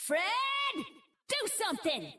Fred, do something!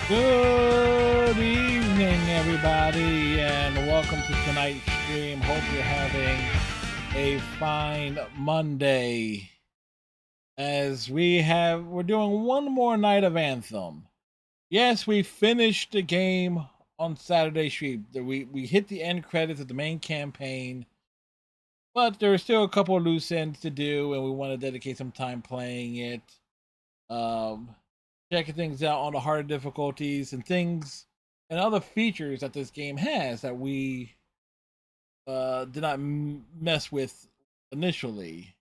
Good evening, everybody, and welcome to tonight's stream. Hope you're having a fine Monday. As we're doing one more night of Anthem. Yes, we finished the game on Saturday stream. We hit the end credits of the main campaign, but there are still a couple of loose ends to do, and we want to dedicate some time playing it. Checking things out on the harder difficulties and things and other features that this game has that we did not mess with initially.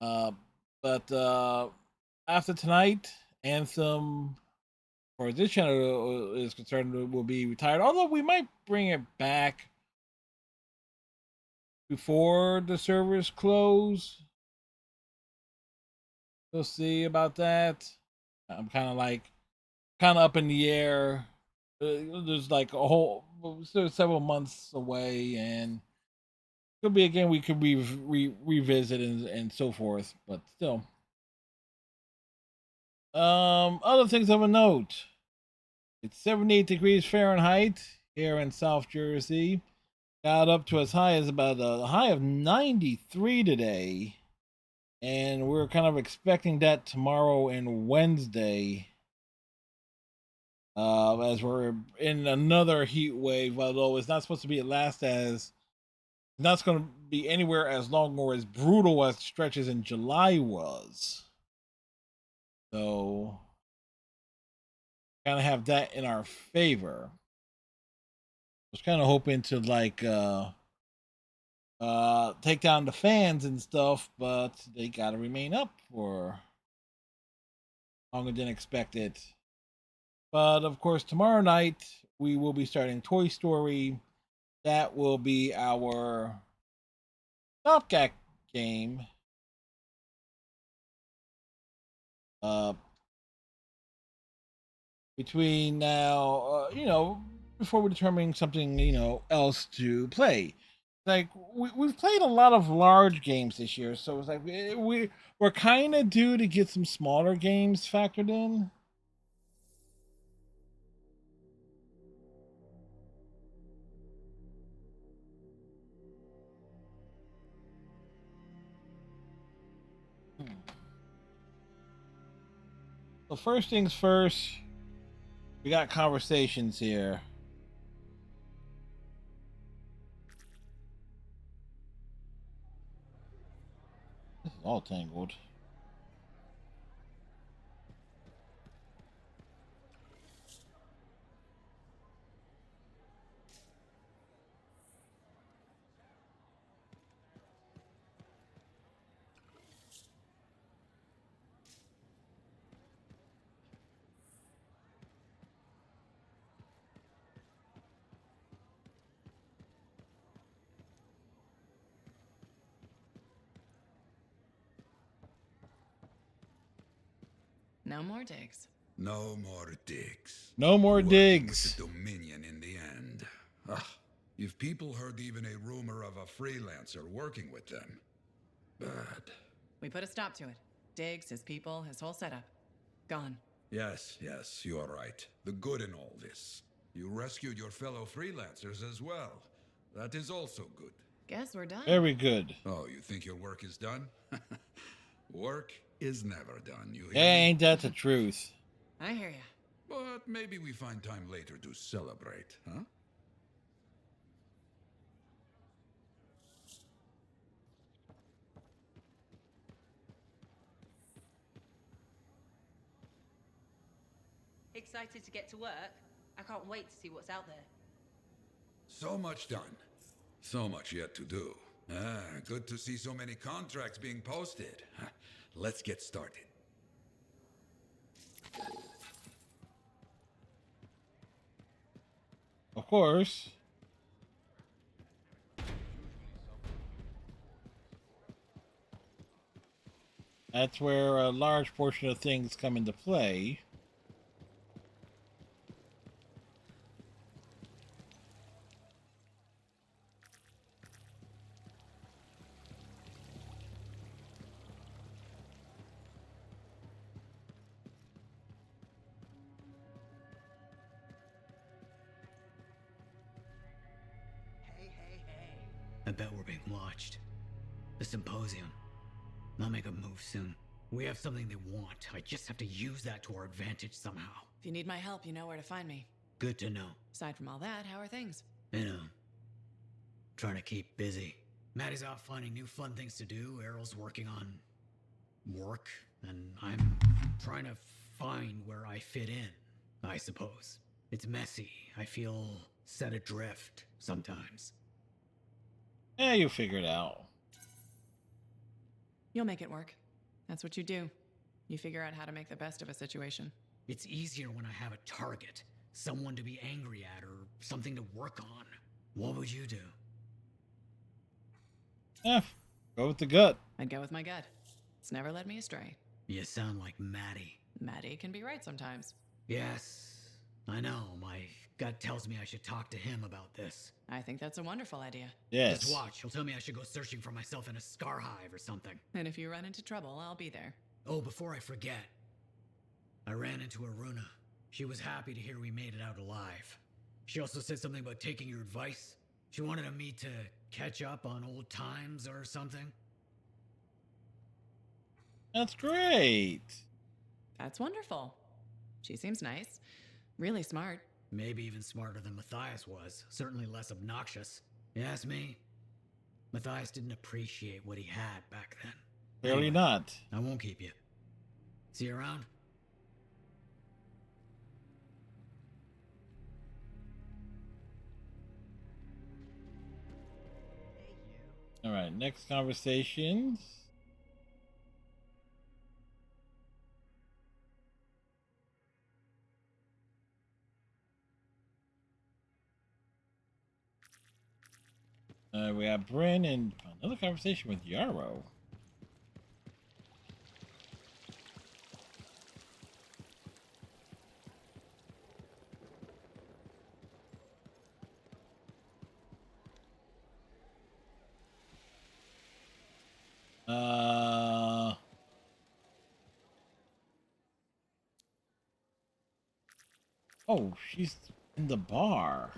But after tonight, Anthem, for this channel is concerned, will be retired. Although we might bring it back before the servers close. We'll see about that. I'm kind of up in the air. There's like still several months away, and could be a game we could revisit and so forth. But still, other things of a note. It's 78 degrees Fahrenheit here in South Jersey. Got up to as high as about a high of 93 today. And we're kind of expecting that tomorrow and Wednesday, as we're in another heat wave. Although it's not supposed to be at last as not going to be anywhere as long or as brutal as stretches in July was. So, kind of have that in our favor. I was kind of hoping to take down the fans and stuff, but they gotta remain up for longer than expected. But of course, tomorrow night we will be starting Toy Story. That will be our stopgap game. Between now, before we're determining something, else to play. Like we've played a lot of large games this year, so it's like we're kind of due to get some smaller games factored in. So first things first, we got conversations here. This is all tangled. No more digs. No more digs. No more Working digs. with the Dominion in the end. If people heard even a rumor of a freelancer working with them. Bad. We put a stop to it. Diggs, his people, his whole setup. Gone. Yes, you are right. The good in all this. You rescued your fellow freelancers as well. That is also good. Guess we're done. Very good. Oh, you think your work is done? Work is never done, you hear me? Ain't that the truth? I hear ya. But maybe we find time later to celebrate, huh? Excited to get to work? I can't wait to see what's out there. So much done. So much yet to do. Good to see so many contracts being posted. Let's get started. Of course. That's where a large portion of things come into play. I bet we're being watched. The symposium. I'll make a move soon. We have something they want. I just have to use that to our advantage somehow. If you need my help, you know where to find me. Good to know. Aside from all that, how are things? You know, trying to keep busy. Maddie's out finding new fun things to do. Errol's working on work, and I'm trying to find where I fit in, I suppose. It's messy. I feel set adrift sometimes. Yeah, you figure it out. You'll make it work. That's what you do. You figure out how to make the best of a situation. It's easier when I have a target, someone to be angry at or something to work on. What would you do? Yeah, go with the gut. I'd go with my gut. It's never led me astray. You sound like Maddie. Maddie can be right sometimes. Yes, I know. My gut tells me I should talk to him about this. I think that's a wonderful idea. Yes. Just watch. He'll tell me I should go searching for myself in a scar hive or something. And if you run into trouble, I'll be there. Oh, before I forget, I ran into Aruna. She was happy to hear we made it out alive. She also said something about taking your advice. She wanted me to catch up on old times or something. That's great. That's wonderful. She seems nice. Really smart. Maybe even smarter than Matthias was. Certainly less obnoxious. You ask me? Matthias didn't appreciate what he had back then. Clearly Anyway, not. I won't keep you. See you around? All right, next conversations. We have Bryn and another conversation with Yarrow. Oh, she's in the bar.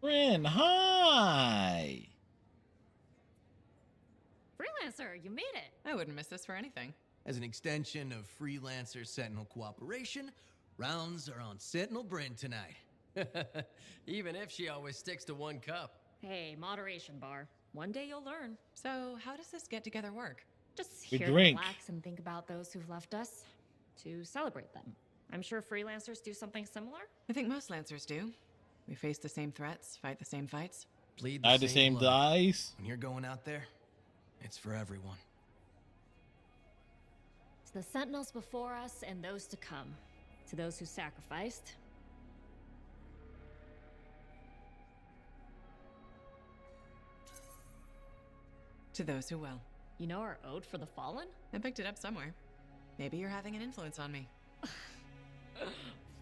Bryn, hi. Freelancer, you made it. I wouldn't miss this for anything. As an extension of Freelancer Sentinel cooperation, rounds are on Sentinel Bryn tonight. Even if she always sticks to one cup. Hey, moderation bar. One day you'll learn. So, how does this get together work? Just We here to drink. relax and think about those who've left us, to celebrate them. I'm sure freelancers do something similar. I think most Lancers do. We face the same threats, fight the same fights. Bleed I had the same blood. dice. When you're going out there, it's for everyone. To the sentinels before us and those to come. To those who sacrificed. To those who will. You know our ode for the fallen? I picked it up somewhere. Maybe you're having an influence on me.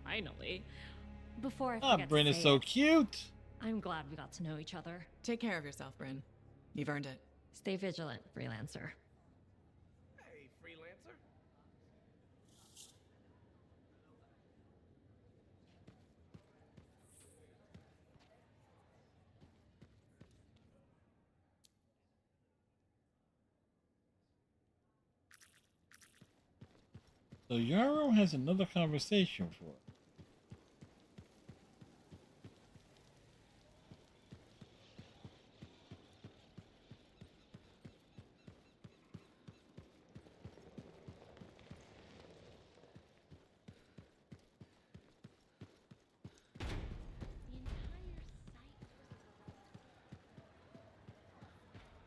Finally. Before I Ah, forget Bryn to is say so it, cute. I'm glad we got to know each other. Take care of yourself, Bryn. You've earned it. Stay vigilant, freelancer. Hey, freelancer. So Yarrow has another conversation for us.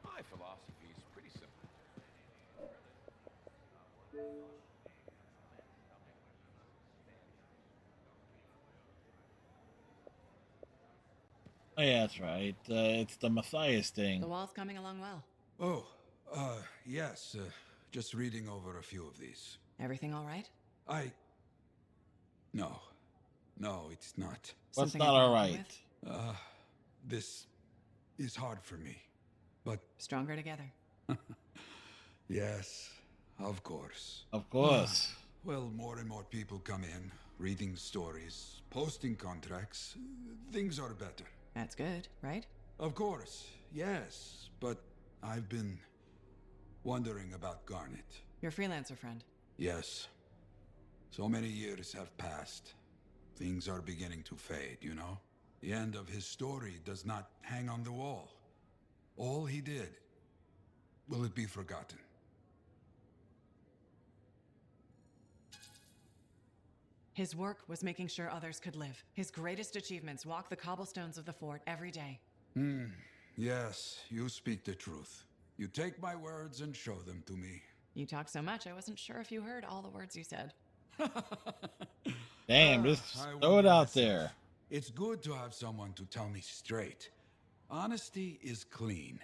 My philosophy is pretty simple. Oh yeah, that's right. It's the Matthias thing. The wall's coming along well. Oh, yes. Just reading over a few of these. Everything all right? No. No, it's not. What's Something not I can all help you right? with? This is hard for me. But Stronger together. yes, of course. Of course. Well, more and more people come in, reading stories, posting contracts. Things are better. That's good, right? Of course, yes. But I've been wondering about Garnet. Your freelancer friend. Yes. So many years have passed. Things are beginning to fade, you know? The end of his story does not hang on the wall. All he did, will it be forgotten? His work was making sure others could live. His greatest achievements walk the cobblestones of the fort every day. Yes, you speak the truth. You take my words and show them to me. You talk so much, I wasn't sure if you heard all the words you said. Damn, just I throw it wonder out myself. there. It's good to have someone to tell me straight. Honesty is clean.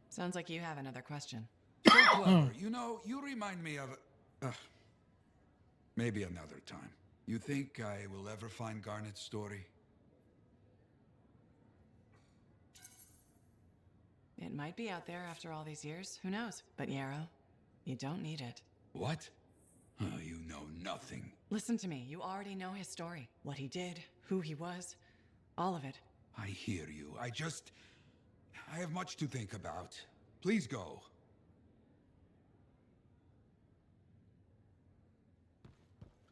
Sounds like you have another question. So clever. You know, you remind me of... maybe another time. You think I will ever find Garnet's story? It might be out there after all these years. Who knows? But Yarrow, you don't need it. What? Oh, you know nothing. Listen to me. You already know his story. What he did, who he was, all of it. I hear you. I have much to think about. Please go.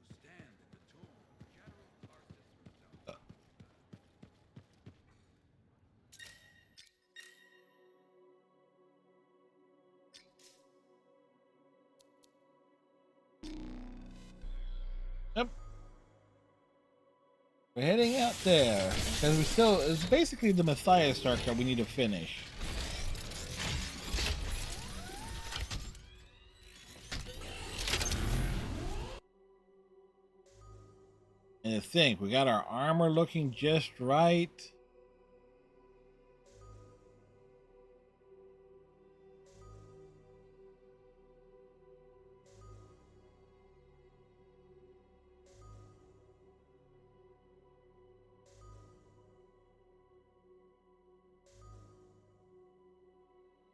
To stand in the tomb, General Arthas Yep. We're heading out there because it's basically the Matthias arc that we need to finish. And to think, we got our armor looking just right.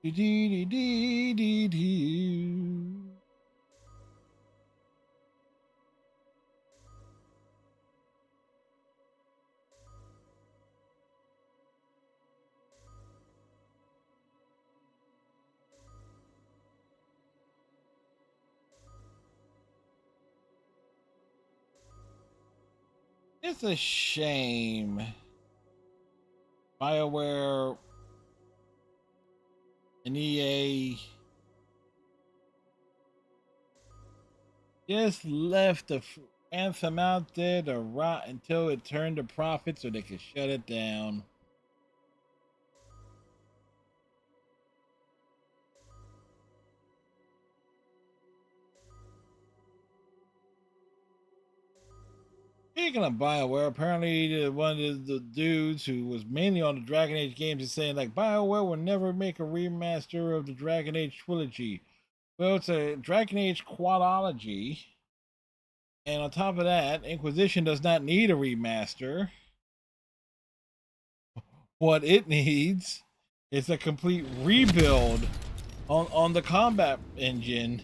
Dee dee dee dee dee. It's a shame. BioWare and EA just left the Anthem out there to rot until it turned a profit so they could shut it down. Speaking of BioWare, apparently one of the dudes who was mainly on the Dragon Age games is saying like BioWare will never make a remaster of the Dragon Age trilogy. Well, it's a Dragon Age quadology. And on top of that, Inquisition does not need a remaster. What it needs is a complete rebuild on the combat engine.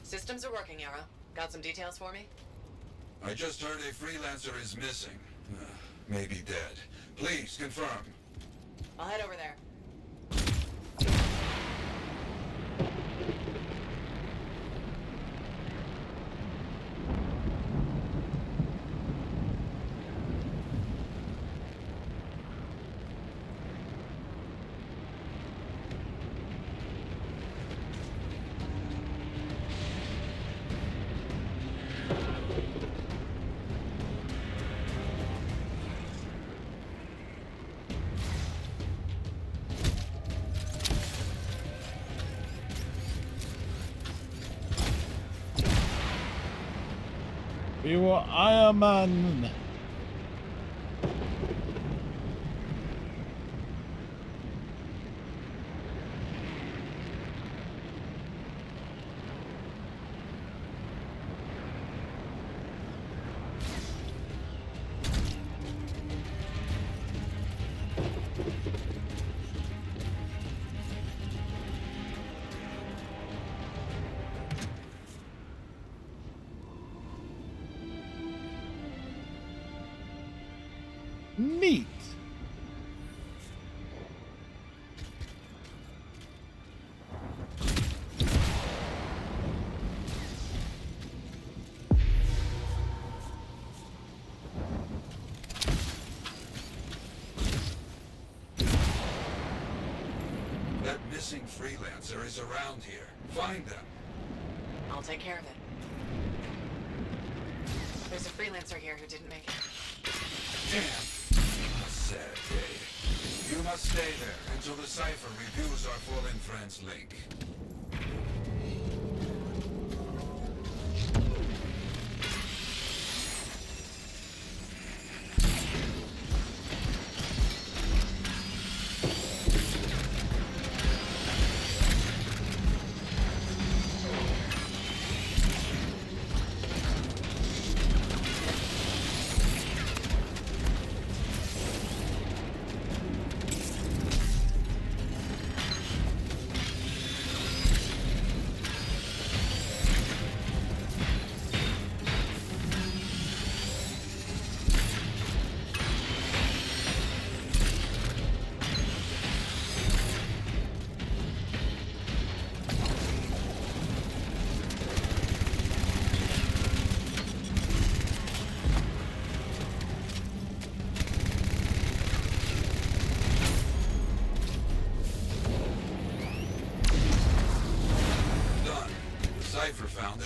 Systems are working, Yarrow. Got some details for me? I just heard a freelancer is missing. Maybe dead. Please confirm. I'll head over there. We were Iron Man. Neat. That missing freelancer is around here. Find them. I'll take care of it. There's a freelancer here who didn't make it. Damn. A sad day. You must stay there until the Cypher reviews our fallen friend's link.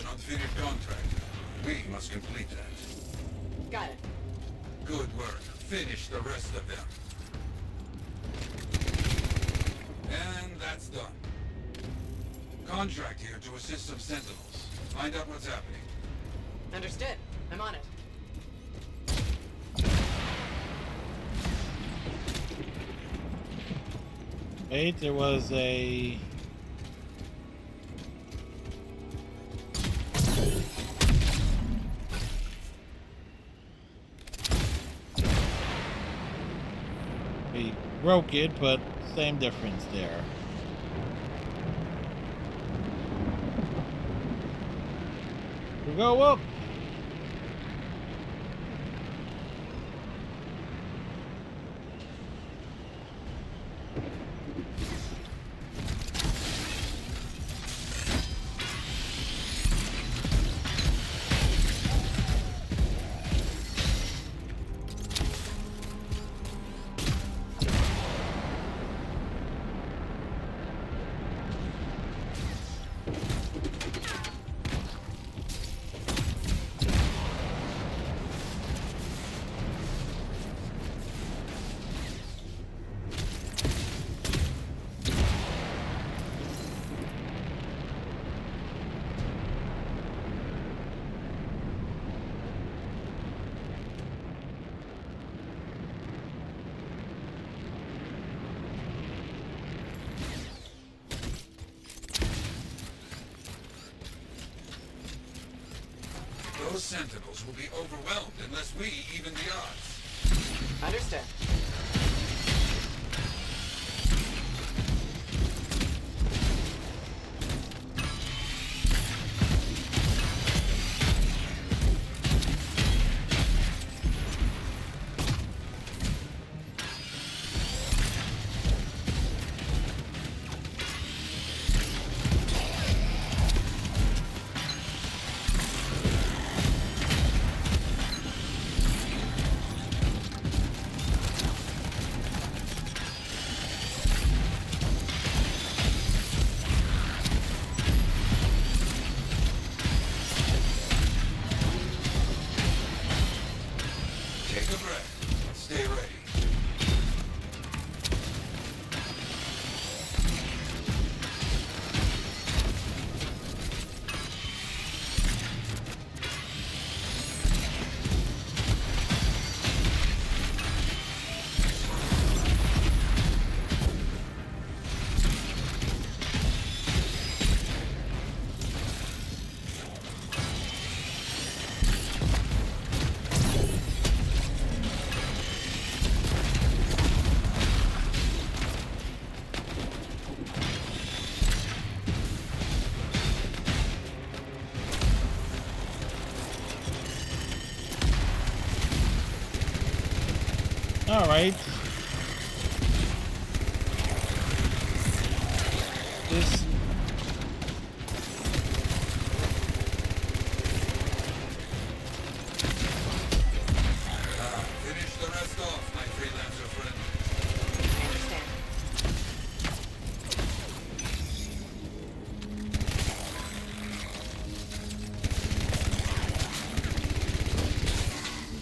an unfinished contract. We must complete that. Got it. Good work. Finish the rest of them. And that's done. Contract here to assist some sentinels. Find out what's happening. Understood. I'm on it. Wait, there was a... We broke it, but same difference there. We go up. Those sentinels will be overwhelmed unless we even the odds. Understood. Take a breath. Stay ready. All right. This... Finish the rest off, my freelancer friend. I understand.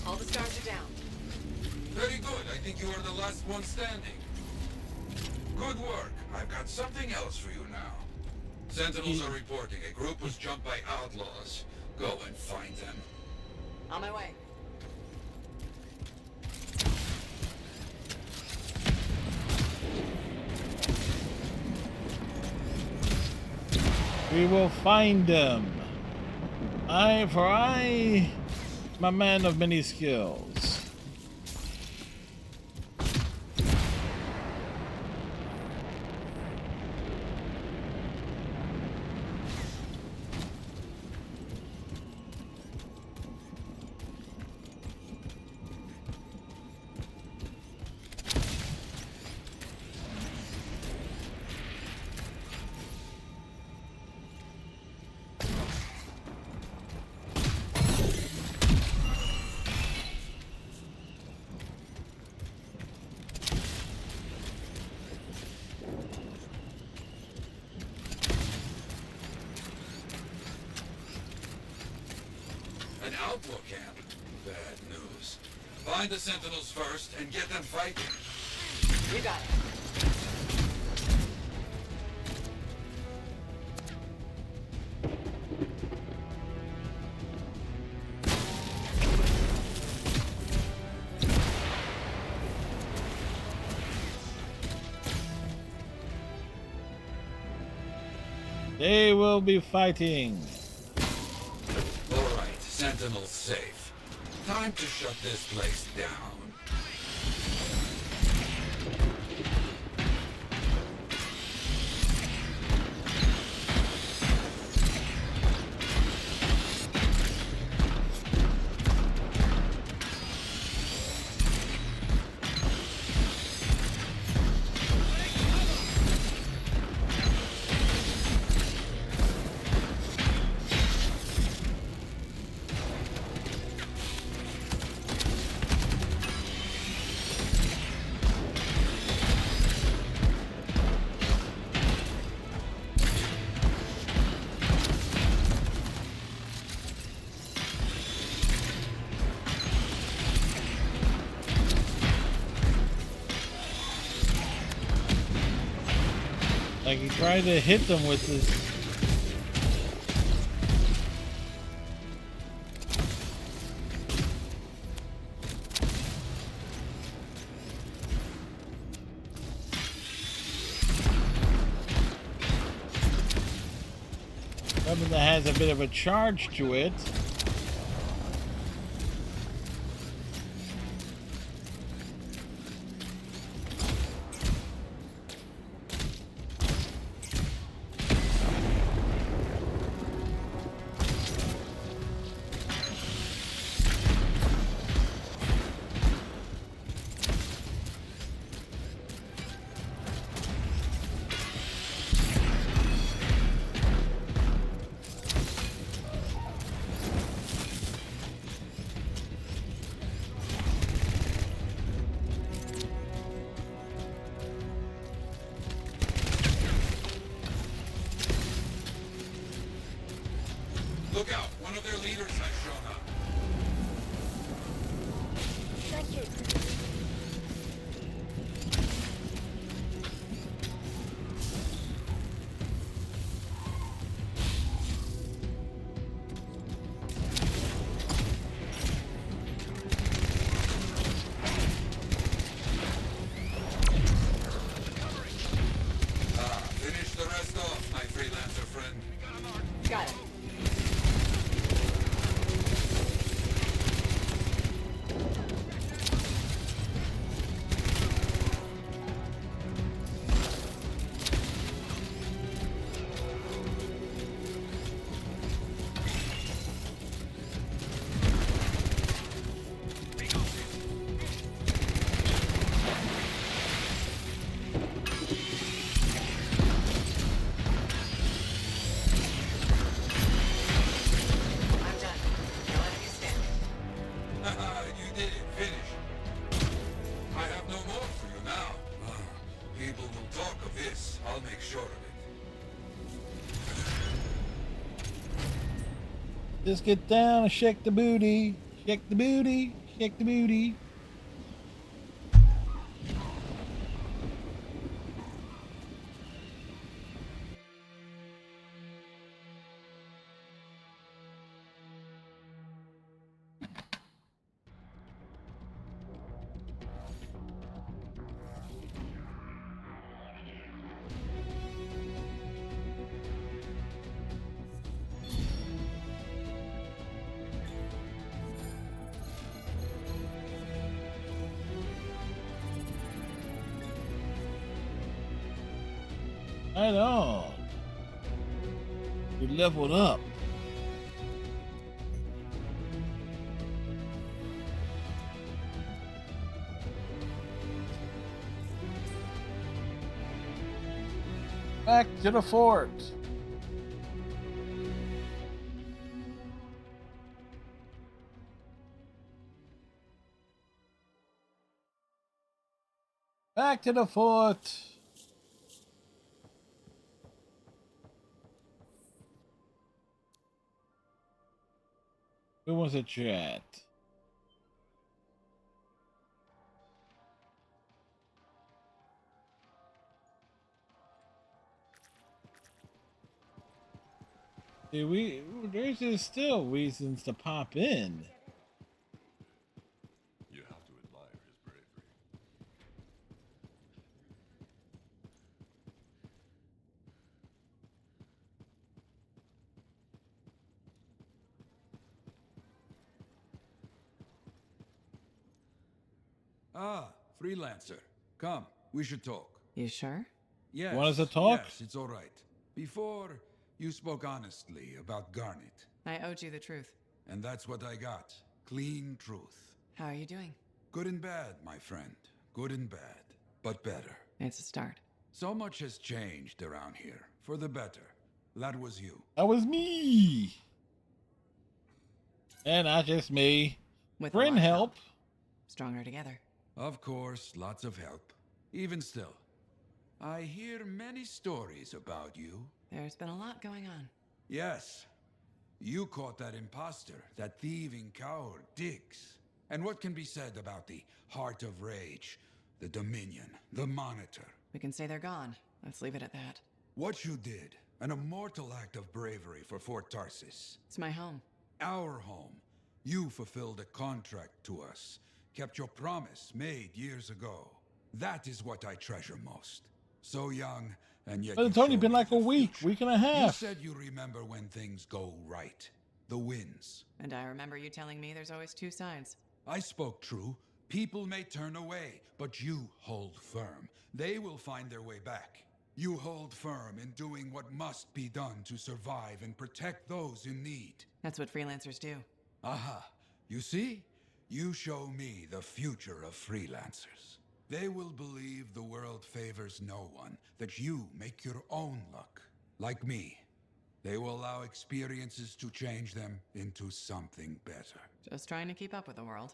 All the stars are down. Very good. I think you are the last one standing. Good work. I've got something else for you now. Sentinels are reporting a group was jumped by outlaws. Go and find them. On my way. We will find them. I, my man of many skills. outlook camp. Bad news. Find the Sentinels first and get them fighting. You got it. They will be fighting. Alright, Sentinels safe. Time to shut this place down. Like he tried to hit them with his. Something that has a bit of a charge to it. Look out, one of their leaders has shown up. Finish the rest off, my freelancer friend. Got it. I'm done. No enemy standing. You did it. Finish. I have no more for you now. People will talk of this. I'll make sure of it. Just get down and shake the booty. Shake the booty. Shake the booty. Right on. We leveled up. Back to the fort. Back to the fort. Where was it at? See, there's just still reasons to pop in. You have to admire his bravery. Ah, freelancer. Come, we should talk. You sure? Yes. Want us to talk? Yes, it's all right. Before, you spoke honestly about Garnet. I owed you the truth. And that's what I got. Clean truth. How are you doing? Good and bad, my friend. Good and bad. But better. It's a start. So much has changed around here. For the better. That was you. That was me. And not just me. With a lot Friend of help. Stronger together. Of course, lots of help. Even still. I hear many stories about you. There's been a lot going on. Yes. You caught that imposter, that thieving coward, Diggs. And what can be said about the Heart of Rage, the Dominion, the Monitor? We can say they're gone. Let's leave it at that. What you did, an immortal act of bravery for Fort Tarsis. It's my home. Our home. You fulfilled a contract to us, kept your promise made years ago. That is what I treasure most. So young, and yet But it's you only showed been me like the a week future. and a You half. said you remember when things go right. The wins. And I remember you telling me there's always two sides. I spoke true. People may turn away, but you hold firm. They will find their way back. You hold firm in doing what must be done to survive and protect those in need. That's what freelancers do. Aha. You see? You show me the future of freelancers. They will believe the world favors no one, that you make your own luck. Like me. They will allow experiences to change them into something better. Just trying to keep up with the world.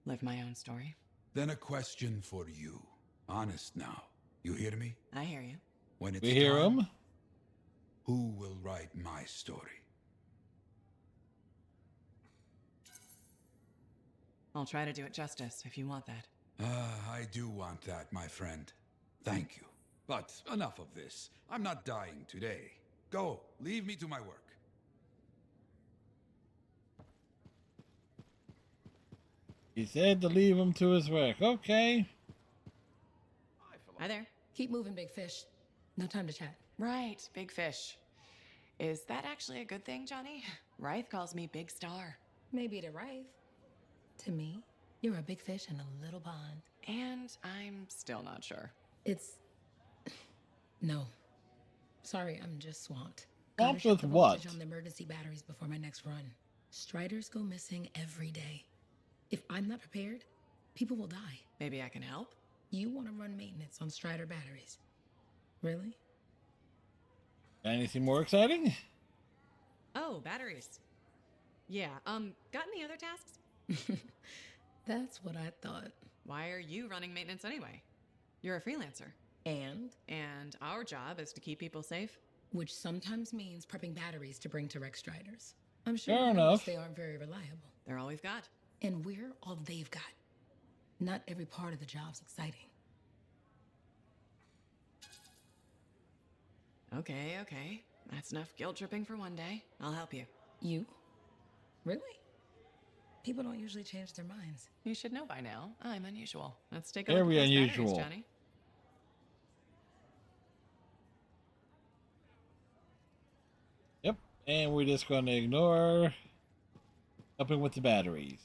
Live my own story. Then a question for you. Honest now. You hear me? I hear you. When it's We hear time, him. who will write my story? I'll try to do it justice if you want that. I do want that, my friend. Thank you. But enough of this. I'm not dying today. Go, leave me to my work. He said to leave him to his work. Okay. Hi there. Keep moving, big fish. No time to chat. Right, big fish. Is that actually a good thing, Johnny? Rythe calls me Big Star. Maybe to Rythe. To me, you're a big fish in a little pond. And I'm still not sure. It's... No. Sorry, I'm just swamped. Swamped Gotta check with the what? voltage on the emergency batteries before my next run. Striders go missing every day. If I'm not prepared, people will die. Maybe I can help? You want to run maintenance on Strider batteries. Really? Anything more exciting? Oh, batteries. Yeah, got any other tasks? That's what I thought. Why are you running maintenance anyway? You're a freelancer. And? And our job is to keep people safe. Which sometimes means prepping batteries to bring to wreck Striders. I'm sure Fair you notice enough. they aren't very reliable. They're all we've got. And we're all they've got. Not every part of the job's exciting. Okay. That's enough guilt tripping for one day. I'll help you. You? Really? People don't usually change their minds. You should know by now. I'm unusual. Let's take a look Very at those unusual. batteries, Johnny. Yep. And we're just going to ignore helping with the batteries.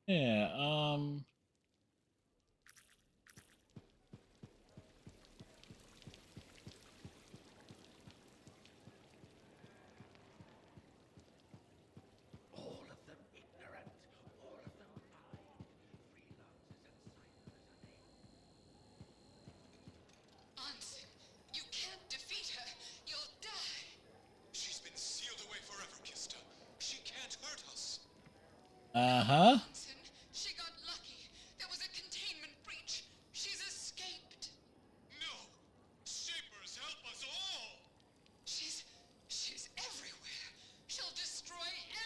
Yeah, Uh-huh. She got lucky. There was a containment breach. She's escaped. No! Shapers, help us all! She's everywhere. She'll destroy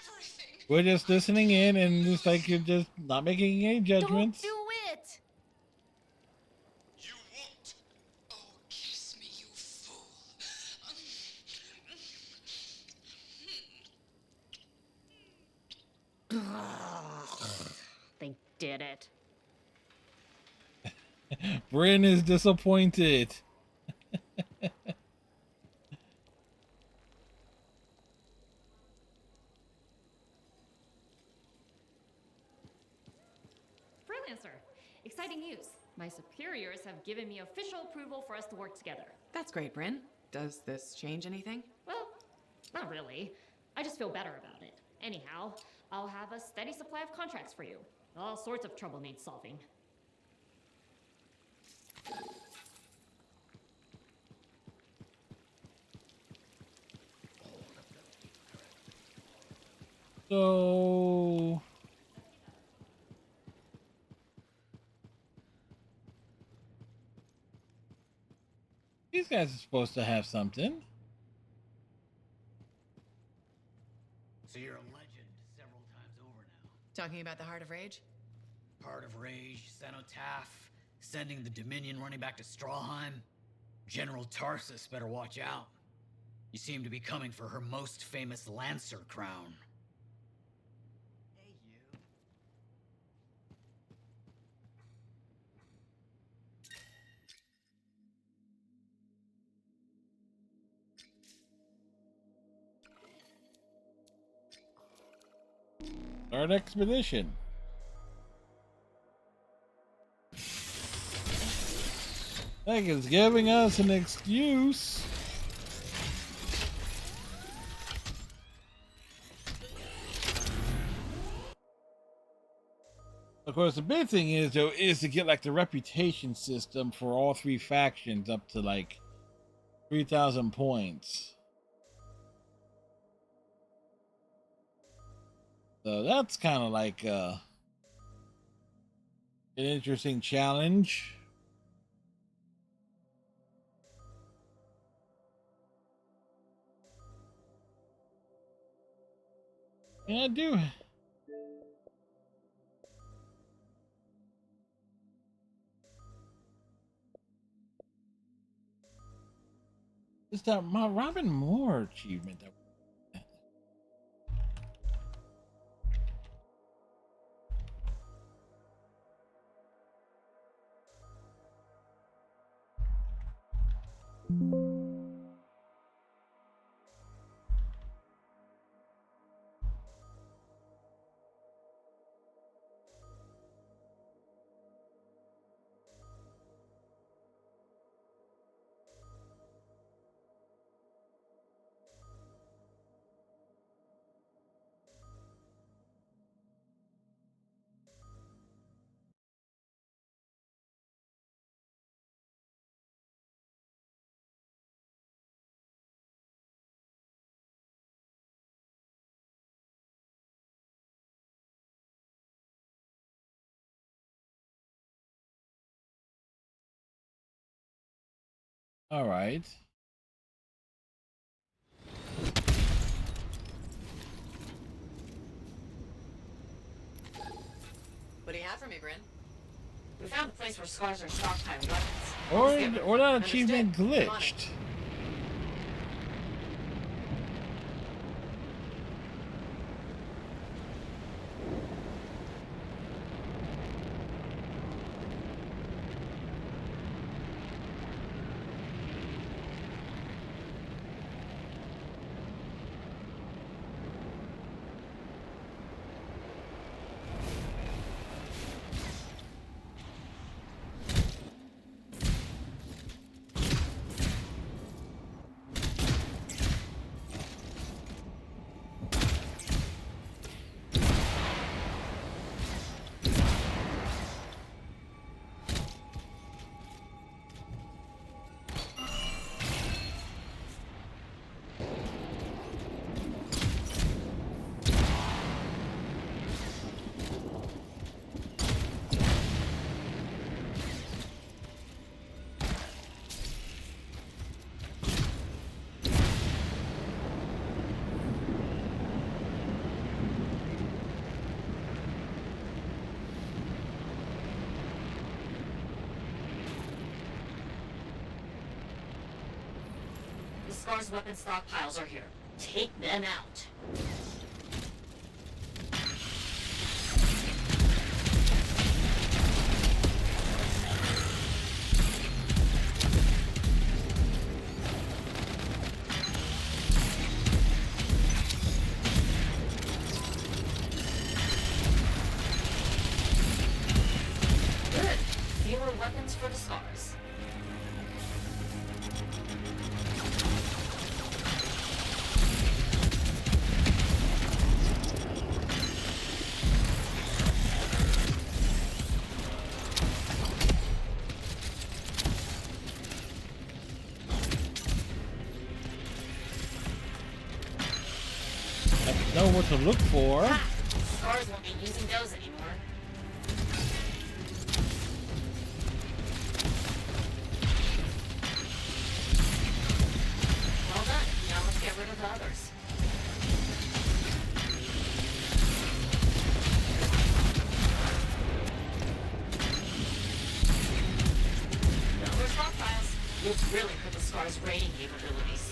everything. We're just listening in and it's like you're just not making any judgments. Don't do it! You won't! Oh, kiss me, you fool. They did it. Bryn is disappointed. Freelancer, exciting news. My superiors have given me official approval for us to work together. That's great, Bryn. Does this change anything? Well, not really. I just feel better about it. Anyhow, I'll have a steady supply of contracts for you. All sorts of trouble needs solving. So these guys are supposed to have something. So you're a legend several times over now. Talking about the Heart of Rage? Heart of Rage, Cenotaph, sending the Dominion running back to Strawheim. General Tarsus better watch out. You seem to be coming for her most famous Lancer crown. Hey, you. Start expedition. Like it's giving us an excuse. Of course, the big thing is though is to get like the reputation system for all three factions up to like 3,000 points. So that's kind of like an interesting challenge. Yeah, I do. It's that my Robin Moore achievement that. All right. What do you have for me, Bryn? We found a place where scars are stockpiling weapons. Or that achievement Understood. I'm on it. glitched. Scar's weapon stockpiles are here. Take them out. Good. Fewer weapons for the Scars. Know what to look for. Ha! Scars won't be using those anymore. Well done. Now let's get rid of the others. More stockpiles. You've really hurt the Scar's raiding capabilities.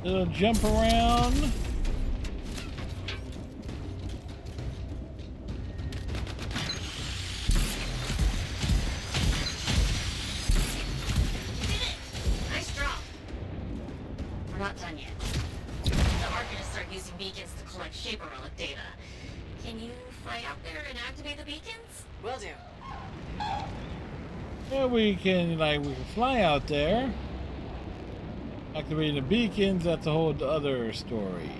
Little jump around. Nice drop. We're not done yet. The Arcanists are using beacons to collect Shaper Relic data. Can you fly out there and activate the beacons? Will do. Yeah, we can fly out there. Activating the beacons, that's a whole other story.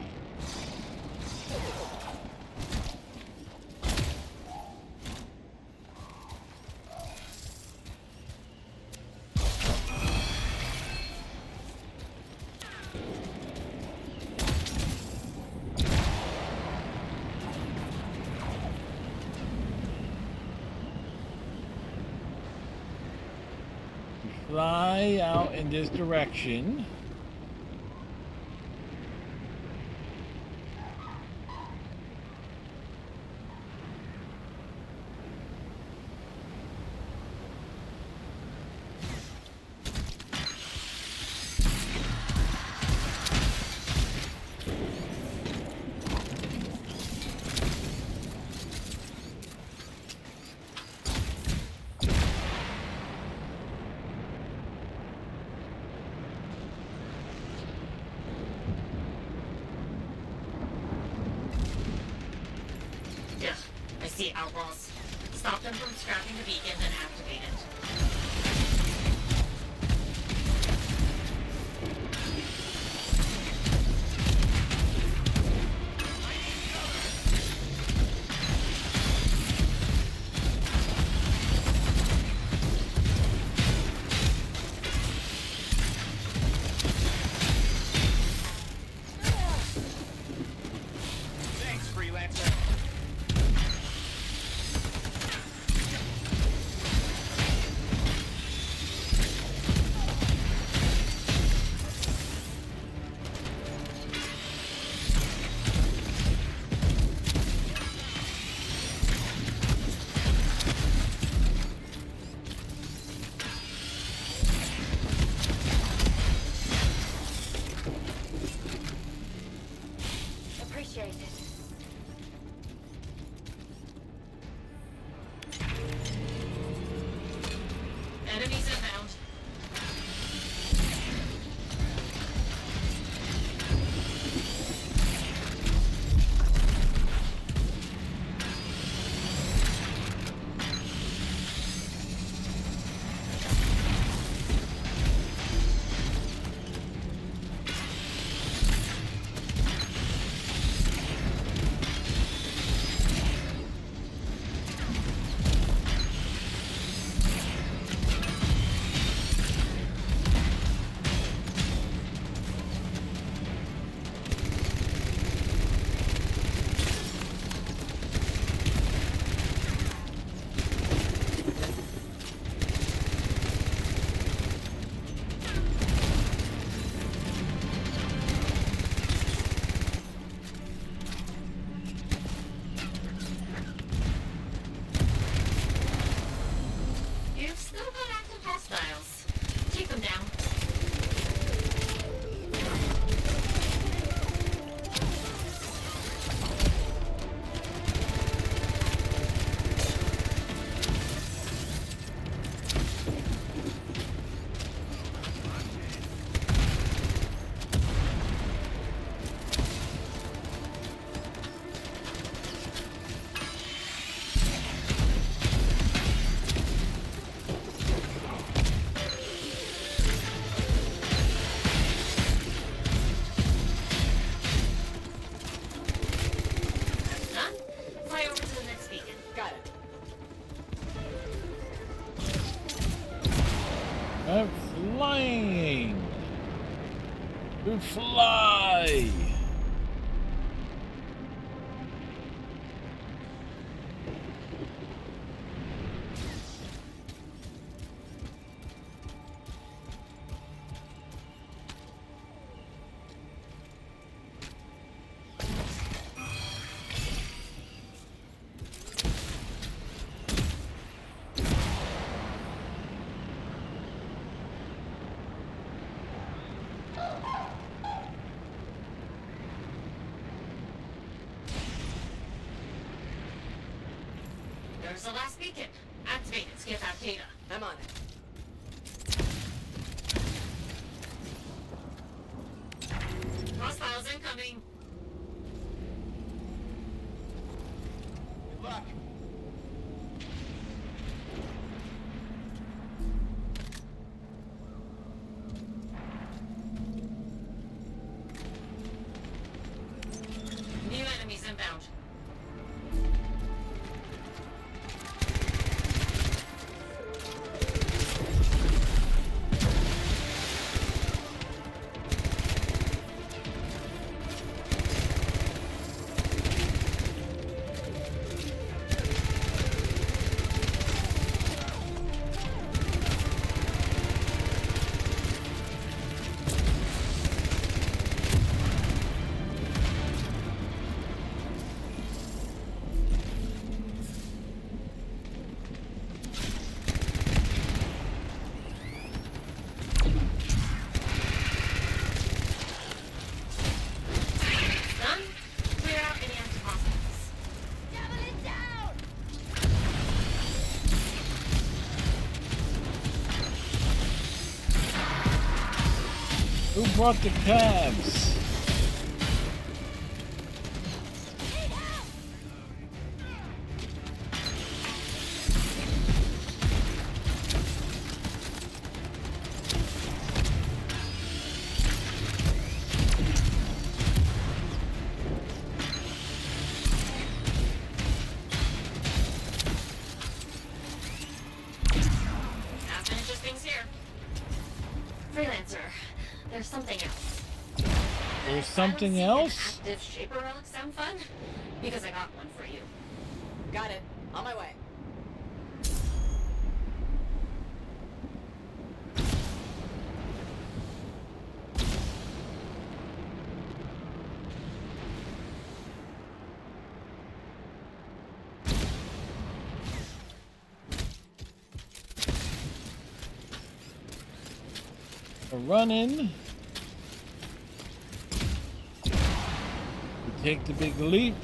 Fly out in this direction. Yeah, I see outlaws. Stop them from scrapping the beacon and activate it. Thanks, freelancer. I'm flying. To fly. There's the last beacon. Activate it to get that data. I'm on it. Hostiles incoming. Good luck. New enemies inbound. Done. Clear out any active hostiles. Javelin down! Who brought the cabs? Not finishes things here. Freelancer, there's something else. There's something Silencing else? an active Shaper relic sound fun? Because I got one for you. Got it. On my way. We're running. We take the big leap.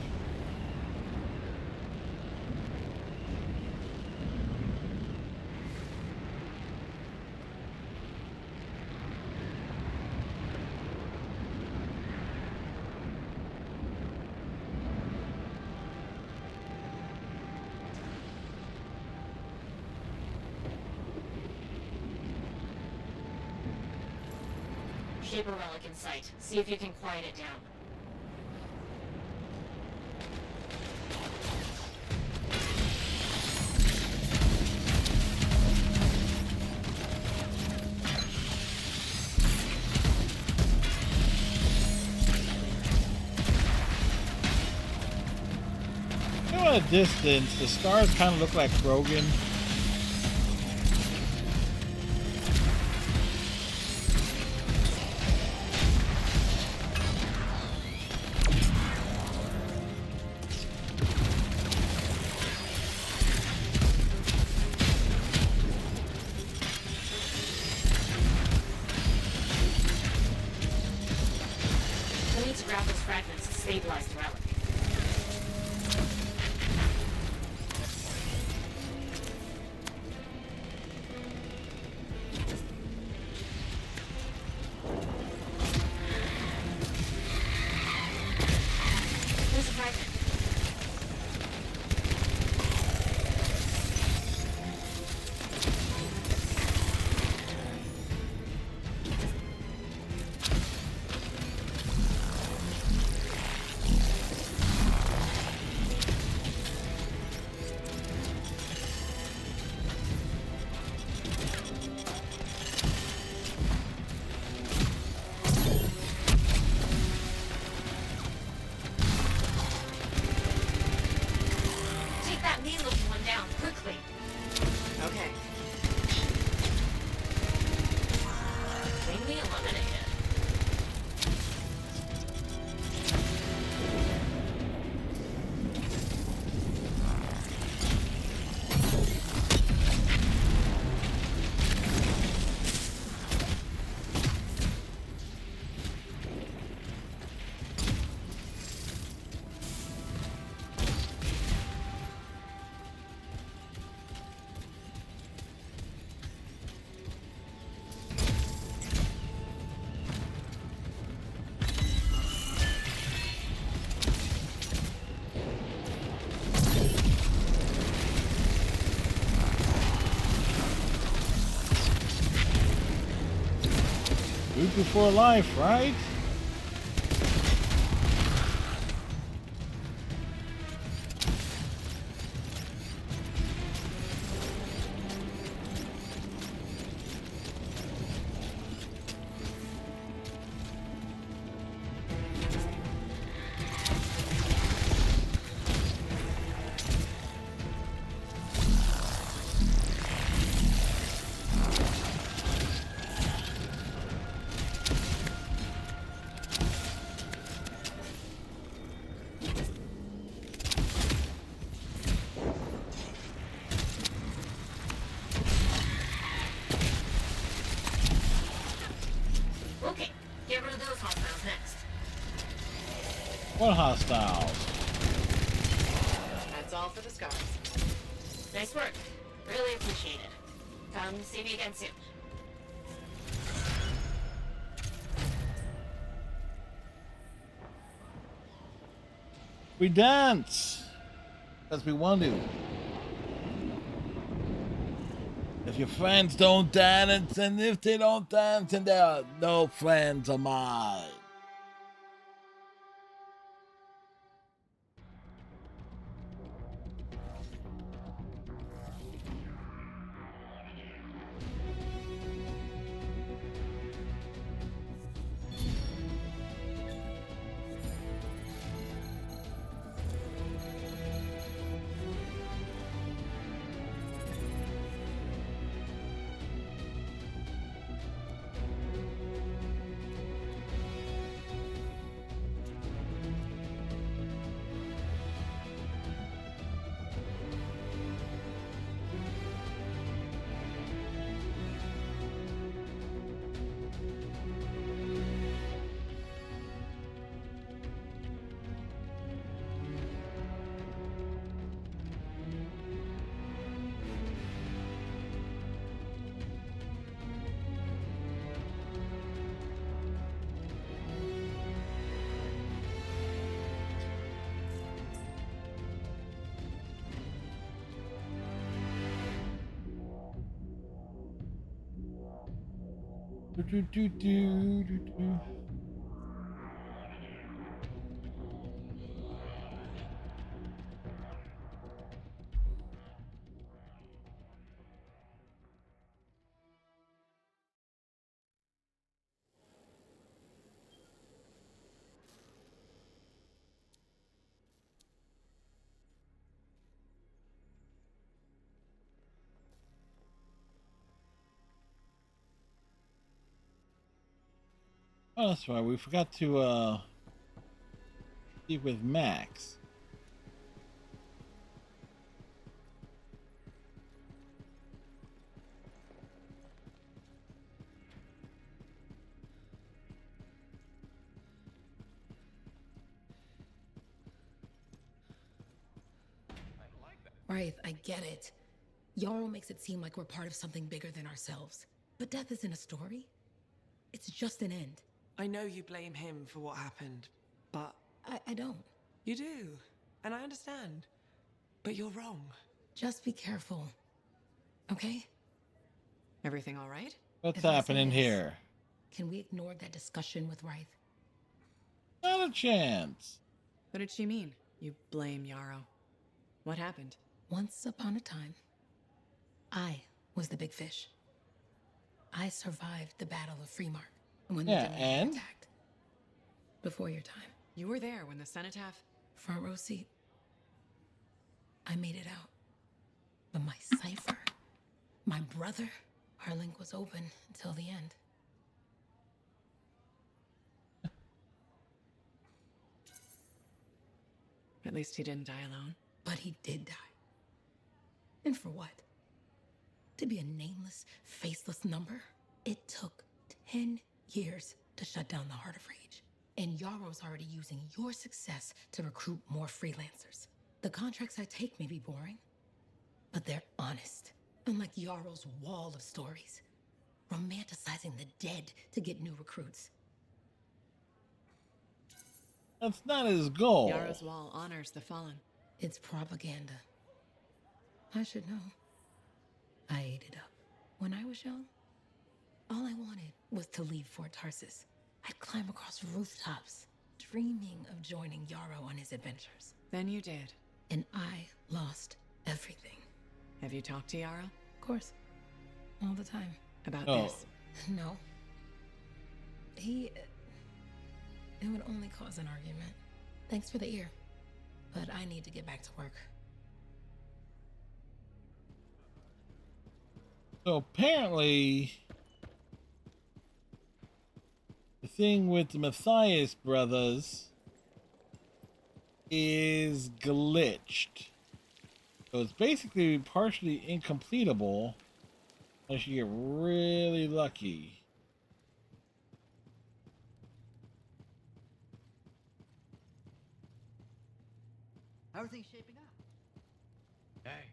Shaper relic in sight. See if you can quiet it down. You know, at a distance, the stars kind of look like Krogan. We need to grab those fragments to stabilize the relic. There's a fragment. before life, right? Okay, get rid of those hostiles next. What hostiles? That's all for the scars. Nice work. Really appreciate it. Come see me again soon. We dance because we want to. If your friends don't dance, and if they don't dance, then they are no friends of mine. Oh, that's right. We forgot to speak with Max. Right, I get it. Yarrow makes it seem like we're part of something bigger than ourselves. But death isn't a story. It's just an end. I know you blame him for what happened, but I don't. you do. And I understand. But you're wrong. Just be careful. Okay? Everything all right? What's If I say happening yes, here? Can we ignore that discussion with Wraith? Not a chance. What did she mean? You blame Yarrow. What happened? Once upon a time, I was the big fish. I survived the Battle of Freemark when the Dominion and? attacked. Before your time. You were there when the cenotaph... Front row seat. I made it out. But my cipher, my brother, our link was open until the end. At least he didn't die alone. But he did die. And for what? To be a nameless, faceless number? It took 10 years to shut down the Heart of Rage. And Yarrow's already using your success to recruit more freelancers. The contracts I take may be boring, but they're honest. Unlike Yarrow's wall of stories, romanticizing the dead to get new recruits. That's not his goal. Yarrow's wall honors the fallen. It's propaganda. I should know. I ate it up. When I was young, All I wanted was to leave Fort Tarsis. I'd climb across rooftops, dreaming of joining Yarrow on his adventures. Then you did. And I lost everything. Have you talked to Yarrow? Of course. All the time. About Oh. this? No. It would only cause an argument. Thanks for the ear. But I need to get back to work. So apparently, the thing with the Matthias brothers is glitched. So it's basically partially incompletable unless you get really lucky. How are things shaping up? Hey.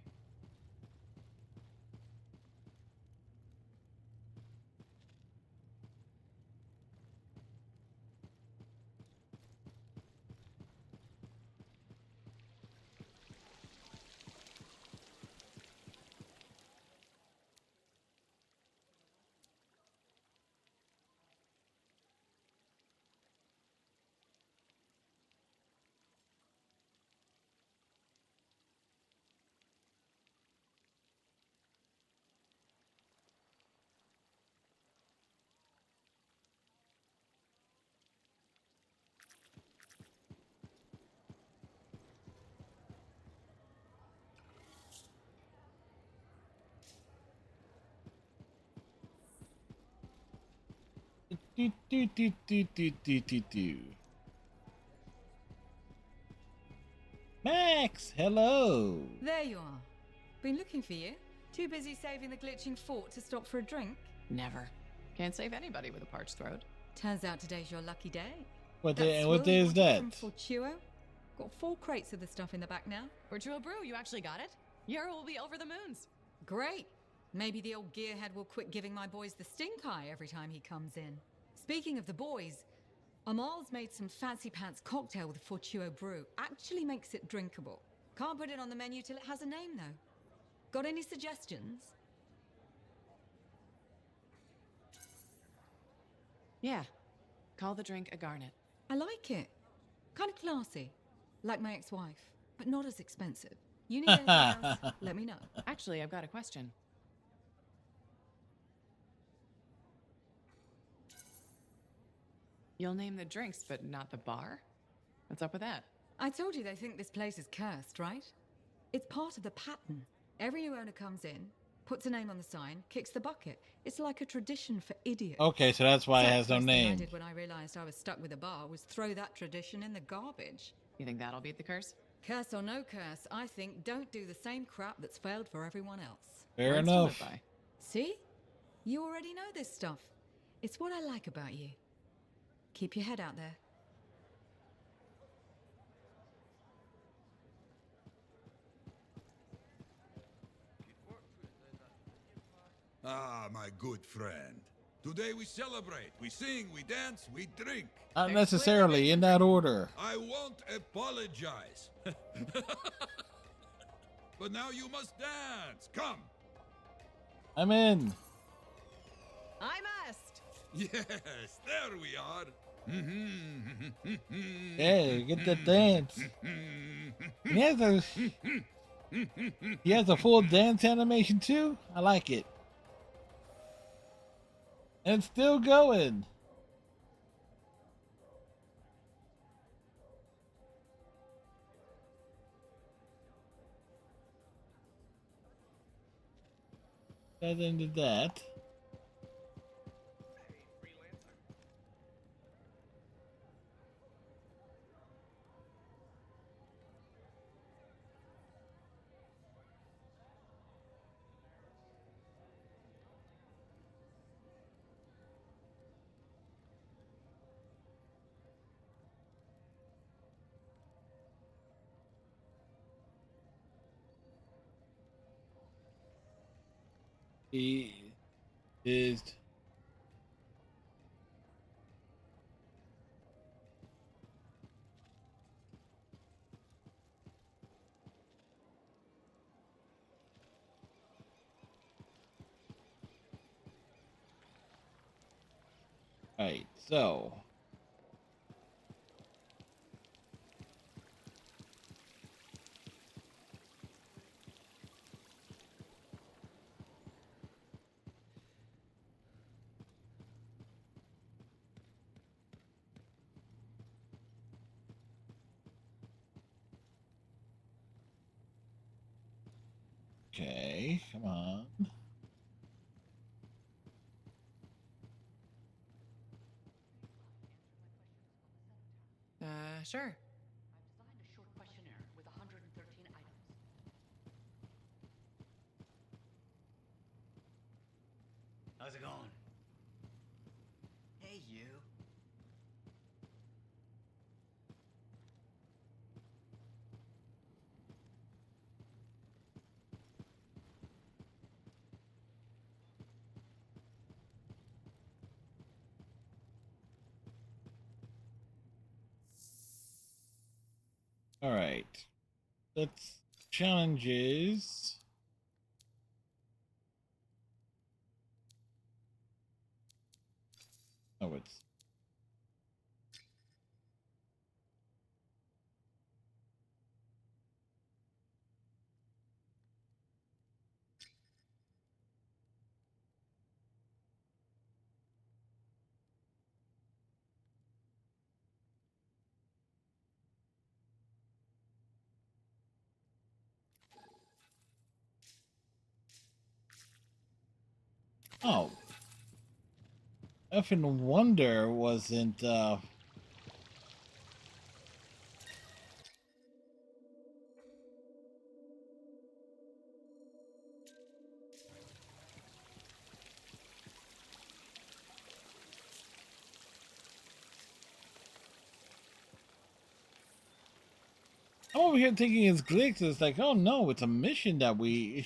Do, do, do, do, do, do, do, do. Max, hello. There you are. Been looking for you. Too busy saving the glitching fort to stop for a drink? Never. Can't save anybody with a parched throat. Turns out today's your lucky day. What That day? And what swill day you is wanted that? From Fortuo? Got 4 crates of the stuff in the back now. Fortuo Brew, you actually got it? Yarrow will be over the moons. Great. Maybe the old gearhead will quit giving my boys the stink eye every time he comes in. Speaking of the boys, Amal's made some fancy pants cocktail with Fortuo Brew. Actually makes it drinkable. Can't put it on the menu till it has a name, though. Got any suggestions? Yeah. Call the drink a garnet. I like it. Kind of classy. Like my ex-wife, but not as expensive. You need anything else? Let me know. Actually, I've got a question. You'll name the drinks, but not the bar? What's up with that? I told you they think this place is cursed, right? It's part of the pattern. Every new owner comes in, puts a name on the sign, kicks the bucket. It's like a tradition for idiots. Okay, so that's why it So has no first thing I name. did when I realized I was stuck with a bar was throw that tradition in the garbage. You think that'll beat the curse? Curse or no curse, I think don't do the same crap that's failed for everyone else. Fair Words to live enough. by. See? You already know this stuff. It's what I like about you. Keep your head out there. Ah, my good friend. Today we celebrate, we sing, we dance, we drink. Not necessarily in that order. I won't apologize. But now you must dance. Come. I'm in. I must! Yes, there we are. Yeah, get that dance. He has a full dance animation too. I like it. And it's still going. That ended that. He is Alright, so. Okay, come on. Sure. I've designed a short questionnaire with 113 items. How's it going? Hey, you. All right. Let's challenges. Oh, it's. Oh. Effing Wonder wasn't, I'm over here thinking it's glitch. It's like, oh no, it's a mission that we.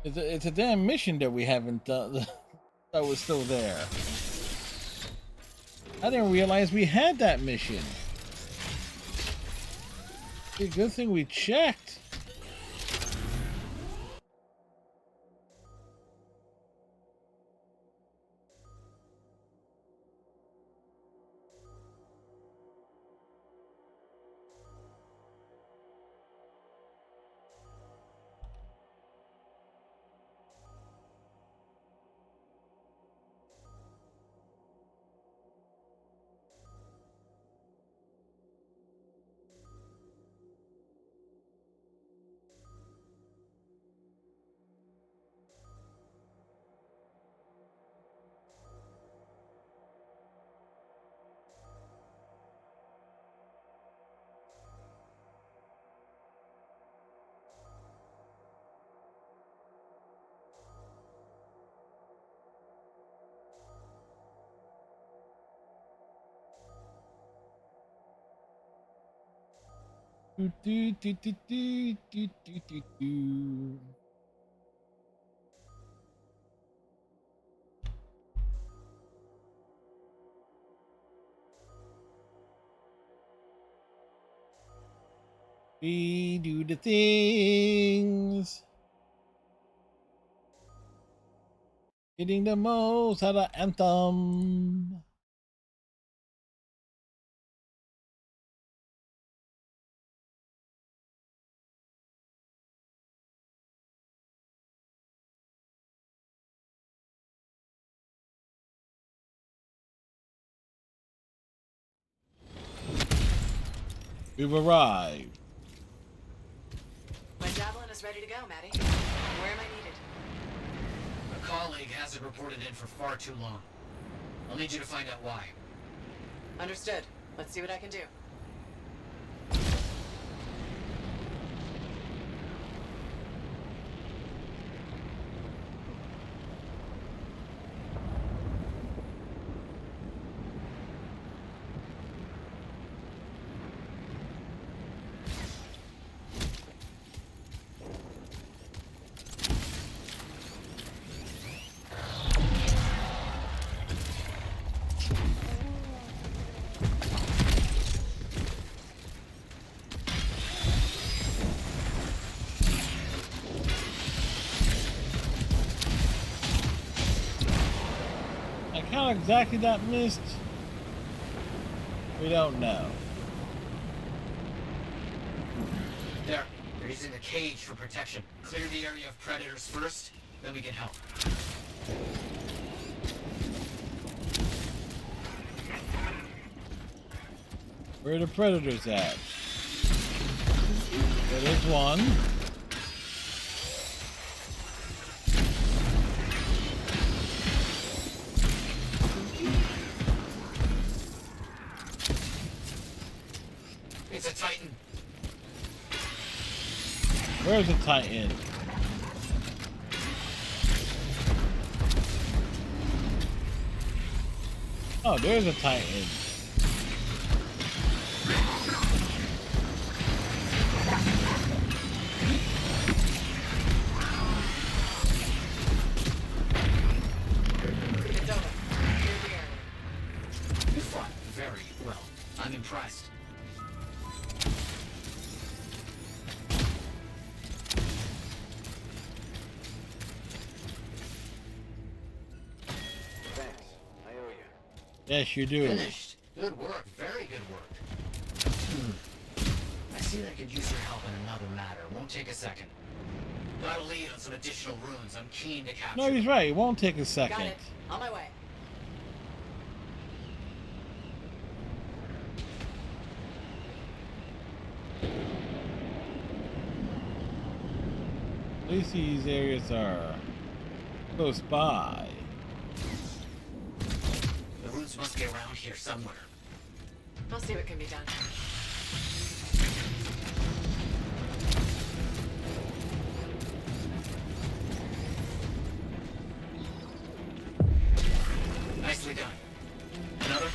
It's a damn mission that we haven't done. That was still there. I didn't realize we had that mission. It's a good thing we checked. Do, do, do, do, do, do, do, do, do. We do the things. Getting the most out of Anthem. We've arrived. My javelin is ready to go, Maddie. Where am I needed? A colleague hasn't reported in for far too long. I'll need you to find out why. Understood. Let's see what I can do. how exactly that missed, we don't know. There. They're using the cage for protection. Clear the area of predators first, then we can help. Where are the predators at? There's one. It's a Titan. Where's the Titan? Oh, there's a Titan. It's over. You fought very well. I'm impressed. Thanks. I owe you. Yes, you do. Finished. Good work. Very good work. I see that I could use your help in another matter. Won't take a second. Got a lead on some additional runes I'm keen to capture. No, he's right. It won't take a second. Got it. On my way. At least these areas are close by. The runes must be around here somewhere. I'll see what can be done. Nicely done. Another?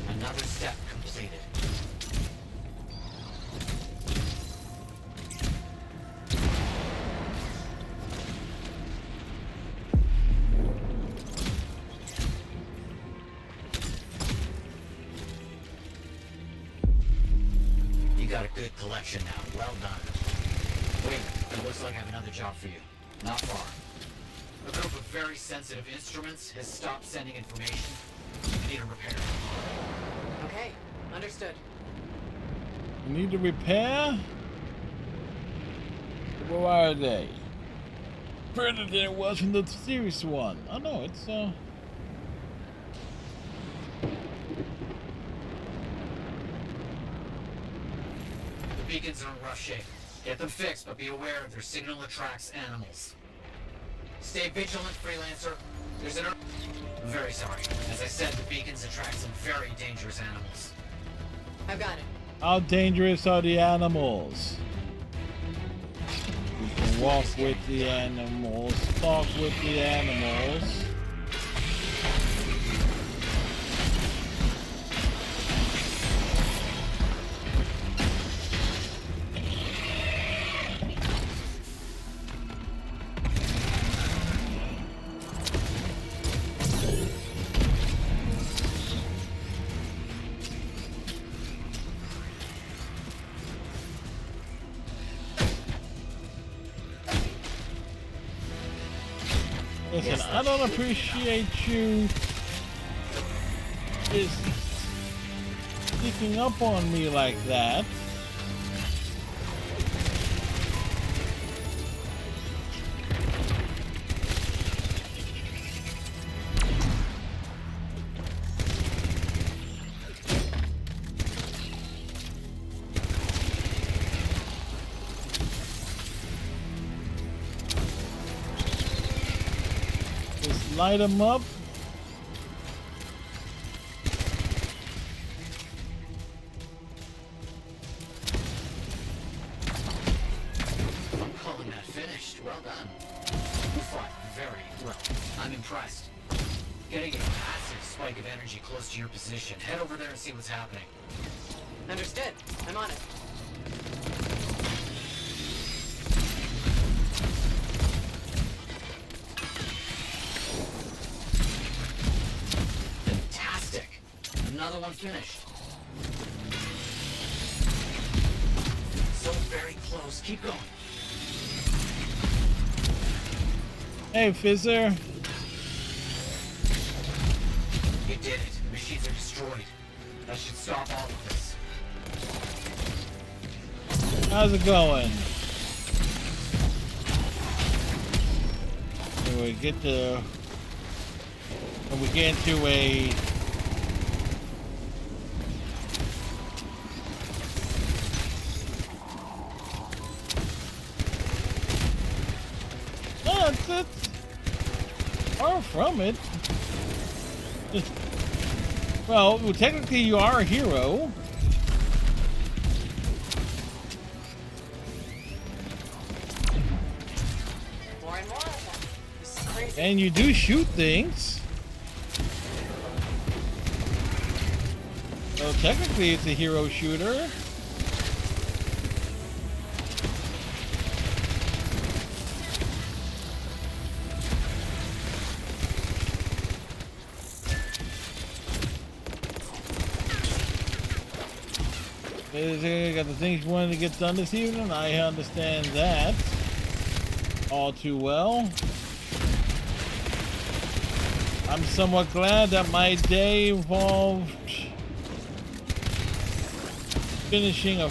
Another step completed. You got a good collection now. Well done. Wait, it looks like I have another job for you. Not far. A group of very sensitive instruments has stopped sending information. We need a repair. Okay, understood. We need to repair? Where are they? Further than it was in the series one. Oh no, it's The beacons are in rough shape. Get them fixed, but be aware their signal attracts animals. Stay vigilant, Freelancer. There's an... I'm very sorry. As I said, the beacons attract some very dangerous animals. I've got it. How dangerous are the animals? We can walk with the animals, talk with the animals. Listen, I don't appreciate you just sneaking up on me like that. Light them up. I'm calling that finished. Well done. You fought very well. I'm impressed. getting a massive spike of energy close to your position. Head over there and see what's happening. Understood. I'm on it. Fantastic. Another one finished. So very close. Keep going. Hey, Fizzer. You did it. The machines are destroyed. That should stop all of this. How's it going? When we get into a it's far from it. Well, technically you are a hero. More and more of them. This is crazy. And you do shoot things. So technically it's a hero shooter. Got the things you wanted to get done this evening. I understand that all too well. I'm somewhat glad that my day involved finishing a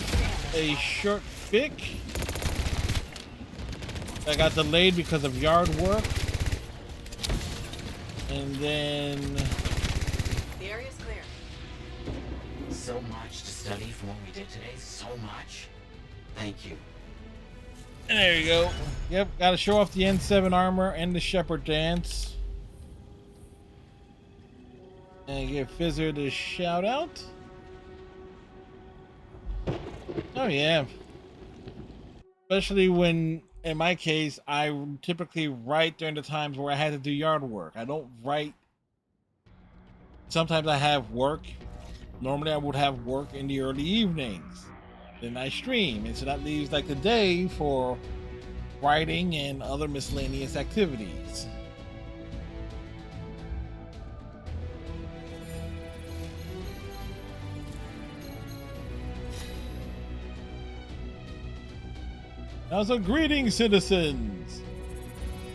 short fic that got delayed because of yard work, and then The area's clear. So much to study from what we did today. So much. Thank you. and there you go. Yep, gotta show off the N7 armor and the Shepherd dance. And give Fizzer the shout out. Oh yeah. Especially when, in my case, I typically write during the times where I had to do yard work. I don't write. Sometimes I have work. Normally I would have work in the early evenings. Then I stream. And so that leaves like the day for writing and other miscellaneous activities. Now, so greetings, citizens.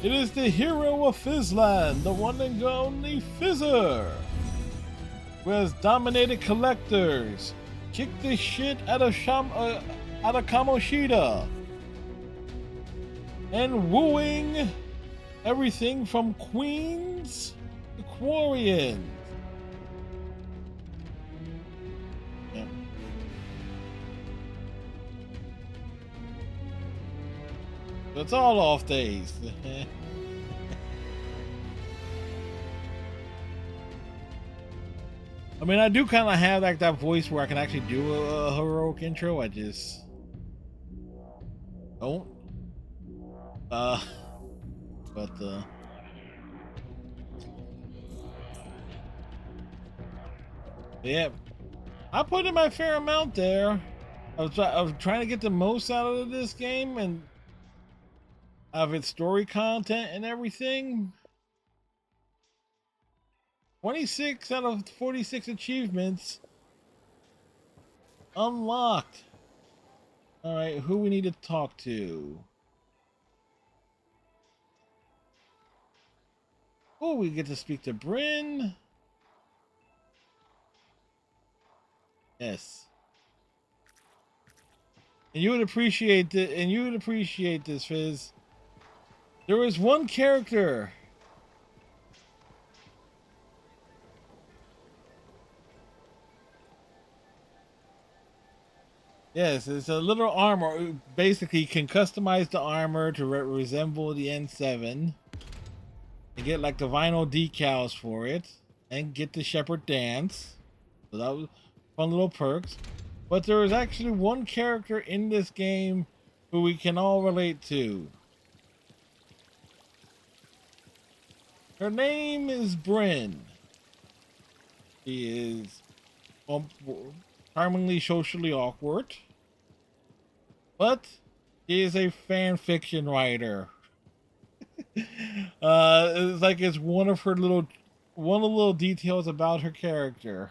It is the hero of Fizzland, the one and only Fizzer, who has dominated collectors, kicked the shit out of Kamoshida, and wooing everything from queens to Quarians. Yep. So it's all off days. I mean, I do kind of have like that voice where I can actually do a heroic intro. I just don't. Yeah, I put in my fair amount there. I was trying to get the most out of this game and of its story content and everything. 26 out of 46 achievements unlocked. All right, who we need to talk to? Oh, we get to speak to Bryn. Yes. And you would appreciate this, Fizz. There was one character. Yes, it's a little armor. Basically, you can customize the armor to resemble the N7. And get like the vinyl decals for it. And get the Shepherd dance. So that was fun little perks. But there is actually one character in this game who we can all relate to. Her name is Bryn. She is charmingly socially awkward, but she is a fan fiction writer. It's like it's one of the little details about her character,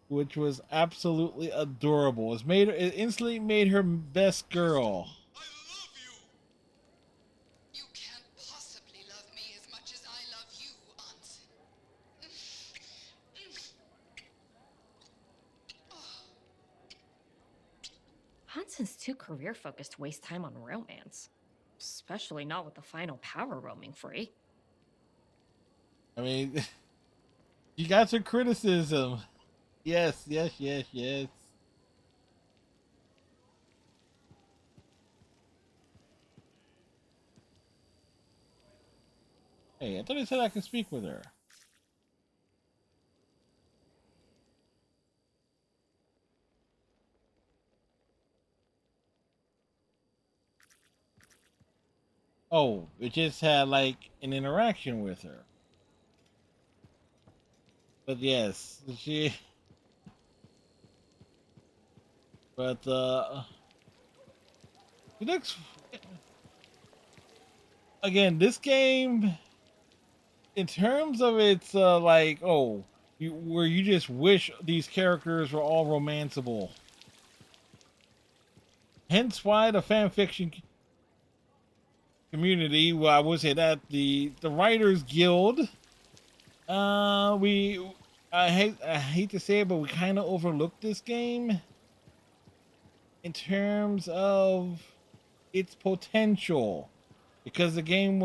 which was absolutely adorable. It instantly made her best girl. You can't possibly love me as much as I love you, Anson. Hanson's too career-focused to waste time on romance. Especially not with the final power roaming free. I mean, you got your criticism. Yes. Hey, I thought he said I could speak with her. Oh, it just had like an interaction with her. But yes, she. But it looks. Again, this game, in terms of its like, where you just wish these characters were all romanceable. Hence why the fan fiction community, well, I would say that the Writers Guild, I hate to say it, but we kind of overlooked this game in terms of its potential, because the game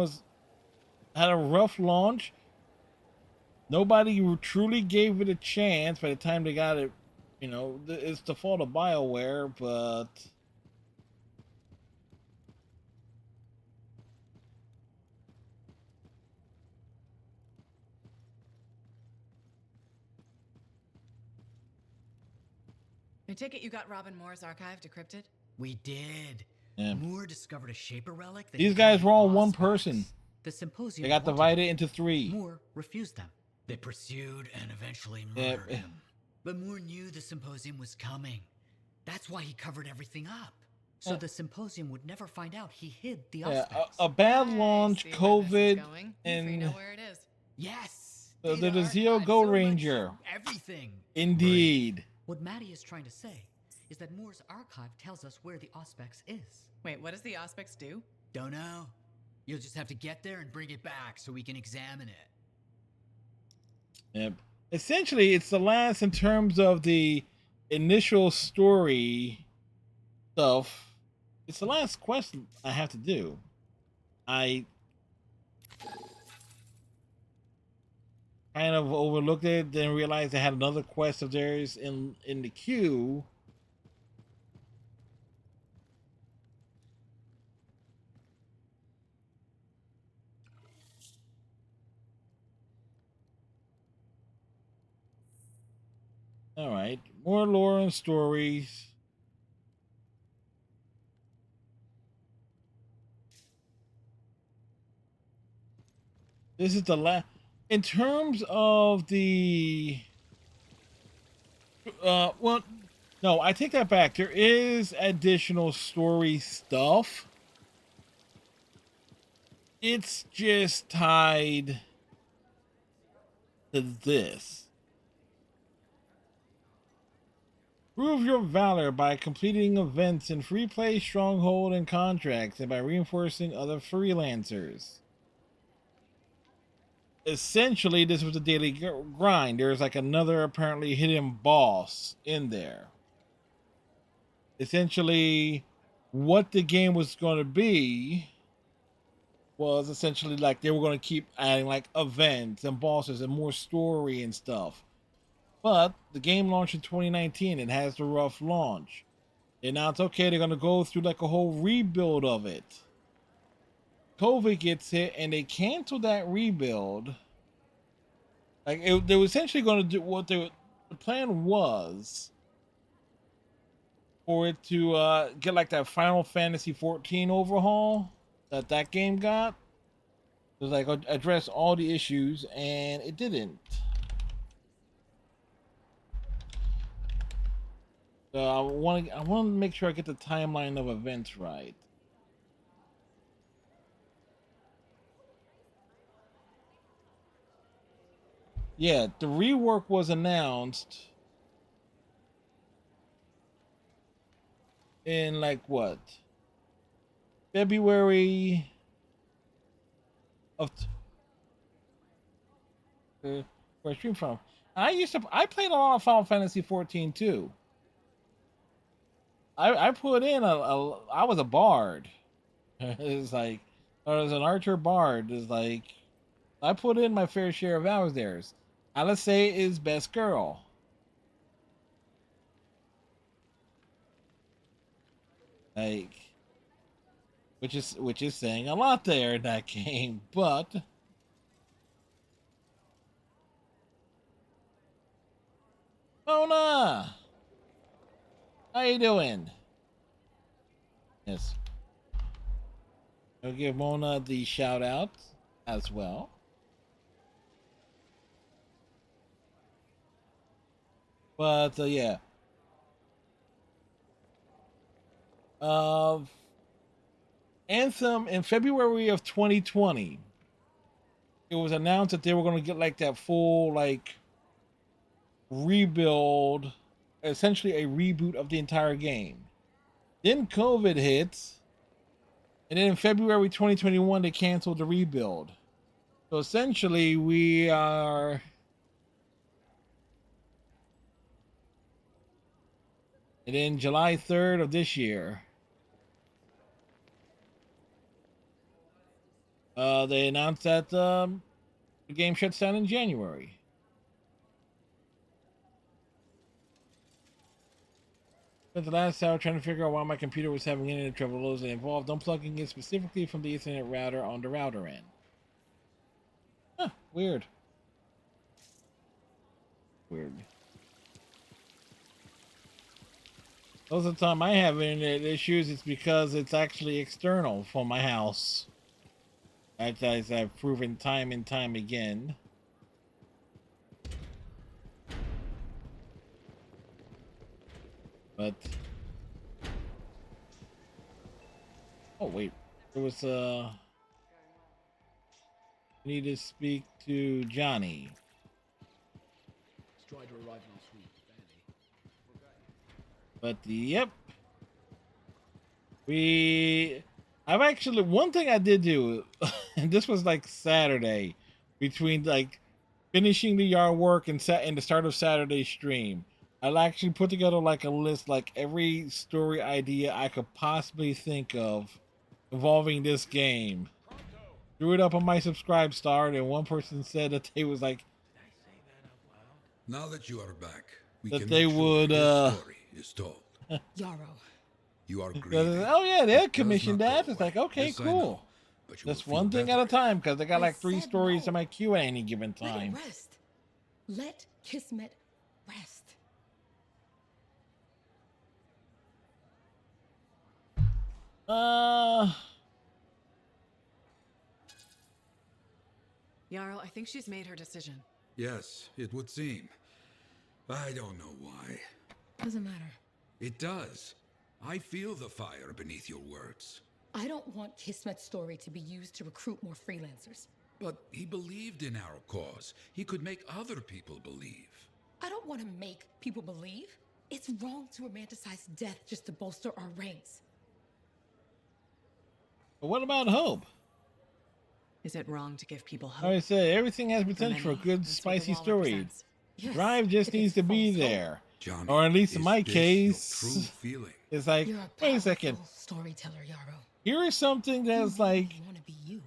had a rough launch. Nobody truly gave it a chance by the time they got it. You know, it's the fault of BioWare, but I take it you got Robin Moore's archive decrypted? We did. yeah. Moore discovered a Shaper relic that These guys were all one person. The symposium. They got divided into 3. Moore refused them. They pursued and eventually murdered him. But Moore knew the symposium was coming. That's why he covered everything up. So the symposium would never find out he hid the Auspex. A bad launch, COVID, and you know where it is. Yes. The Zero Go Ranger. Everything. Indeed. What Maddie is trying to say is that Moore's archive tells us where the Auspex is. Wait, what does the Auspex do? Don't know. You'll just have to get there and bring it back so we can examine it. Yep. Essentially, it's the last in terms of the initial story stuff. It's the last quest I have to do. I kind of overlooked it, then realized I had another quest of theirs in the queue. All right, more lore and stories. This is the last. In terms of the, well, no, I take that back. There is additional story stuff. It's just tied to this. Prove your valor by completing events in free play, stronghold, and contracts, and by reinforcing other freelancers. Essentially, this was a daily grind. There's like another apparently hidden boss in there. Essentially, what the game was going to be was essentially like they were going to keep adding like events and bosses and more story and stuff. But the game launched in 2019. It has the rough launch. And now it's okay. They're going to go through like a whole rebuild of it. COVID gets hit and they canceled that rebuild. Like they were essentially going to do what the plan was for it to get like that Final Fantasy 14 overhaul that game got. was like address all the issues, and it didn't. So I want to make sure I get the timeline of events right. Yeah, the rework was announced in like what? February of where I stream from. I played a lot of Final Fantasy 14 too. I put in I was a bard. It's like I was an archer bard. It's like I put in my fair share of hours there. Alice is best girl. Like which is saying a lot there in that game, but Mona, how you doing? Yes. I'll give Mona the shout out as well. But yeah. Anthem in February of 2020. It was announced that they were going to get like that full like rebuild, essentially a reboot of the entire game. Then COVID hits, and then in February 2021 they canceled the rebuild. So essentially we are and then July 3rd of this year they announced that the game shuts down in January. Spent the last hour trying to figure out why my computer was having internet trouble. Those that involved unplugging it specifically from the Ethernet router on the router end. Huh, weird. Weird. Most of the time I have internet issues, it's because it's actually external from my house. As I've proven time and time again. But oh wait, there was I need to speak to Johnny. Tried to arrive last week, But yep, I've actually one thing I did do, and this was like Saturday, between like finishing the yard work and the start of Saturday's stream. I'll actually put together like a list, like every story idea I could possibly think of involving this game. Threw it up on my subscribe star, and one person said that they was like, now that you are back, we that can they make sure would his story is told. Yarrow. You are greedy. Oh yeah, they It commissioned does not that. go It's like, away. okay, This I cool. know, but you will Just feel one thing better. at a time, because they got like 3 said stories no. in my queue at any given Let time. it rest. Let Kismet rest. Yarrow, I think she's made her decision. Yes, it would seem. I don't know why. Doesn't matter. It does. I feel the fire beneath your words. I don't want Kismet's story to be used to recruit more freelancers. But he believed in our cause. He could make other people believe. I don't want to make people believe. It's wrong to romanticize death just to bolster our ranks. But what about hope? Is it wrong to give people hope? Like I said, everything has potential for a good, That's what the spicy wall story. represents. Yes, Drive just if needs it's to be false hope. there. Johnny, Or at least in is my this case, your true feeling? it's like, You're a wait a second. powerful storyteller, Yarrow. Here is something that's like, Want to be you?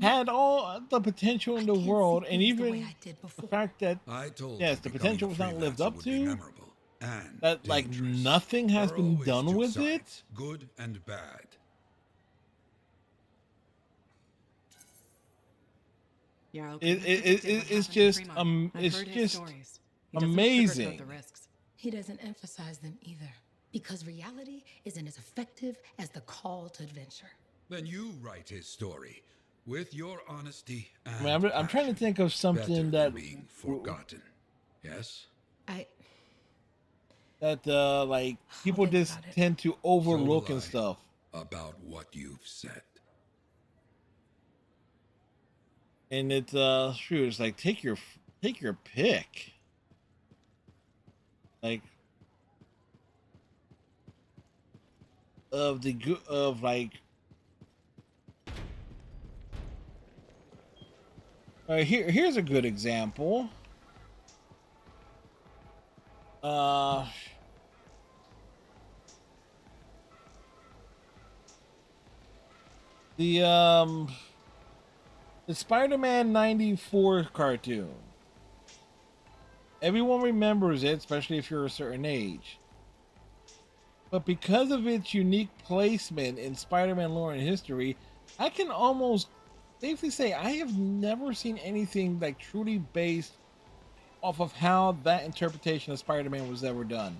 had all the potential in the world, and things the even way I did before. the fact that I told yes, you the becoming potential a was not lived freelancer up would be to. memorable and That like dangerous. nothing has There are been always done two with sides, it. good and bad. Yarrow, It's just it's just amazing. He doesn't emphasize them either, because reality isn't as effective as the call to adventure. Then you write his story. With your honesty and I mean, I'm trying to think of something better that than being forgotten. Yes? that like people think just about it. tend to So overlook will and I, stuff. about what you've said. And it's shoot, it's like take your pick. Like of the good of like here's a good example. Uh the the Spider-Man 94 cartoon. Everyone remembers it, especially if you're a certain age. But because of its unique placement in Spider-Man lore and history, I can almost safely say I have never seen anything like truly based off of how that interpretation of Spider-Man was ever done.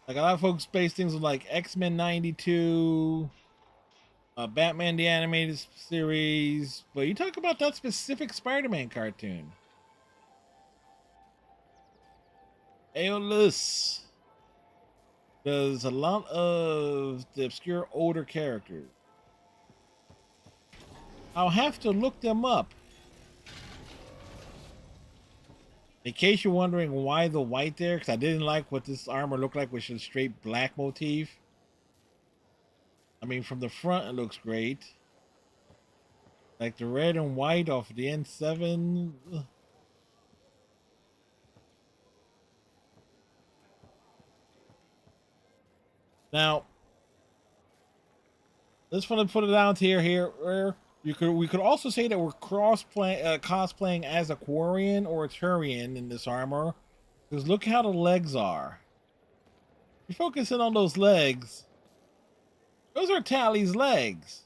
Like a lot of folks base things on like X-Men 92, Batman the Animated Series, but you talk about that specific Spider-Man cartoon. Aeolus does a lot of the obscure older characters. I'll have to look them up. In case you're wondering why the white there, because I didn't like what this armor looked like, which is a straight black motif. I mean, from the front, it looks great. Like the red and white off the N7. Now, just want to put it down to here. Where we could also say that we're cosplaying as a Quarian or a Turian in this armor, because look how the legs are. You're focusing on those legs. Those are Tally's legs,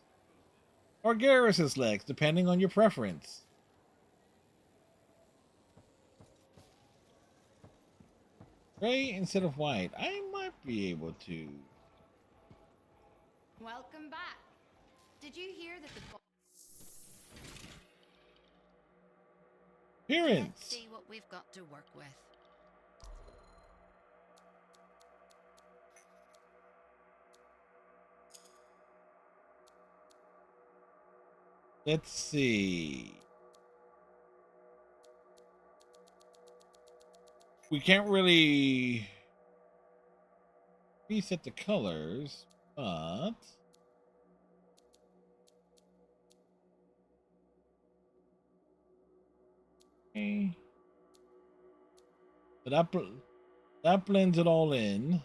or Garrus's legs, depending on your preference. Gray instead of white. I might be able to. Welcome back. Did you hear that the Appearance. Let's see what we've got to work with. Let's see. We can't really reset the colors, but okay. So that blends it all in.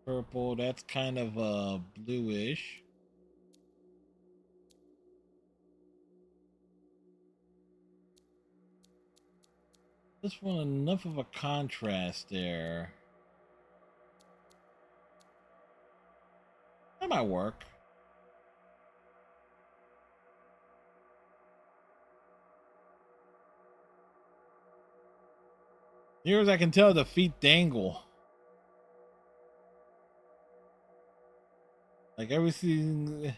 Purple, that's kind of bluish. This one enough of a contrast there. That might work. Near as I can tell, the feet dangle. Like everything.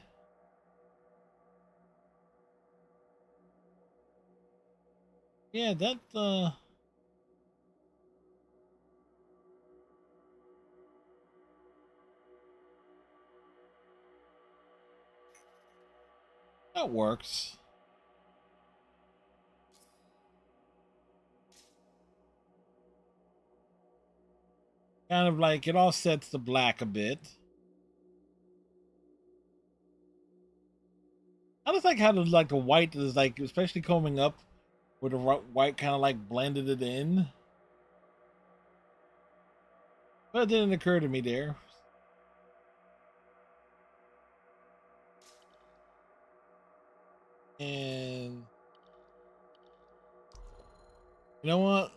Yeah, that that works. Kind of like it all sets the black a bit. I just like how the white is like, especially coming up, where the white kind of like blended it in. But it didn't occur to me there. And you know what?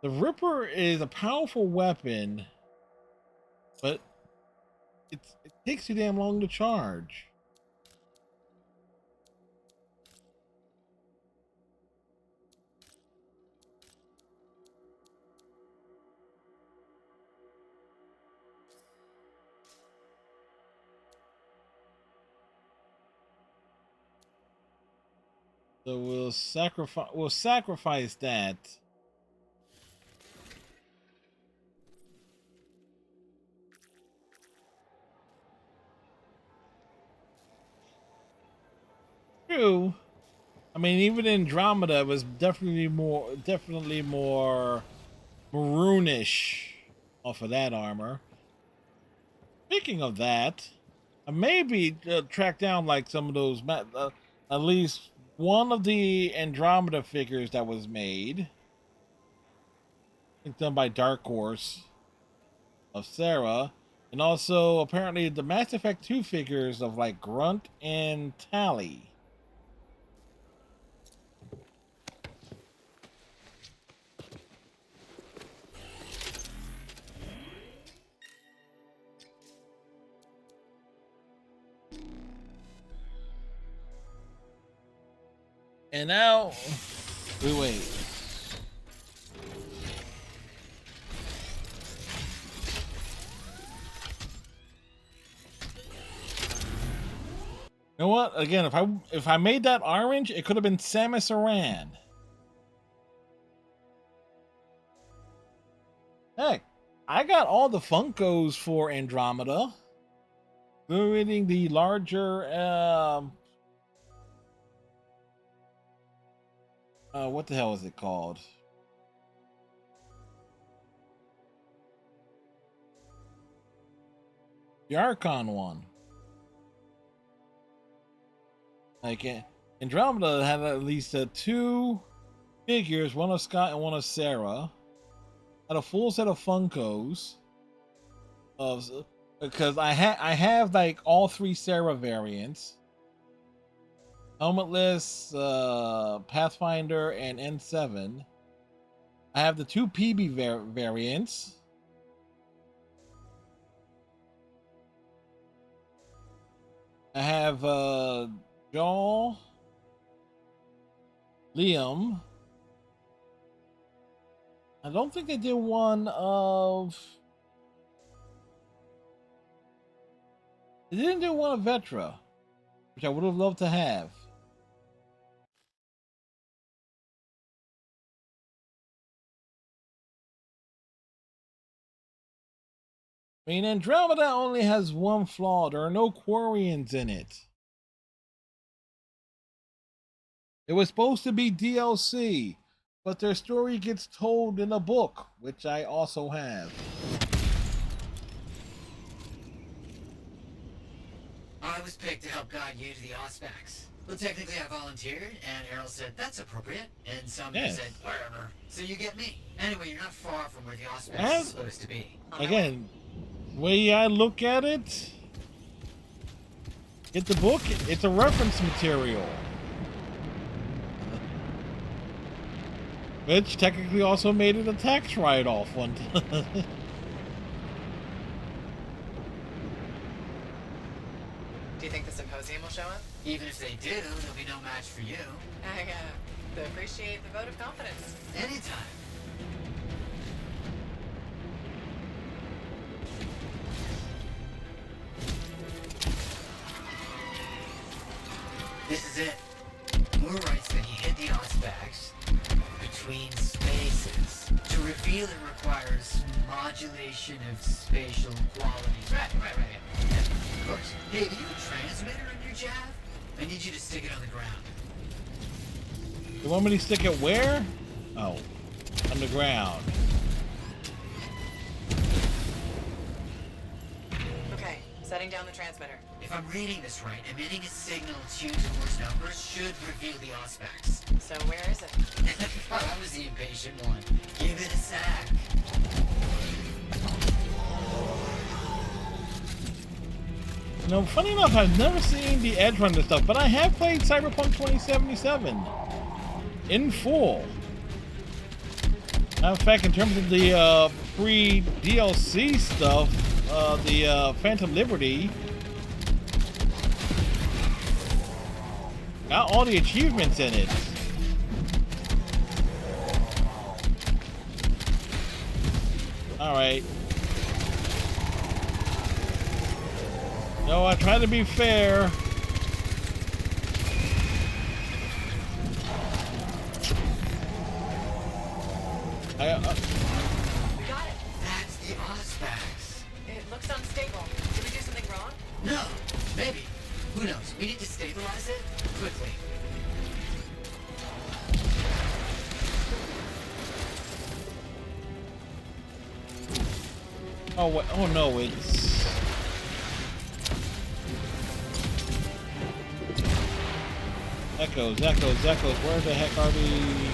The Ripper is a powerful weapon, but it's takes too damn long to charge. So we'll sacrifice that. True. I mean, even Andromeda was definitely more maroonish off of that armor. Speaking of that, I maybe track down like some of those, at least one of the Andromeda figures that was made. I think done by Dark Horse of Sarah, and also apparently the Mass Effect 2 figures of like Grunt and Tally. And now, wait. You know what? Again, if I made that orange, it could have been Samus Aran. Heck, I got all the Funkos for Andromeda, including the larger what the hell is it called? The Archon one. Like Andromeda had at least 2 figures, one of Scott and one of Sarah. Had a full set of Funkos. Because I have like all 3 Sarah variants. Helmetless, Pathfinder, and N7. I have the 2 PB variants. I have Joel, Liam. I don't think they did one of... They didn't do one of Vetra, which I would have loved to have. I mean, Andromeda only has one flaw. There are no Quarians in it. It was supposed to be DLC, but their story gets told in a book, which I also have. I was picked to help guide you to the Auspex. Well, technically I volunteered, and Errol said, that's appropriate, and somebody said, wherever. So you get me. Anyway, you're not far from where the Auspex is supposed to be. Again, way I look at it, get the book, it's a reference material. Which technically also made it a tax write-off one time. Do you think the symposium will show up? Even if they do, there'll be no match for you. I appreciate the vote of confidence. Anytime. This is it. Moore writes that he hid the Auspex between spaces. To reveal it requires modulation of spatial quality. Right. Of course. Hey, do you have a transmitter in your Jav? I need you to stick it on the ground. You want me to stick it where? Oh, on the ground. Okay, setting down the transmitter. If I'm reading this right, emitting a signal tuned towards numbers should reveal the Auspex. So where is it? I was the impatient one. Give it a sec. You know, funny enough, I've never seen the Edge Runner stuff, but I have played Cyberpunk 2077 in full. Matter of fact, in terms of the free DLC stuff, the Phantom Liberty, Got all the achievements in it. Alright. No, I try to be fair. We got it. That's the Ozfax. It looks unstable. Did we do something wrong? No, maybe. Who knows? We need to stabilize it quickly. Oh, wait, oh no, it's... Echoes, echoes, echoes. Where the heck are we?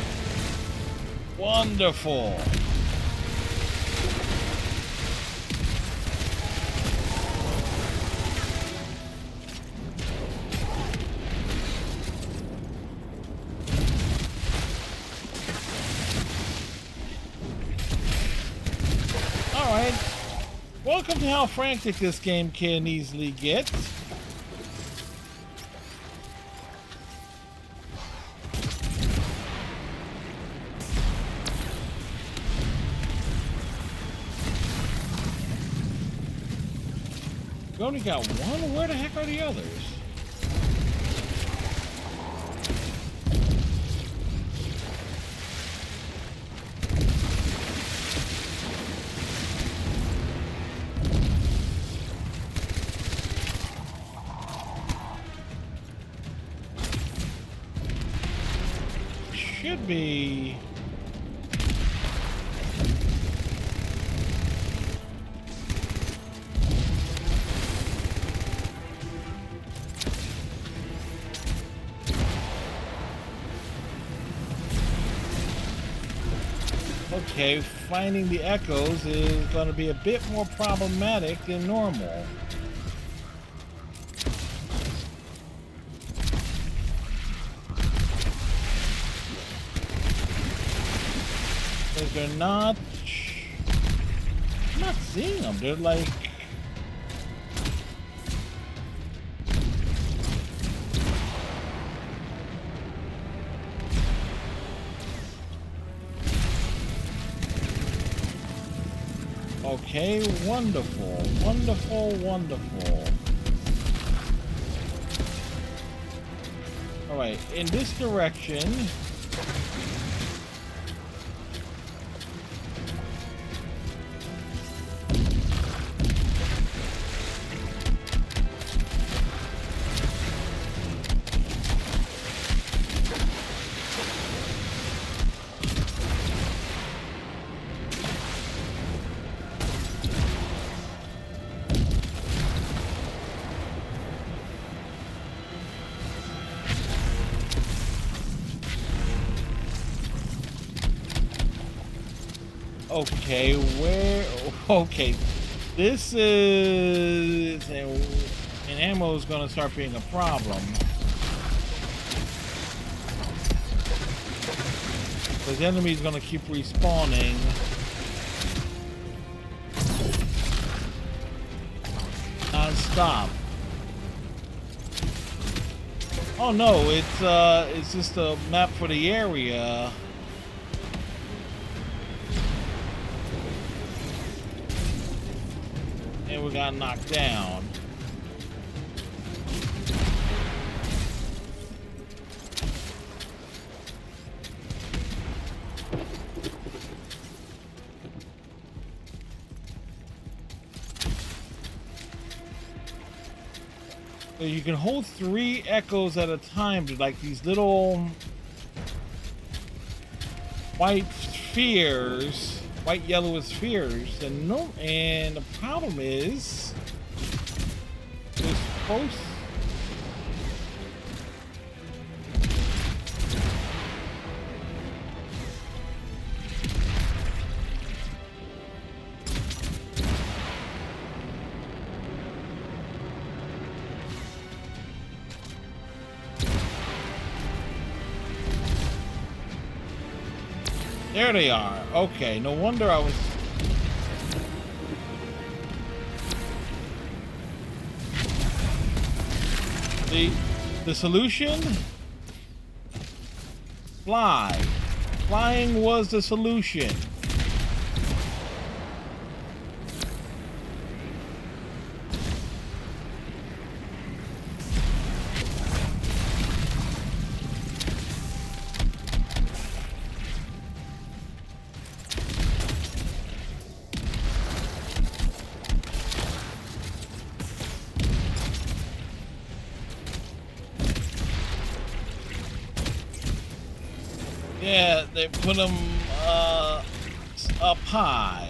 Wonderful. Alright. Welcome to how frantic this game can easily get. We only got one? Where the heck are the others? Should be... Okay, finding the echoes is going to be a bit more problematic than normal. Because they're not... I'm not seeing them. They're like... Okay, wonderful, wonderful, wonderful. All right, in this direction. Okay, where? Okay, this is, and ammo is going to start being a problem. Because the enemy is going to keep respawning. Non-stop. Oh no, it's just a map for the area. And we got knocked down. So you can hold 3 echoes at a time to like these little white spheres. White yellowish spheres, and the problem is we're supposed There they are. Okay, no wonder I was... The solution Fly. Flying was the solution. Yeah, they put him up high.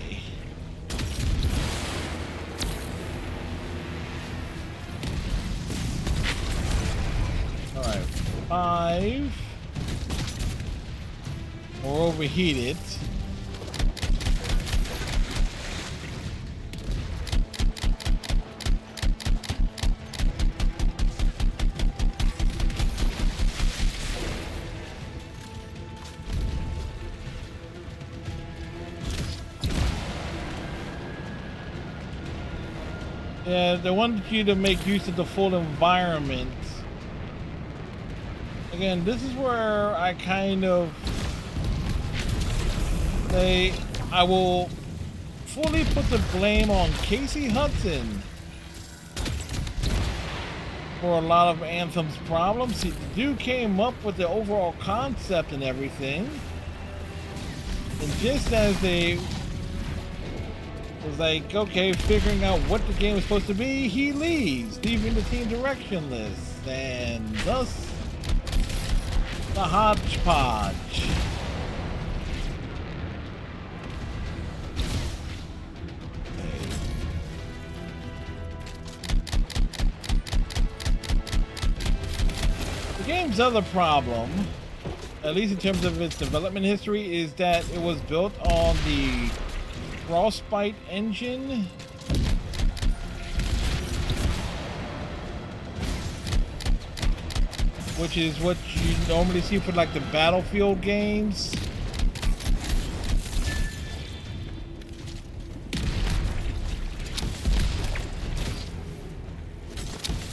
All right, 5. Or overheated. Yeah, they wanted you to make use of the full environment. Again, this is where I kind of say I will fully put the blame on Casey Hudson for a lot of Anthem's problems. The dude came up with the overall concept and everything, and just as they was like, okay, figuring out what the game was supposed to be, he leaves, leaving the team directionless, and thus the hodgepodge. The game's other problem, at least in terms of its development history, is that it was built on the Frostbite engine. Which is what you normally see for like the Battlefield games.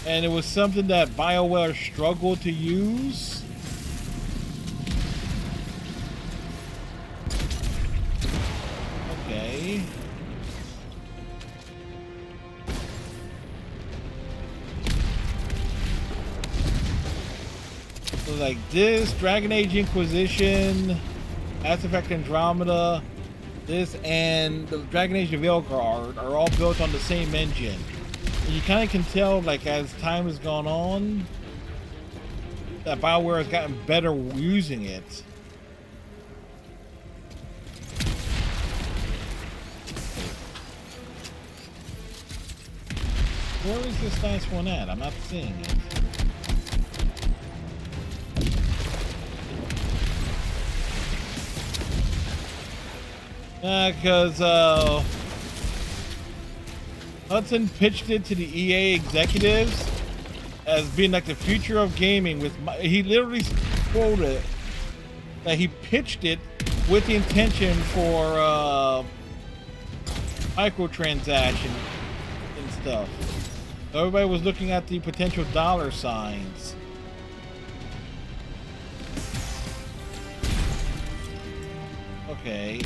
And it was something that BioWare struggled to use. Okay. So like this, Dragon Age Inquisition, Mass Effect Andromeda, this and the Dragon Age of Veilguard are all built on the same engine. And you kind of can tell, like, as time has gone on, that BioWare has gotten better using it. Where is this nice one at? I'm not seeing it. Because Hudson pitched it to the EA executives as being like the future of gaming. He literally quoted that he pitched it with the intention for microtransaction and stuff. Everybody was looking at the potential dollar signs. Okay.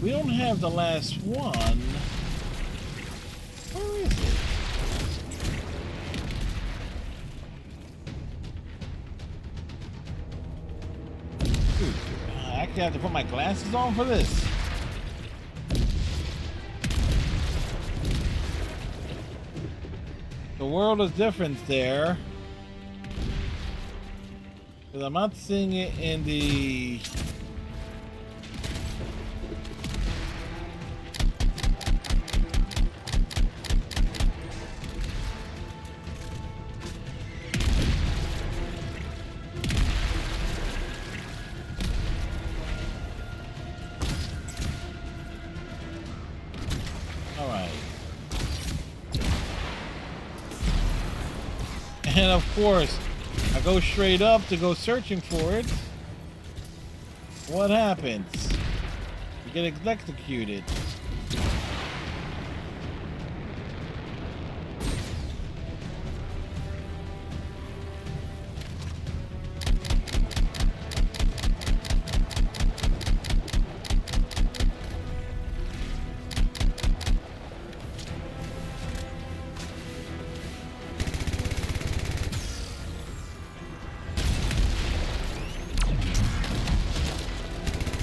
We don't have the last one. Where is it? Dude, I actually have to put my glasses on for this. The world is different there. Because I'm not seeing it in the... All right. And of course, I go straight up to go searching for it. What happens? You get electrocuted.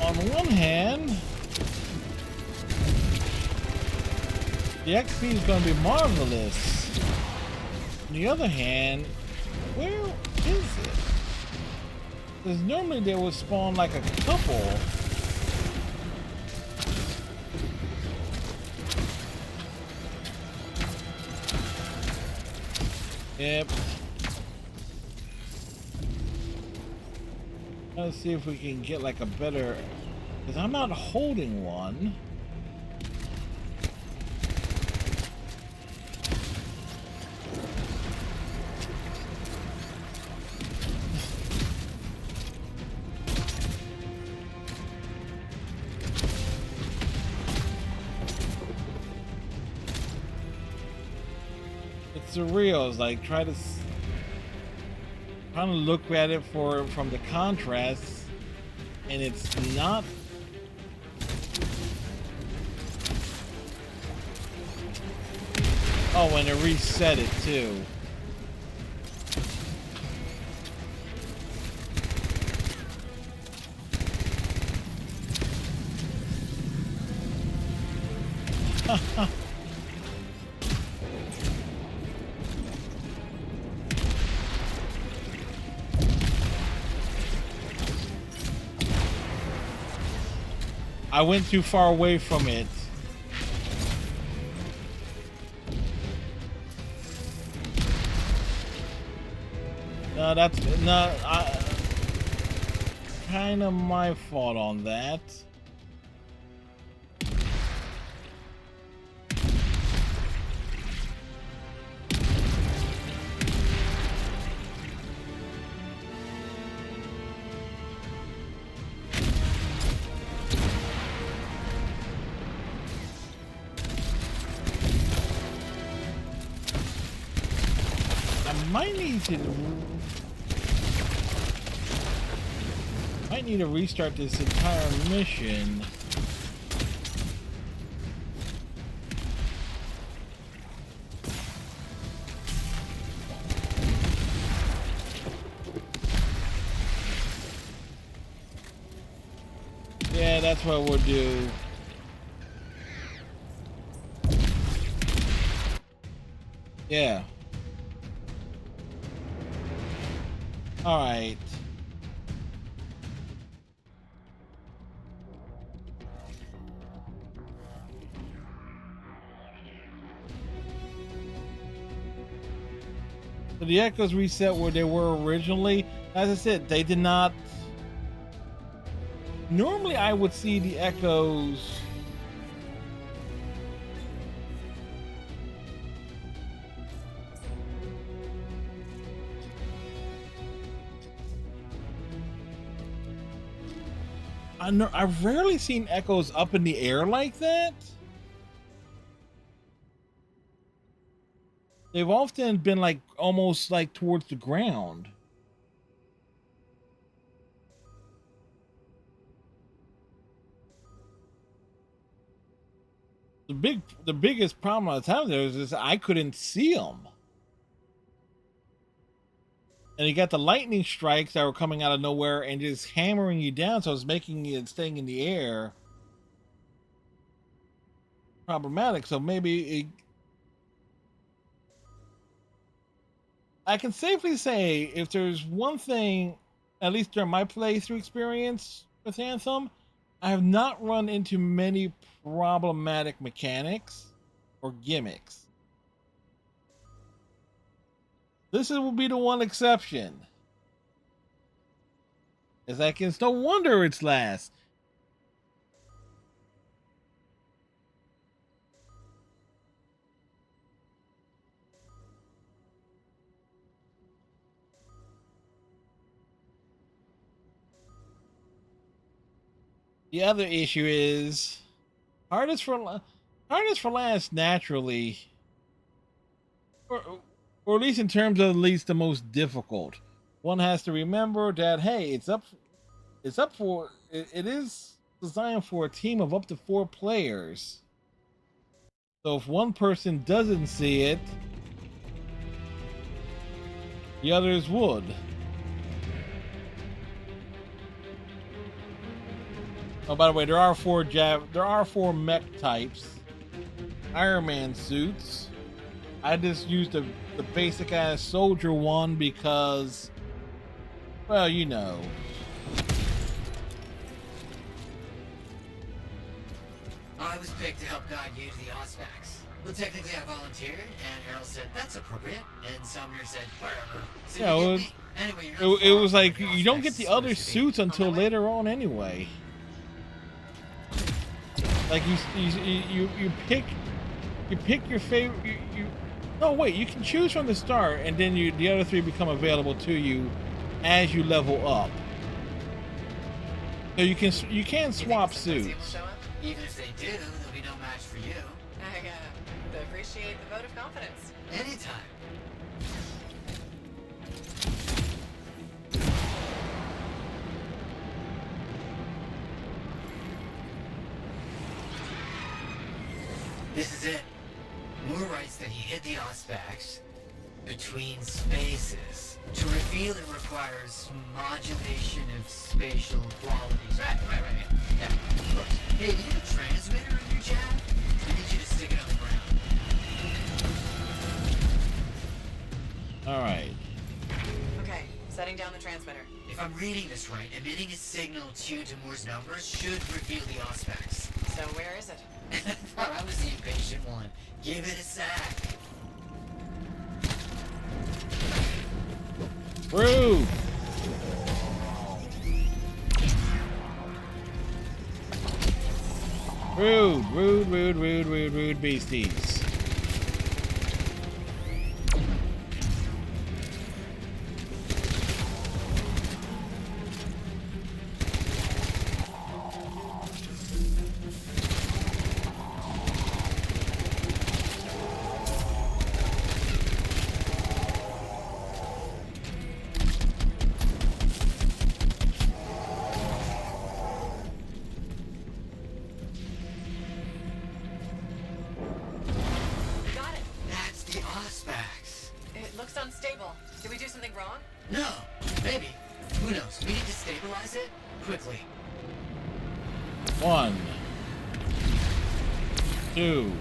On one hand, the XP is going to be marvelous. On the other hand, where is it? Because normally they would spawn like a couple. Yep. Let's see if we can get like a better, because I'm not holding one. It's surreal. It's like trying to look at it from the contrast, and it's not. Oh, and it reset it too. I went too far away from it. No, that's not kind of my fault on that. Might need to restart this entire mission. Yeah, that's what we'll do. Yeah. All right. So the echoes reset where they were originally. As I said, they did not. Normally, I would see the echoes. I've rarely seen echoes up in the air like that. They've often been like almost like towards the ground. The biggest problem I was having there is I couldn't see them. And you got the lightning strikes that were coming out of nowhere and just hammering you down, so it's making it staying in the air problematic. So maybe I can safely say, if there's one thing, at least during my playthrough experience with Anthem, I have not run into many problematic mechanics or gimmicks. This will be the one exception. It's like, it's no wonder it's last. The other issue is hardest for last naturally, or at least in terms of at least the most difficult. One has to remember that hey, it is designed for a team of up to 4 players. So if one person doesn't see it, the others would. Oh, by the way, there are 4 mech types. Iron Man suits. I just used the basic ass soldier one because, well, you know. I was picked to help guide you to the Auspex. Well, technically I volunteered, and Errol said, that's appropriate, and Sumner said, whatever. So Yeah, you get me. Anyway, you're not it far was from like the you don't Auspex, get the so other to speak. suits until later on anyway. Like you pick your favorite. No, wait, you can choose from the start, and then the other 3 become available to you as you level up. So you can swap suits. Even if they do, there'll be no match for you. I appreciate the vote of confidence. Anytime. This is it. Moore writes that he hid the Auspex between spaces. To reveal it requires modulation of spatial qualities. Right. Yeah, of course. Hey, do you have a transmitter in your jab? I need you to stick it on the ground. Alright. Okay, setting down the transmitter. If I'm reading this right, emitting a signal tuned to Moore's numbers should reveal the Auspex. So where is it? I thought I was the impatient one. Give it a sec. Rude. Rude beasties. Unstable. Did we do something wrong? No, maybe. Who knows? We need to stabilize it quickly. 1, 2,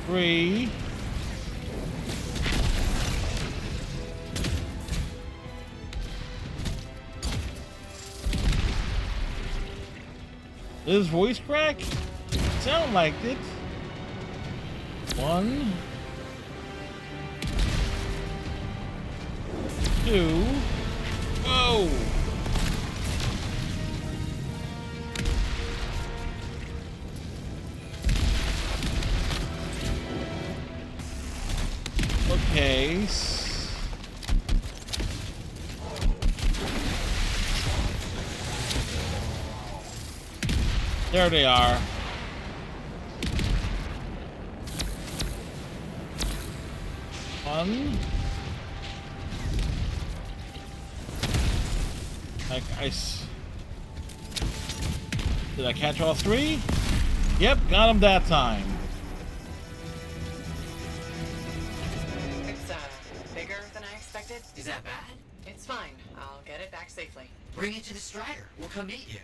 3. Does his voice crack? Sound like it. 1, 2. Whoa! Okay. There they are. One. Did I catch all 3? Yep, got him that time. It's bigger than I expected. Is that bad? It's fine. I'll get it back safely. Bring it to the Strider. We'll come meet you.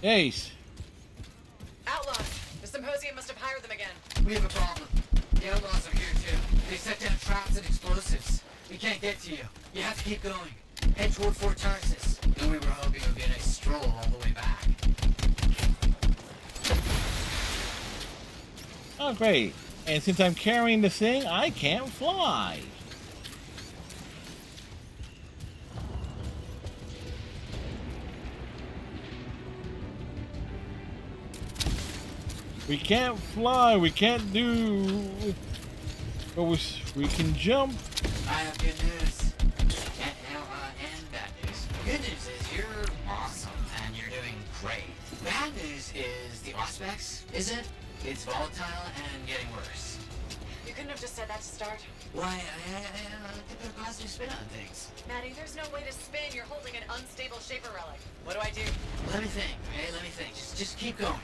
Ace. Outlaws! The Symposium must have hired them again. We have a problem. The Outlaws are here too. They set down traps and explosives. We can't get to you. You have to keep going. Head toward Fort Tarsus. And we were hoping it would be a nice stroll all the way back. Oh, great. And since I'm carrying the thing, I can't fly. We can't fly, we can't do... But we can jump. I have good news. And bad news. Good news is you're awesome, and you're doing bad news is the Auspex isn't. It's volatile and getting worse. You couldn't have just said that to start. Why, I like to put a positive spin on things. Maddie, there's no way to spin. You're holding an unstable Shaper relic. What do I do? Let me think, okay? Let me think. Just keep going.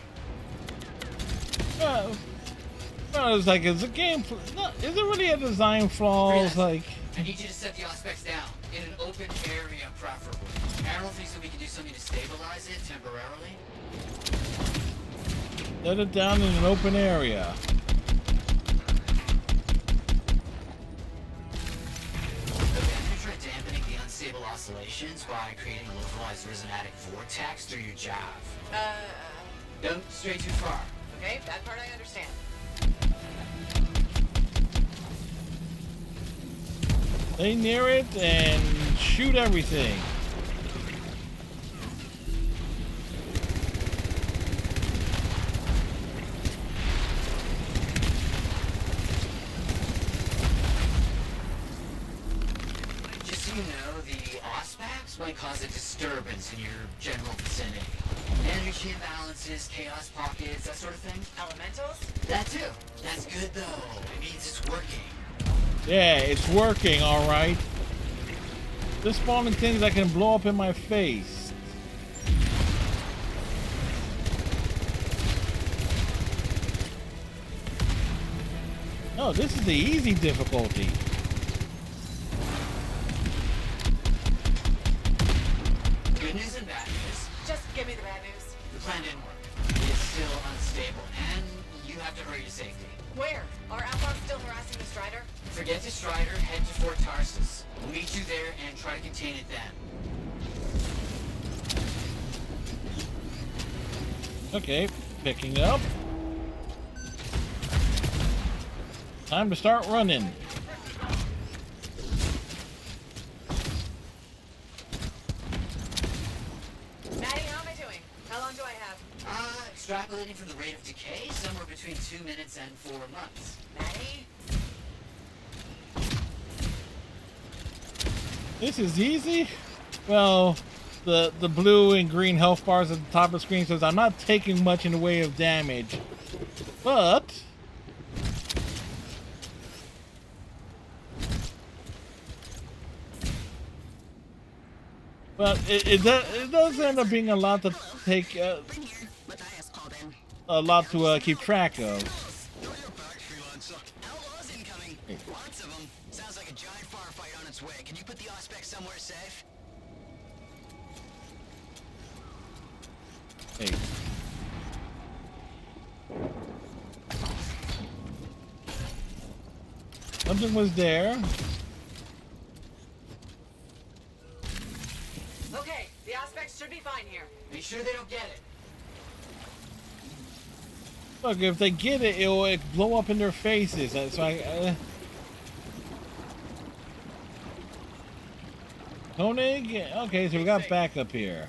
Well, it's like, it's a game. No, is it really a design flaw? It's like, I need you to set the Auspex down in an open area, preferably. Errol thinks that we can do something to stabilize it temporarily. let it down in an open area. Try dampening the unstable oscillations by creating a localized resonatic vortex through your jav. Don't stray too far. Okay, that part I understand. Stay near it and shoot everything. Just so you know, the Auspex might cause a disturbance in your general vicinity. Energy imbalances, chaos pockets, that sort of thing. Elementals? That too. That's good though. It means it's working. Yeah, it's working, all right. They're spawning things that can blow up in my face. Oh, this is the easy difficulty. Good news and bad news. Just give me the bad news. The plan didn't work. It's still unstable, and you have to hurry to safety. Where? Are outlaws still harassing the Strider? Forget the Strider, head to Fort Tarsus. We'll meet you there and try to contain it then. Okay, picking up. Time to start running. Maddie, how am I doing? How long do I have? Extrapolating from the rate of decay, somewhere between 2 minutes and 4 months. Maddie? This is easy. Well, the blue and green health bars at the top of the screen says I'm not taking much in the way of damage, but it does end up being a lot to take, a lot to keep track of. Lots of them. Sounds like a giant firefight on its way. Can you put the Auspex somewhere safe? Hey. Something was there. Okay, the Auspex should be fine here. Make sure they don't get it. Look, if they get it, it'll blow up in their faces. So Koenig? Okay, so we got backup here.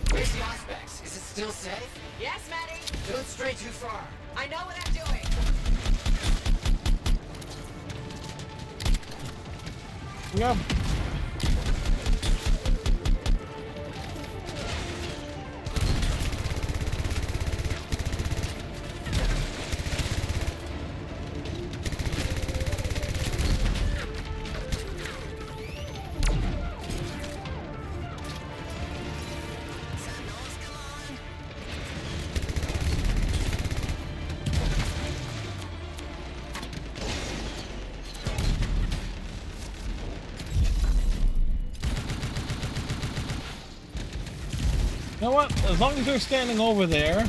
Where's the Auspex? Is it still safe? Yes, Maddie? Don't stray too far. I know what I'm doing. We got... You know what? As long as they're standing over there.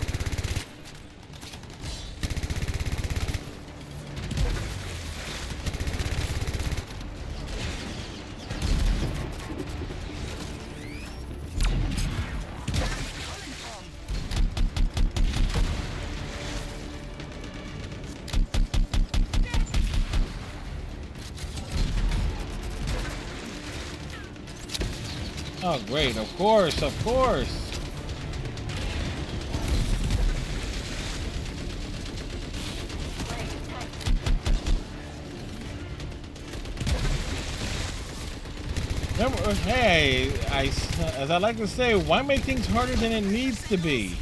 Oh, great. Of course, of course. Hey, as I like to say, why make things harder than it needs to be?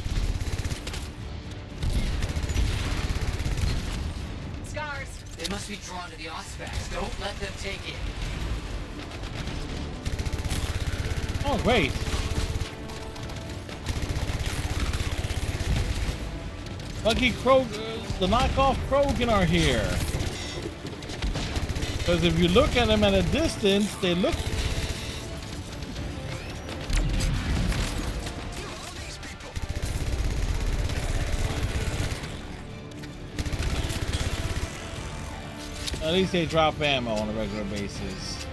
Scars! They must be drawn to the Auspex. Don't let them take it. Oh, great. Lucky Krog, the knockoff Krogan are here. Because if you look at them at a distance, they look... At least they drop ammo on a regular basis.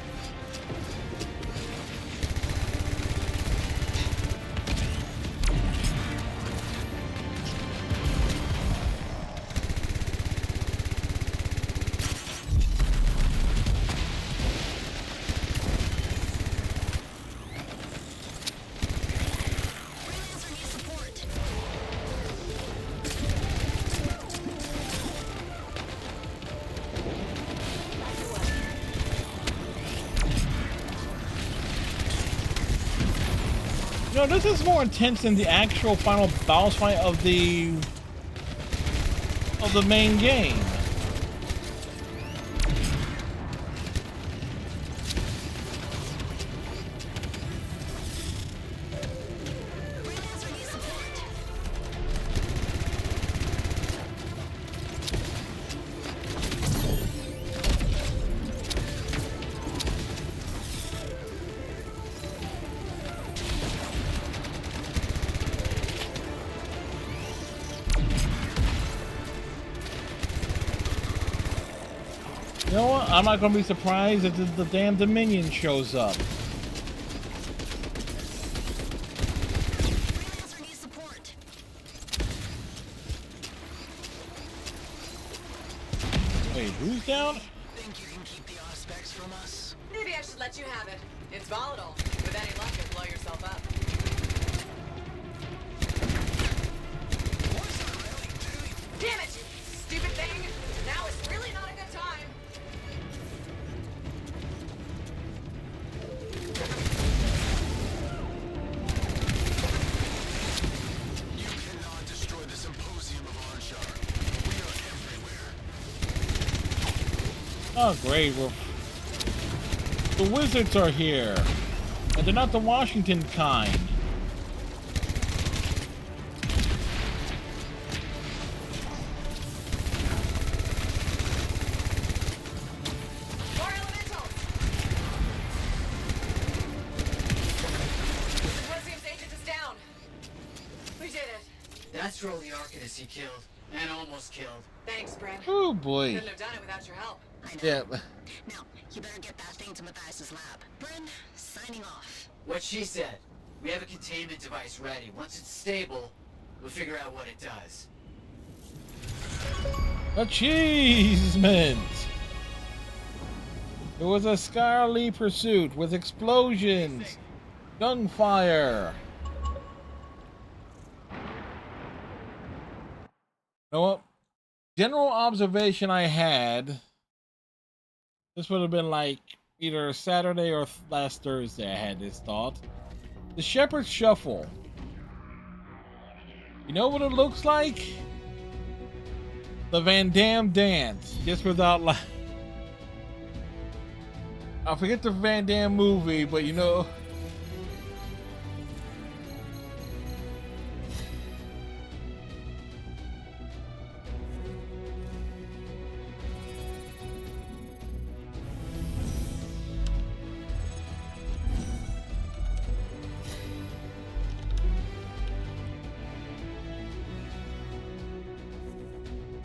No, this is more intense than the actual final boss fight of the main game. You know what? I'm not going to be surprised if the damn Dominion shows up. Wait, who's down? Think you can keep the Auspex from us? Maybe I should let you have it. It's volatile. With any luck, you'll blow yourself up. Damn it! Stupid thing! Now is really not a good time! You cannot destroy the symposium of Arnshar. We are everywhere. Oh, great. Well, the wizards are here. And they're not the Washington kind. That's Rolly Arcanist he killed. And almost killed. Thanks, Brent. Oh boy. Couldn't have done it without your help. Yeah. Now, you better get that thing to Matthias's lab. Bryn, signing off. What she said. We have a containment device ready. Once it's stable, we'll figure out what it does. Achievement! It was a scholarly pursuit with explosions, gunfire. You know what? General observation I had. This would have been like either Saturday or last Thursday. I had this thought. The Shepherd's Shuffle. You know what it looks like? The Van Damme dance, just without like. I forget the Van Damme movie, but you know.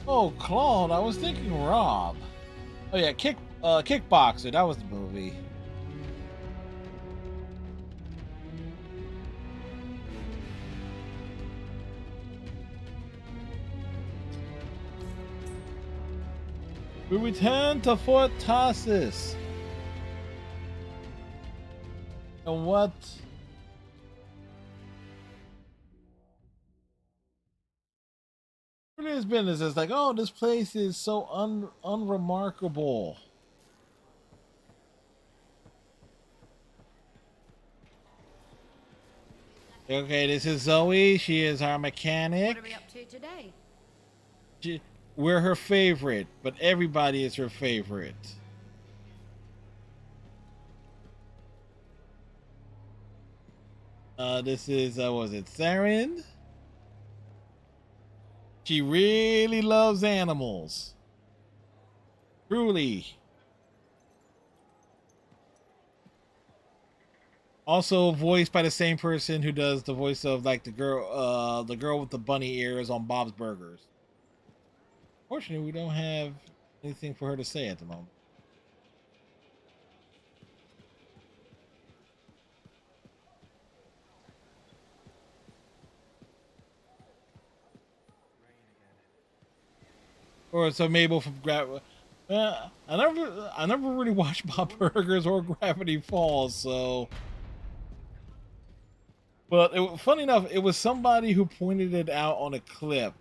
Oh, Claude, I was thinking Rob. Oh yeah, Kickboxer, that was the movie. We return to Fort Tarsus. And what? It has been is it's like, oh, this place is so unremarkable. Okay, this is Zoe. She is our mechanic. What are we up to today? We're her favorite, but everybody is her favorite. This is, was it Saren? She really loves animals. Truly. Also voiced by the same person who does the voice of like the girl with the bunny ears on Bob's Burgers. Fortunately, we don't have anything for her to say at the moment. Or so Mabel from I never really watched Bob Burgers or Gravity Falls, so. But funny enough, it was somebody who pointed it out on a clip.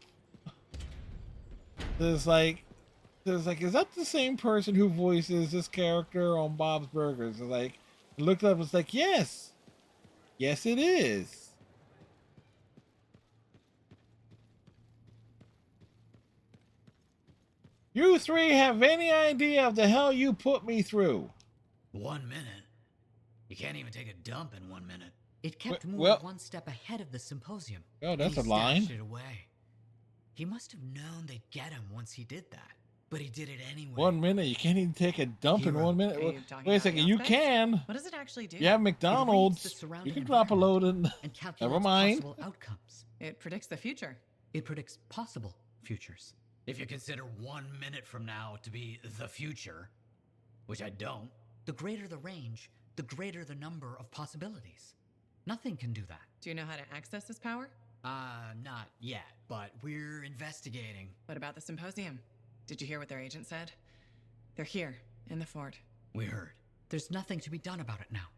It's like, is that the same person who voices this character on Bob's Burgers? It's like, I looked up, it's like, yes, it is. You three have any idea of the hell you put me through? 1 minute? You can't even take a dump in 1 minute. It kept Moore one step ahead of the symposium. Oh, that's He a line. stashed it away. He must have known they'd get him once he did that. But he did it anyway. 1 minute? You can't even take a dump in 1 minute? Are you talking Wait a about second, the you outfits? can. What does it actually do? You have McDonald's. You can drop a load in. Never mind. Outcomes. It predicts the future. It predicts possible futures. If you consider 1 minute from now to be the future, which I don't. The greater the range, the greater the number of possibilities. Nothing can do that. Do you know how to access this power? Not yet, but we're investigating. What about the symposium? Did you hear what their agent said? They're here, in the fort. We heard. There's nothing to be done about it now.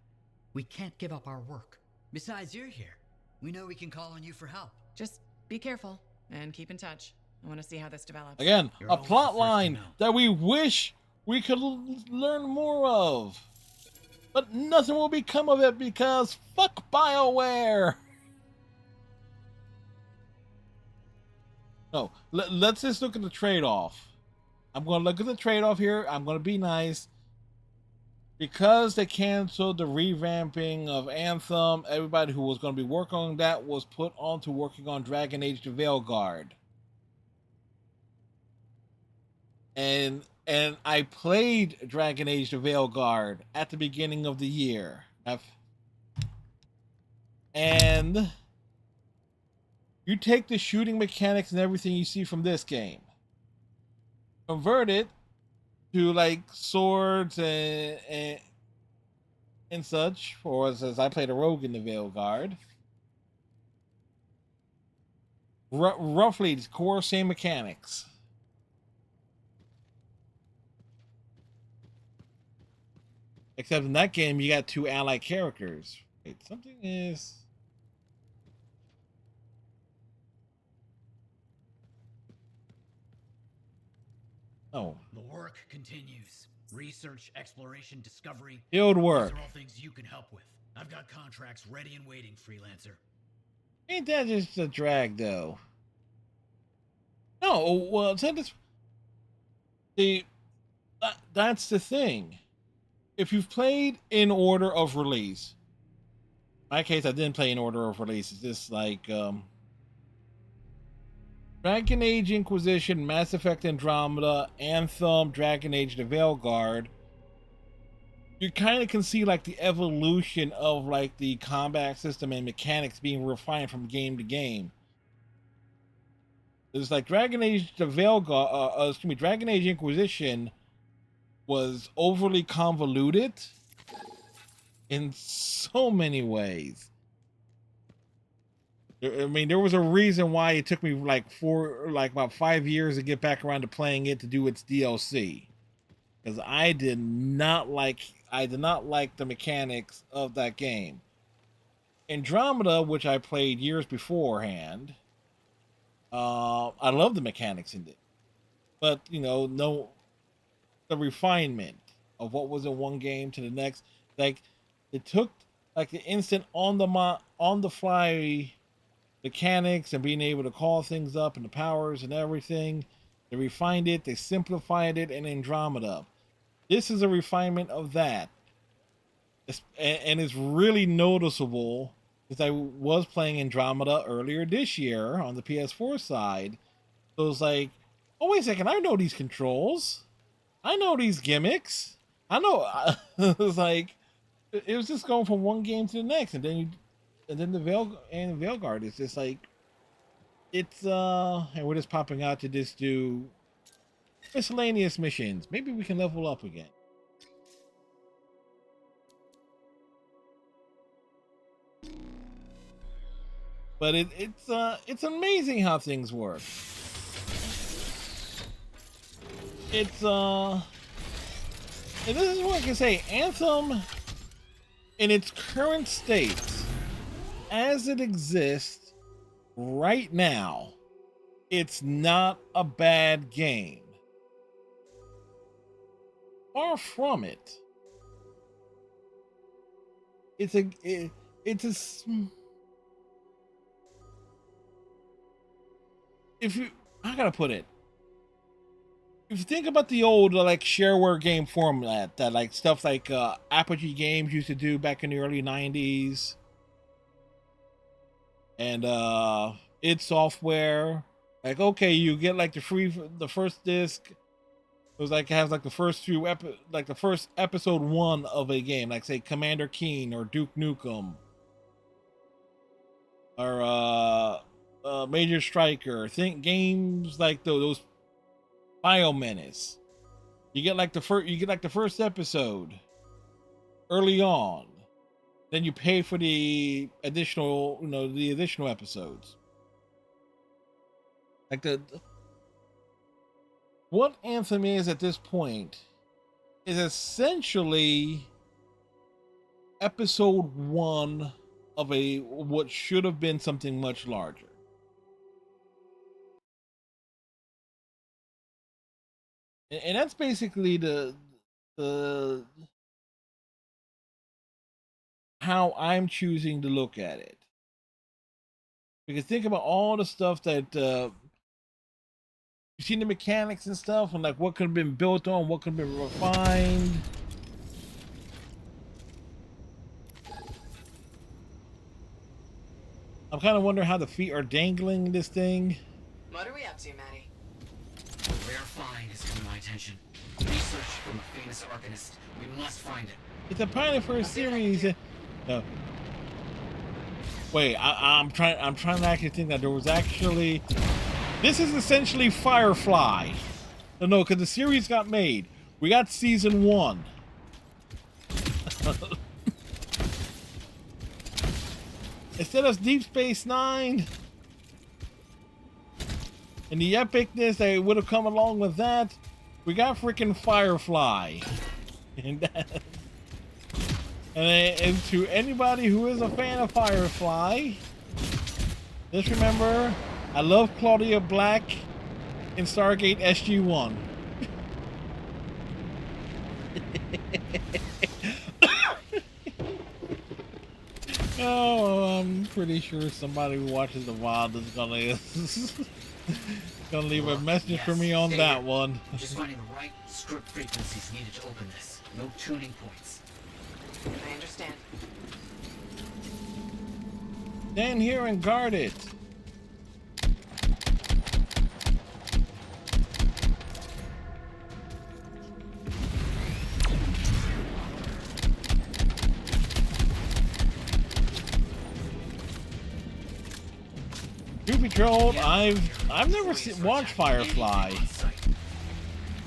We can't give up our work. Besides, you're here. We know we can call on you for help. Just be careful and keep in touch. I want to see how this develops. Again, a plot line that we wish we could learn more of. But nothing will become of it because fuck BioWare. No, let's just look at the trade-off. I'm going to look at the trade-off here. I'm going to be nice. Because they canceled the revamping of Anthem, everybody who was going to be working on that was put on to working on Dragon Age: The Veilguard. And I played Dragon Age: The Veilguard at the beginning of the year. And you take the shooting mechanics and everything you see from this game, convert it to like swords and such, or as I played a rogue in the Veilguard. Roughly the core same mechanics. Except in that game, you got two allied characters. Wait, something is... Oh. The work continues. Research, exploration, discovery. Field work. These are all things you can help with. I've got contracts ready and waiting, freelancer. Ain't that just a drag, though? No, well, that's the thing. If you've played in order of release, in my case, I didn't play in order of release. It's just like Dragon Age Inquisition, Mass Effect Andromeda, Anthem, Dragon Age: The Veilguard. You kind of can see like the evolution of like the combat system and mechanics being refined from game to game. It's like Dragon Age: The Veilguard, Dragon Age Inquisition was overly convoluted in so many ways. I mean, there was a reason why it took me like about 5 years to get back around to playing it to do its DLC, because I did not like the mechanics of that game. Andromeda, which I played years beforehand, I love the mechanics in it, but no. The refinement of what was in one game to the next, like it took like the instant on the fly mechanics and being able to call things up and the powers and everything. They refined it, they simplified it in Andromeda. This is a refinement of that. And it's really noticeable because I was playing Andromeda earlier this year on the PS4 side. So it's like, oh, wait a second, I know these controls. I know these gimmicks. I know. It was like, it was just going from one game to the next. And then the Veilguard is just like, it's, and we're just popping out to just do miscellaneous missions. Maybe we can level up again. But it's amazing how things work. It's and this is what I can say. Anthem, in its current state, as it exists right now, it's not a bad game. Far from it. It's a if you, I gotta put it, if you think about the old like shareware game format that like stuff like Apogee Games used to do back in the early 90s, and id Software, like, okay, you get like the first disc. It was like, it has like the first few like the first episode 1 of a game, like say Commander Keen or Duke Nukem or Major Striker. Think games like those Biomenace. You get like the first episode early on, then you pay for the additional, the additional episodes. Like what Anthem is at this point is essentially episode 1 of what should have been something much larger. And that's basically the how I'm choosing to look at it. Because think about all the stuff that you've seen, the mechanics and stuff, and like what could have been built on, what could have been refined. I'm kind of wondering how the feet are dangling this thing. What are we up to, Maddie? A rare find is coming to my attention. Research from a famous arcanist. We must find it. It's a pilot for a series. No. Wait, I'm trying to actually think that there was actually. This is essentially Firefly. No, because the series got made. We got season 1. Instead of Deep Space Nine and the epicness that would have come along with that, we got freaking Firefly. And to anybody who is a fan of Firefly, just remember, I love Claudia Black in Stargate SG-1. Oh, I'm pretty sure somebody who watches the VOD is gonna leave a message for me on that one. Just finding the right script frequencies needed to open this. No tuning points. I understand. Stand here and guard it. Truth be told, I've never watched Firefly.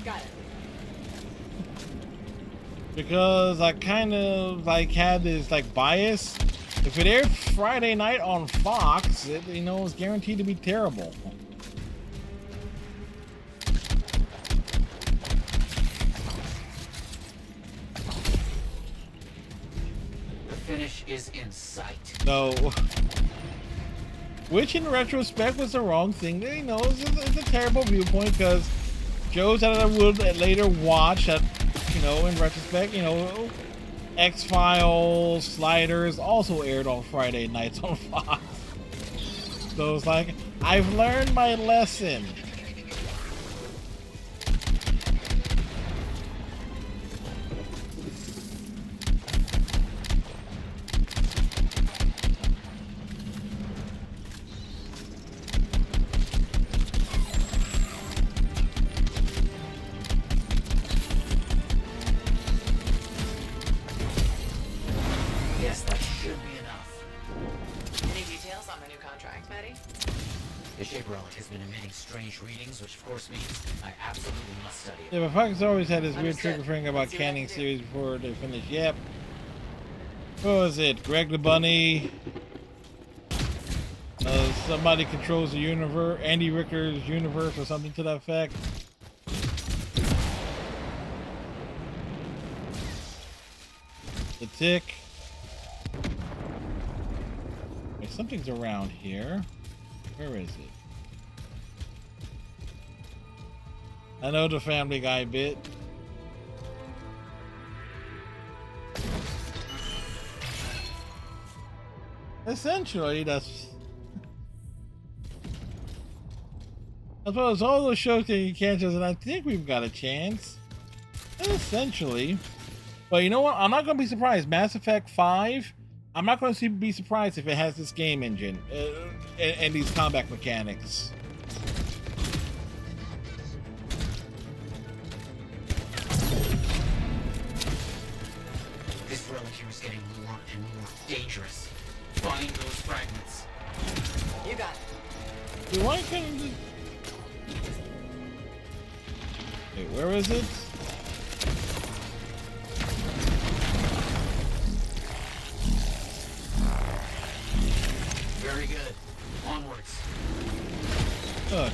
Got it. Because I kind of like had this like bias. If it aired Friday night on Fox, it is guaranteed to be terrible. The finish is in sight. So, which in retrospect was the wrong thing. It's a terrible viewpoint because shows that I would later watch that, in retrospect, X-Files, Sliders also aired on Friday nights on Fox. So it's like, I've learned my lesson. Yes, that should be enough. Any details on the new contract, Maddie? The Shaper Relic has been emitting strange readings, which of course means I absolutely must study it. Yeah, but Fox always had this weird Understood. trigger finger about Let's see what I canning can do. series before they finish. Yep. What was it? Greg the Bunny. Somebody controls the universe. Andy Ricker's universe or something to that effect. The Tick. Wait, something's around here. Where is it? I know the Family Guy bit. Essentially, that's... I suppose all those shows that you can't just, and I think we've got a chance. Essentially. But you know what? I'm not going to be surprised. Mass Effect 5, I'm not going to be surprised if it has this game engine and these combat mechanics. This relic here is getting more and more dangerous. Find those fragments. You got it. Dude, why couldn't it... Wait, where is it? Very good. Onwards. Look.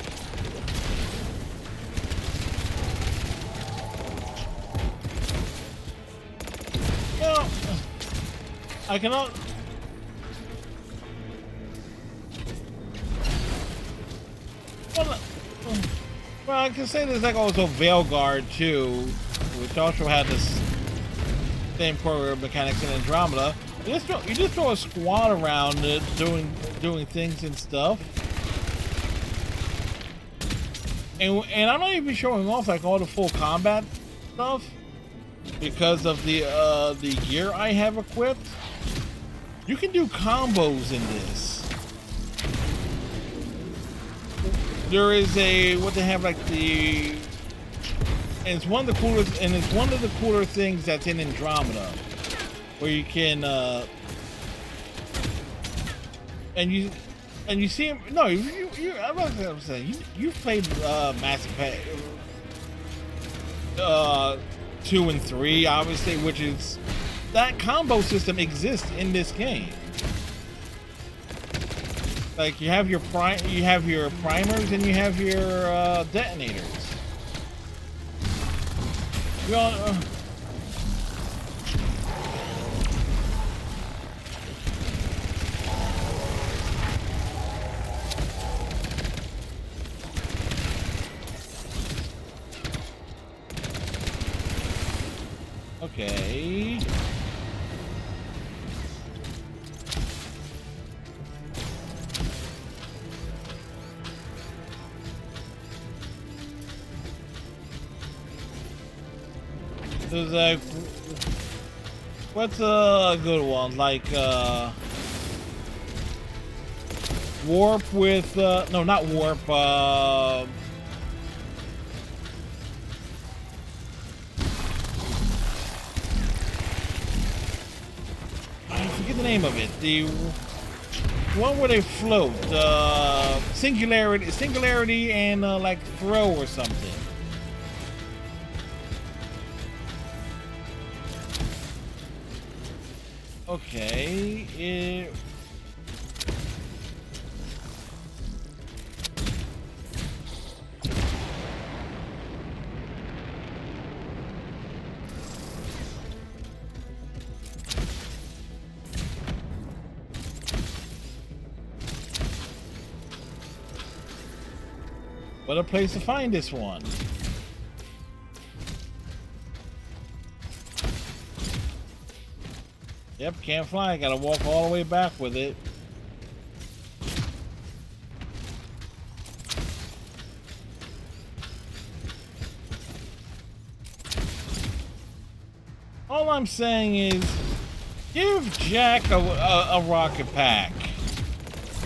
Well, I cannot... Well, I can say there's like also Veilguard too, which also had this same core mechanics in Andromeda. You just throw a squad around it, doing things and stuff, and I'm not even showing off like all the full combat stuff because of the gear I have equipped. You can do combos in this. There is a what they have like the, and it's one of the coolest, and it's one of the cooler things that's in Andromeda, where you can and you see him. No, I'm not saying you played Mass Effect 2 and 3, obviously, which is that combo system exists in this game. Like you have your primers and you have your detonators. You all, okay. There's like, what's a good one? Like warp with no, not warp. I forget the name of it. The one where they float. Singularity, and like throw or something. Okay, what a place to find this one. Yep, can't fly. Gotta walk all the way back with it. All I'm saying is, give Jack a rocket pack.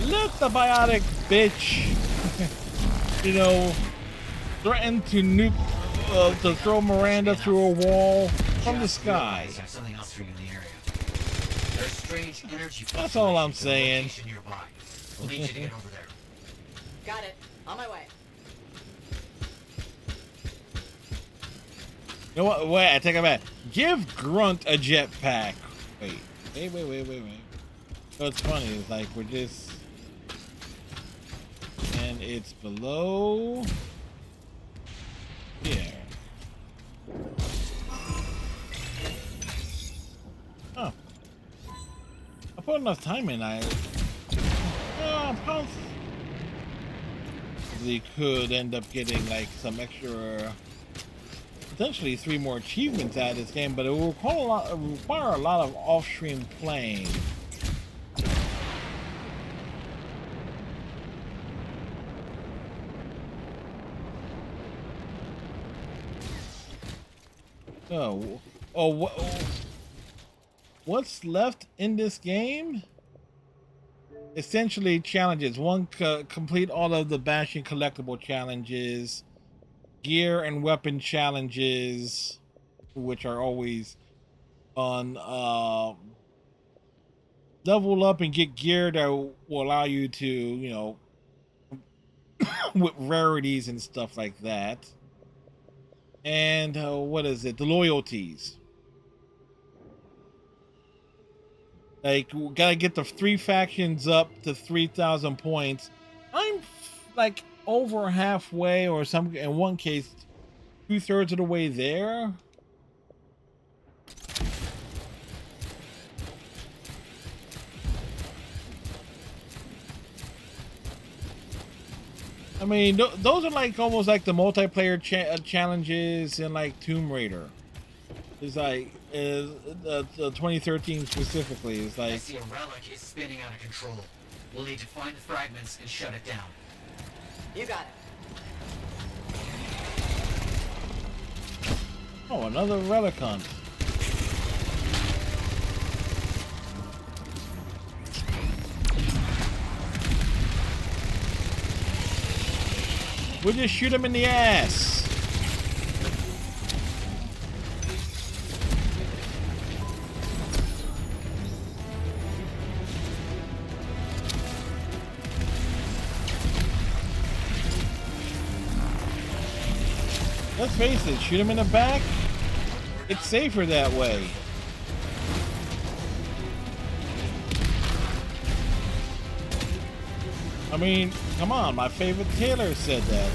Let the biotic bitch, you know, threaten to nuke, to throw Miranda through a wall from the sky. Something else for you in the area. There's strange energy. That's all I'm saying. Nearby. We'll need you to get over there. Got it. On my way. You know what? Wait, I take it back. Give Grunt a jetpack. Wait. So it's funny. It's like we're just, and it's below here. Oh, I put enough time in. Possibly could end up getting like some extra. Potentially 3 more achievements out of this game, but it will require a lot of off-stream playing. So, what's left in this game? Essentially challenges. One, complete all of the bashing collectible challenges. Gear and weapon challenges, which are always on level up and get gear that will allow you to, you know, with rarities and stuff like that. And what is it? The loyalties. Like, we gotta get the 3 factions up to 3,000 points. I'm like over halfway, or some, in one case 2/3 of the way there. I mean, those are like almost like the multiplayer challenges in like Tomb Raider. It's like the 2013 specifically. It's like, I see a relic is spinning out of control. We'll need to find the fragments and shut it down. You got it. oh, another relic hunt. We'll just shoot him in the ass. Let's face it, shoot him in the back. It's safer that way. I mean, come on, my favorite Taylor said that.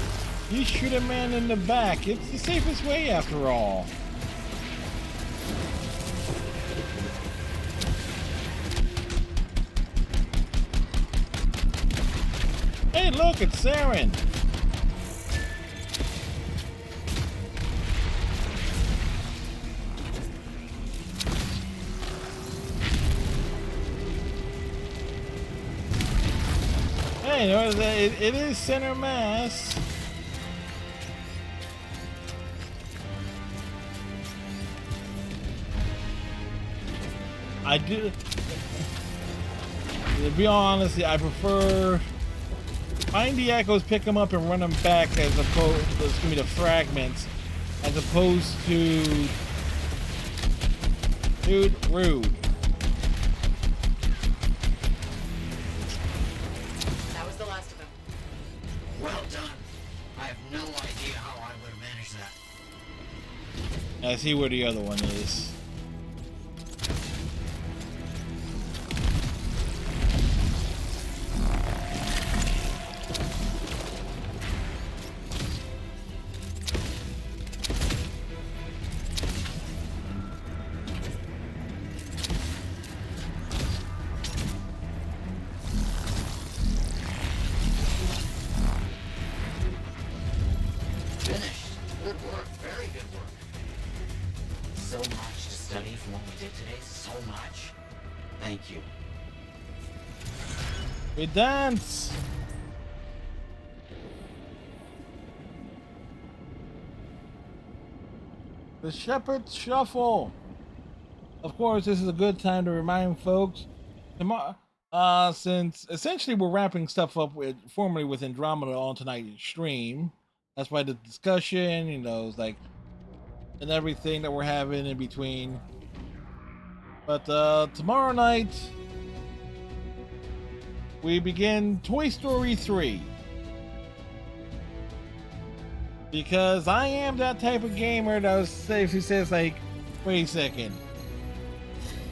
You shoot a man in the back, it's the safest way after all. Hey, look, it's Saren. Hey, it is center mass. I do. To be honest, I prefer find the echoes, pick them up, and run them back as opposed to give me the fragments, as opposed to, dude, rude. That was the last of them. Well done. I have no idea how I would have managed that. I see where the other one is. Finished. Good work. Very good work. So much to study from what we did today. So much. Thank you. We dance. The Shepherd Shuffle. Of course, this is a good time to remind folks. Tomorrow, since essentially we're wrapping stuff up with formally with Andromeda on tonight's stream. That's why the discussion, is like, and everything that we're having in between. But tomorrow night, we begin Toy Story 3. Because I am that type of gamer that was safe who says, like, wait a second.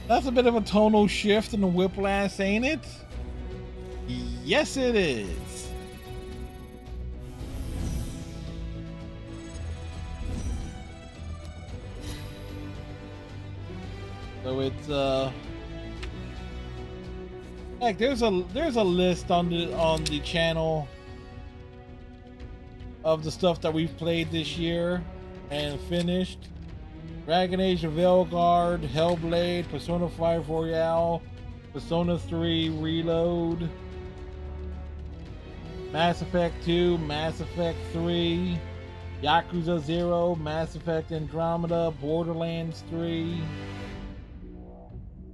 That's a bit of a tonal shift in the whiplash, ain't it? Yes, it is. So it's heck, there's a list on the channel of the stuff that we've played this year and finished. Dragon Age of Veilguard, Hellblade, Persona 5 Royale, Persona 3 Reload, Mass Effect 2, Mass Effect 3, Yakuza 0, Mass Effect Andromeda, Borderlands 3,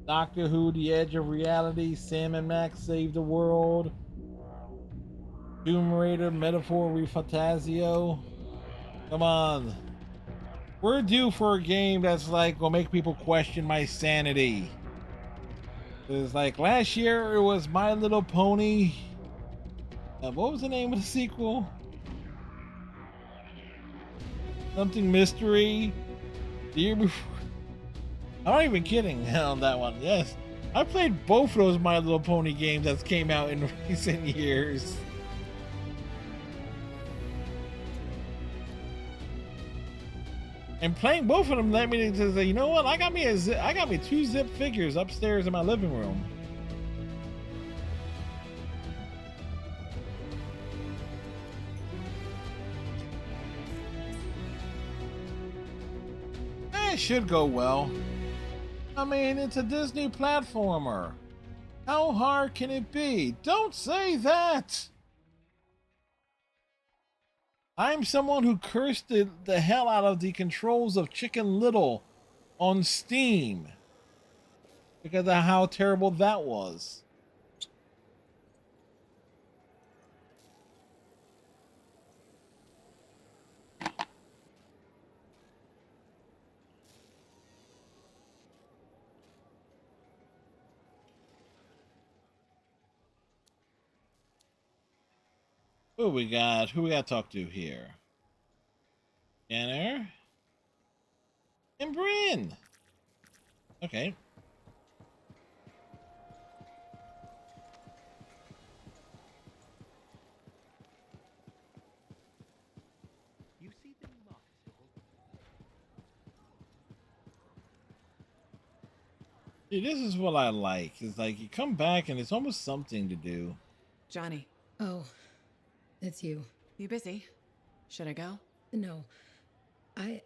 Doctor Who The Edge of Reality, Sam and Max Save the World, Tomb Raider Metaphor Refantasio. Come on. We're due for a game that's like gonna make people question my sanity. It's like last year it was My Little Pony. What was the name of the sequel? Something Mystery. The year before. I'm not even kidding on that one. Yes, I played both of those My Little Pony games that came out in recent years. And playing both of them let me to say, you know what? I got me 2 zip figures upstairs in my living room. It should go well. I mean, it's a Disney platformer. How hard can it be? Don't say that! I'm someone who cursed the hell out of the controls of Chicken Little on Steam because of how terrible that was. Who we got to talk to here? Scanner and Bryn. Okay. You see the new market stall? See, this is what I like. It's like you come back and it's almost something to do. Johnny. Oh, it's you. You busy? Should I go? No. I'm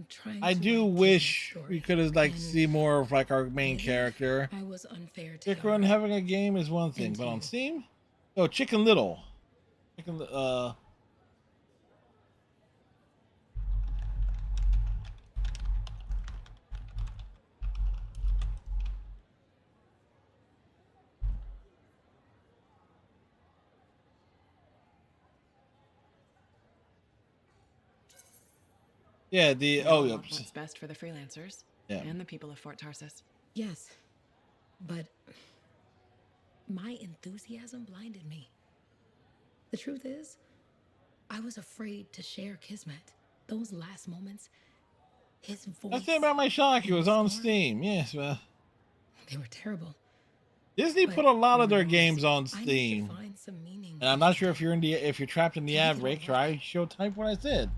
trying I to do wish we could have like see more of like our main character. I was unfair to Dick Run having a game is one thing, but on Steam? Oh, Chicken Little. Yeah, What's best for the freelancers and the people of Fort Tarsus. Yes, but my enthusiasm blinded me. The truth is, I was afraid to share Kismet. Those last moments, his voice. That's the thing about my shock. It was on Steam. Yes, well. They were terrible. Disney put a lot of their games on Steam, and I'm not sure if you're trapped in the ad break. Try show type what I said.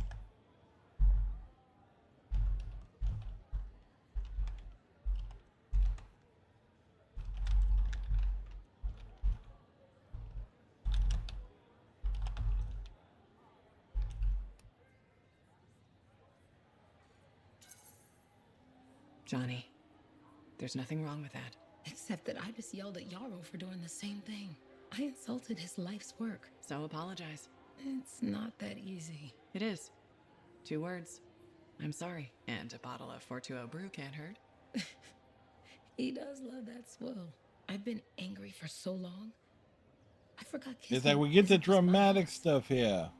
Johnny, There's nothing wrong with that. Except that I just yelled at Yarrow for doing the same thing. I insulted his life's work. So apologize. It's not that easy. It is. 2 words. I'm sorry. And a bottle of 420 brew can't hurt. He does love that swill. I've been angry for so long. I forgot It's Kismet like we get the isn't just my dramatic boss. stuff here.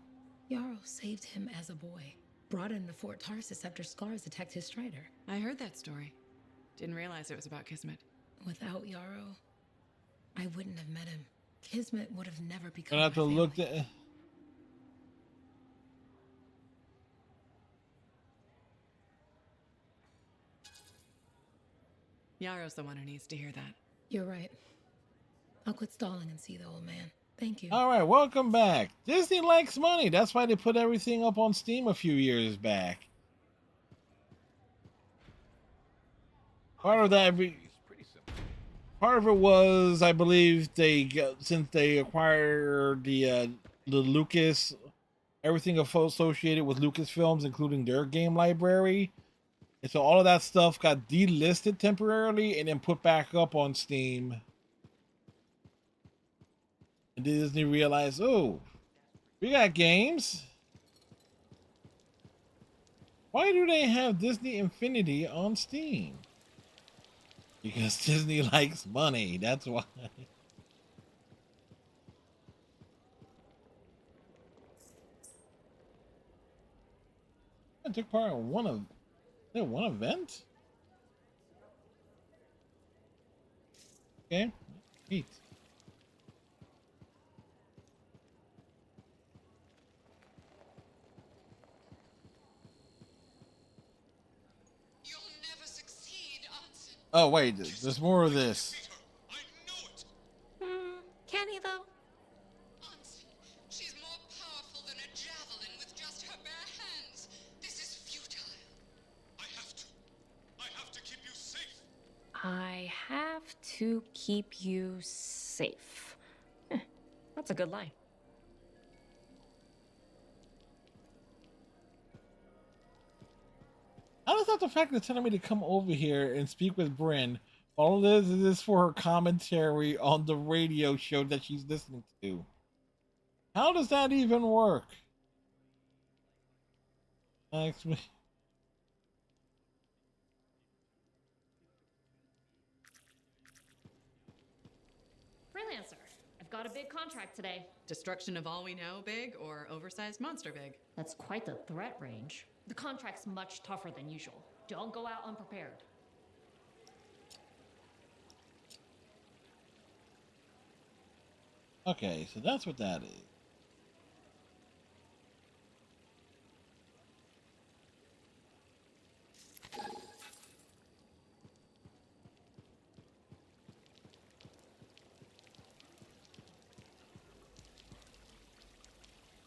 Yarrow saved him as a boy. Brought him to Fort Tarsis after Scars attacked his strider. I heard that story. Didn't realize it was about Kismet. Without Yarrow, I wouldn't have met him. Kismet would have never become Gonna have to my look family. at. Yarrow's the one who needs to hear that. You're right. I'll quit stalling and see the old man. Thank you. All right, welcome back. Disney likes money. That's why they put everything up on Steam a few years back. Part of that, part of it was, I believe, since they acquired the Lucas, everything associated with Lucasfilms, including their game library, and so all of that stuff got delisted temporarily and then put back up on Steam. And Disney realized, oh, we got games. Why do they have Disney Infinity on Steam? Because Disney likes money. That's why. I took part in one event. Okay, neat. You'll never succeed, Anson. Oh wait, there's more of this. Can he though? Anson, she's more powerful than a javelin with just her bare hands. This is futile. I have to keep you safe. I have to keep you safe. That's a good line. How does that the fact that telling me to come over here and speak with Bryn? All this is for her commentary on the radio show that she's listening to. How does that even work? Actually, Freelancer, I've got a big contract today. Destruction of all we know big or oversized monster big? That's quite the threat range. The contract's much tougher than usual. Don't go out unprepared. okay, so that's what that is.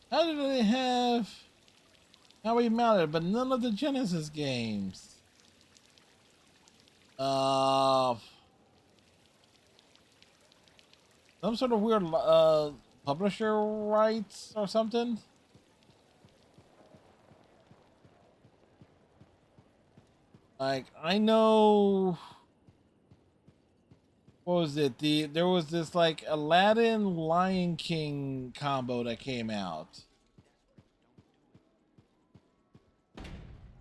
How do they have How We Mounted, but none of the Genesis games? Some sort of weird publisher rights or something. Like, I know, what was it? There was this like Aladdin Lion King combo that came out.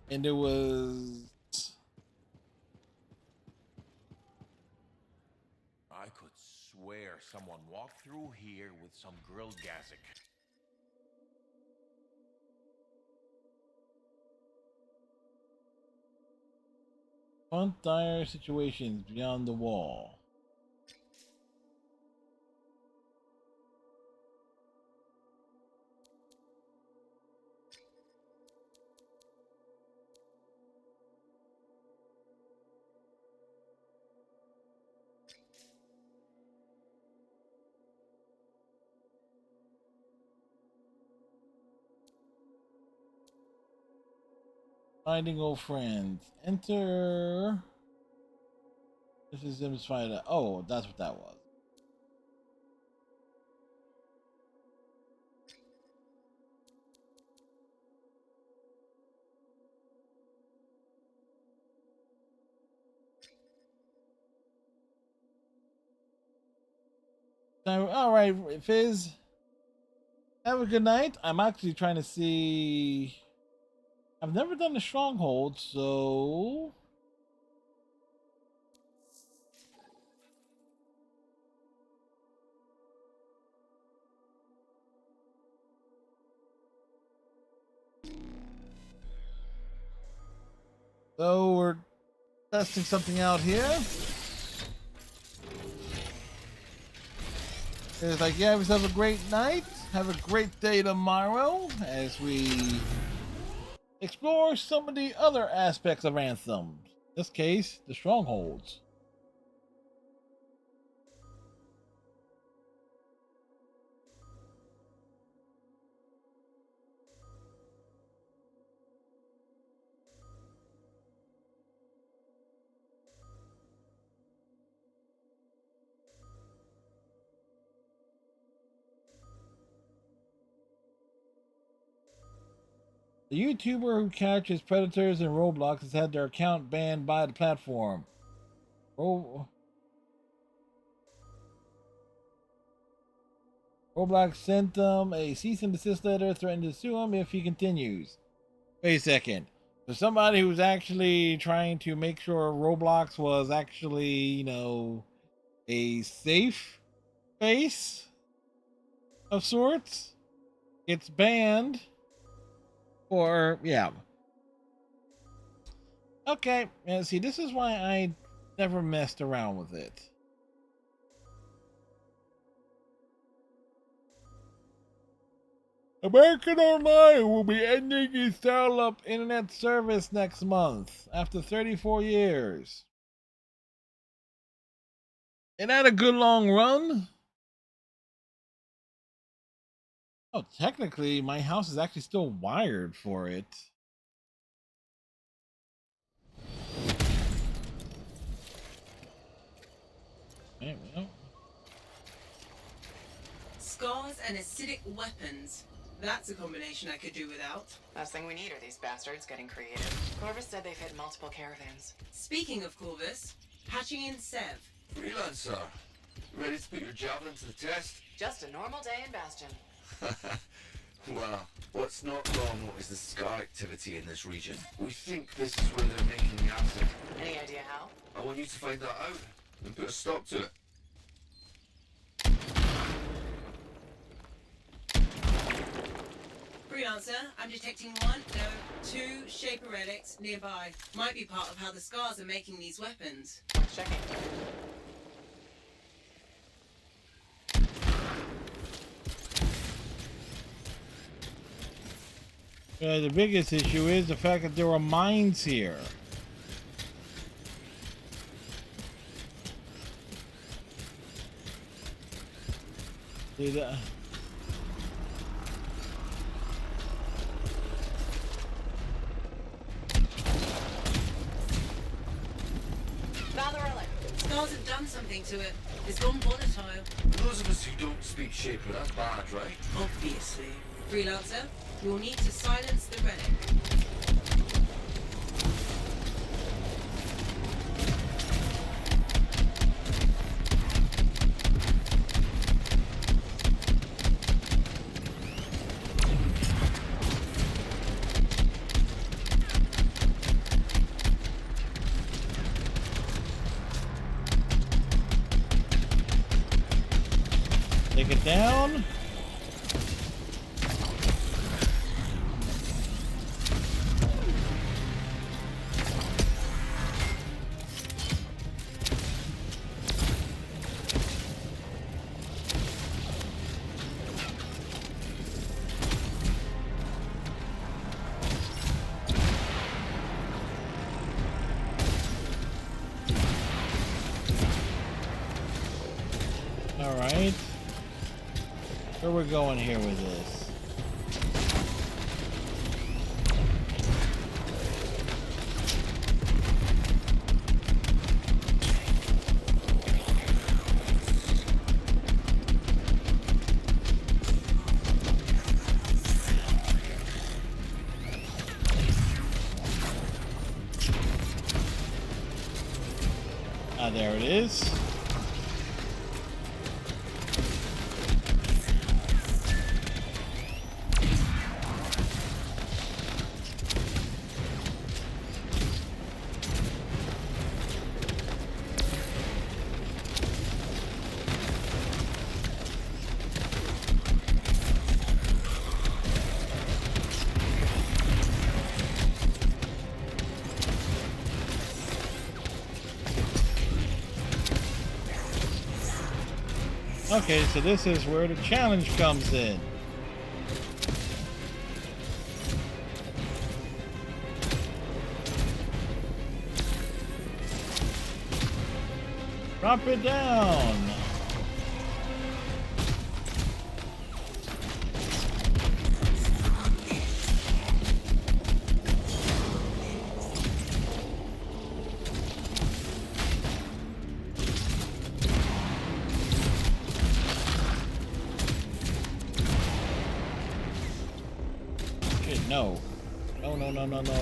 And it was, I could swear someone walked through here with some grilled gazik. Fun dire situations beyond the wall. Finding old friends. Enter. This is him find. Oh, that's what that was. All right, Fizz. Have a good night. I'm actually trying to see. I've never done the stronghold, so. So we're testing something out here. It's like, yeah, have a great night. Have a great day tomorrow as we explore some of the other aspects of Anthem. In this case, the strongholds. The YouTuber who catches predators in Roblox has had their account banned by the platform. Roblox sent them a cease and desist letter threatening to sue him if he continues. Wait a second. So somebody who's actually trying to make sure Roblox was actually, you know, a safe space of sorts gets banned for, yeah. Okay, and see, this is why I never messed around with it. American Online will be ending its dial-up internet service next month after 34 years. Ain't that a good long run? Oh, technically, my house is actually still wired for it. Okay, well. Scars and acidic weapons. That's a combination I could do without. Last thing we need are these bastards getting creative. Corvus said they've hit multiple caravans. Speaking of Corvus, patching in Sev. Freelancer, ready to put your javelin to the test? Just a normal day in Bastion. Well, what's not normal is the scar activity in this region. We think this is where they're making the acid. Any idea how? I want you to find that out and put a stop to it. Freelancer, I'm detecting 2 Shaper relics nearby. Might be part of how the Scars are making these weapons. Checking. The biggest issue is the fact that there are mines here. Dude, Scars have done something to it. It's gone volatile. For those of us who don't speak Shaper, that's bad, right? Obviously. Freelancer, you'll need to silence the relic. take it down. All right. Where we're going here with this? Ah, there it is. Okay, so this is where the challenge comes in. Drop it down. Shit, no. No, no, no, no, no.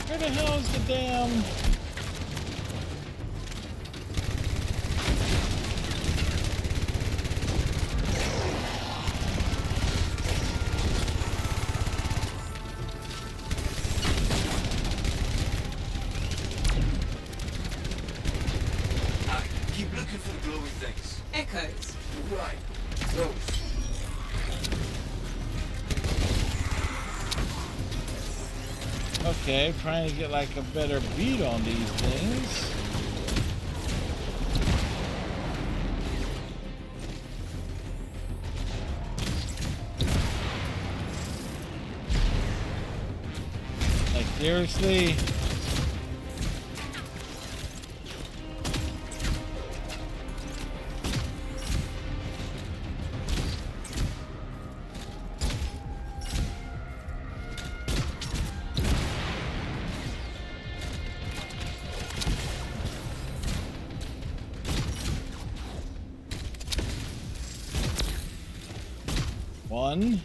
Where the hell is the damn... Keep looking for the glowing things. Echoes. Right. Those. Okay, trying to get like a better beat on these things. Like seriously? One.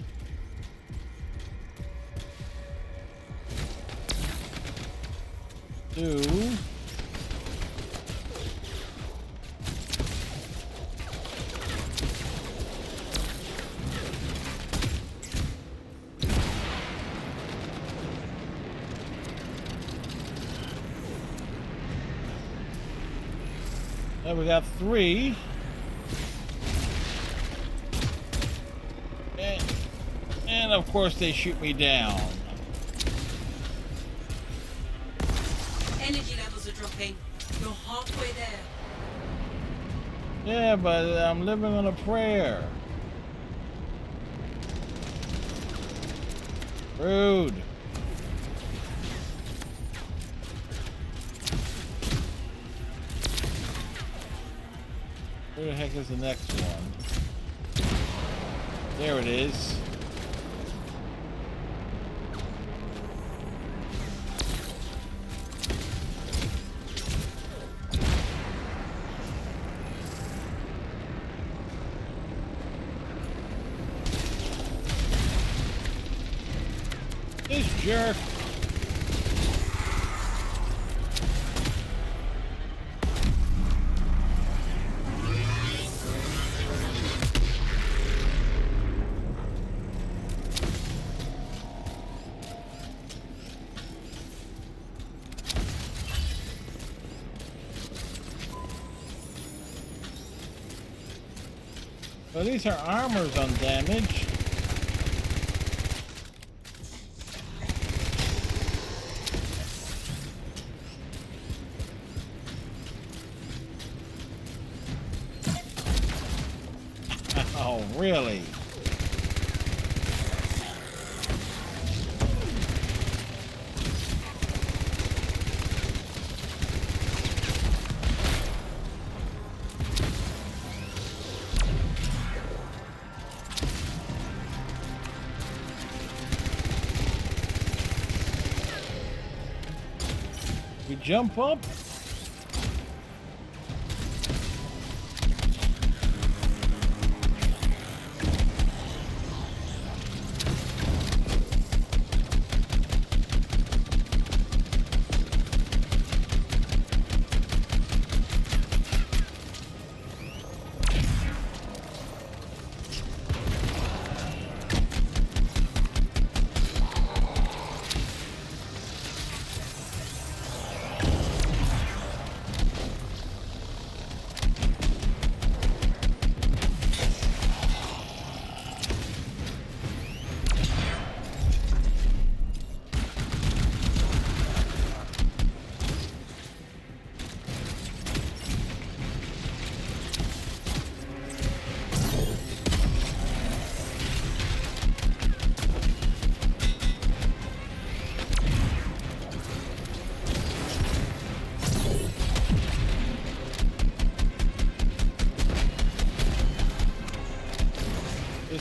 Two. Then we got three. And of course they shoot me down. Energy levels are dropping. You're halfway there. Yeah, but I'm living on a prayer. Rude. Where the heck is the next one? There it is. This jerk. Well, these are armors undamaged. Oh, really? We jump up?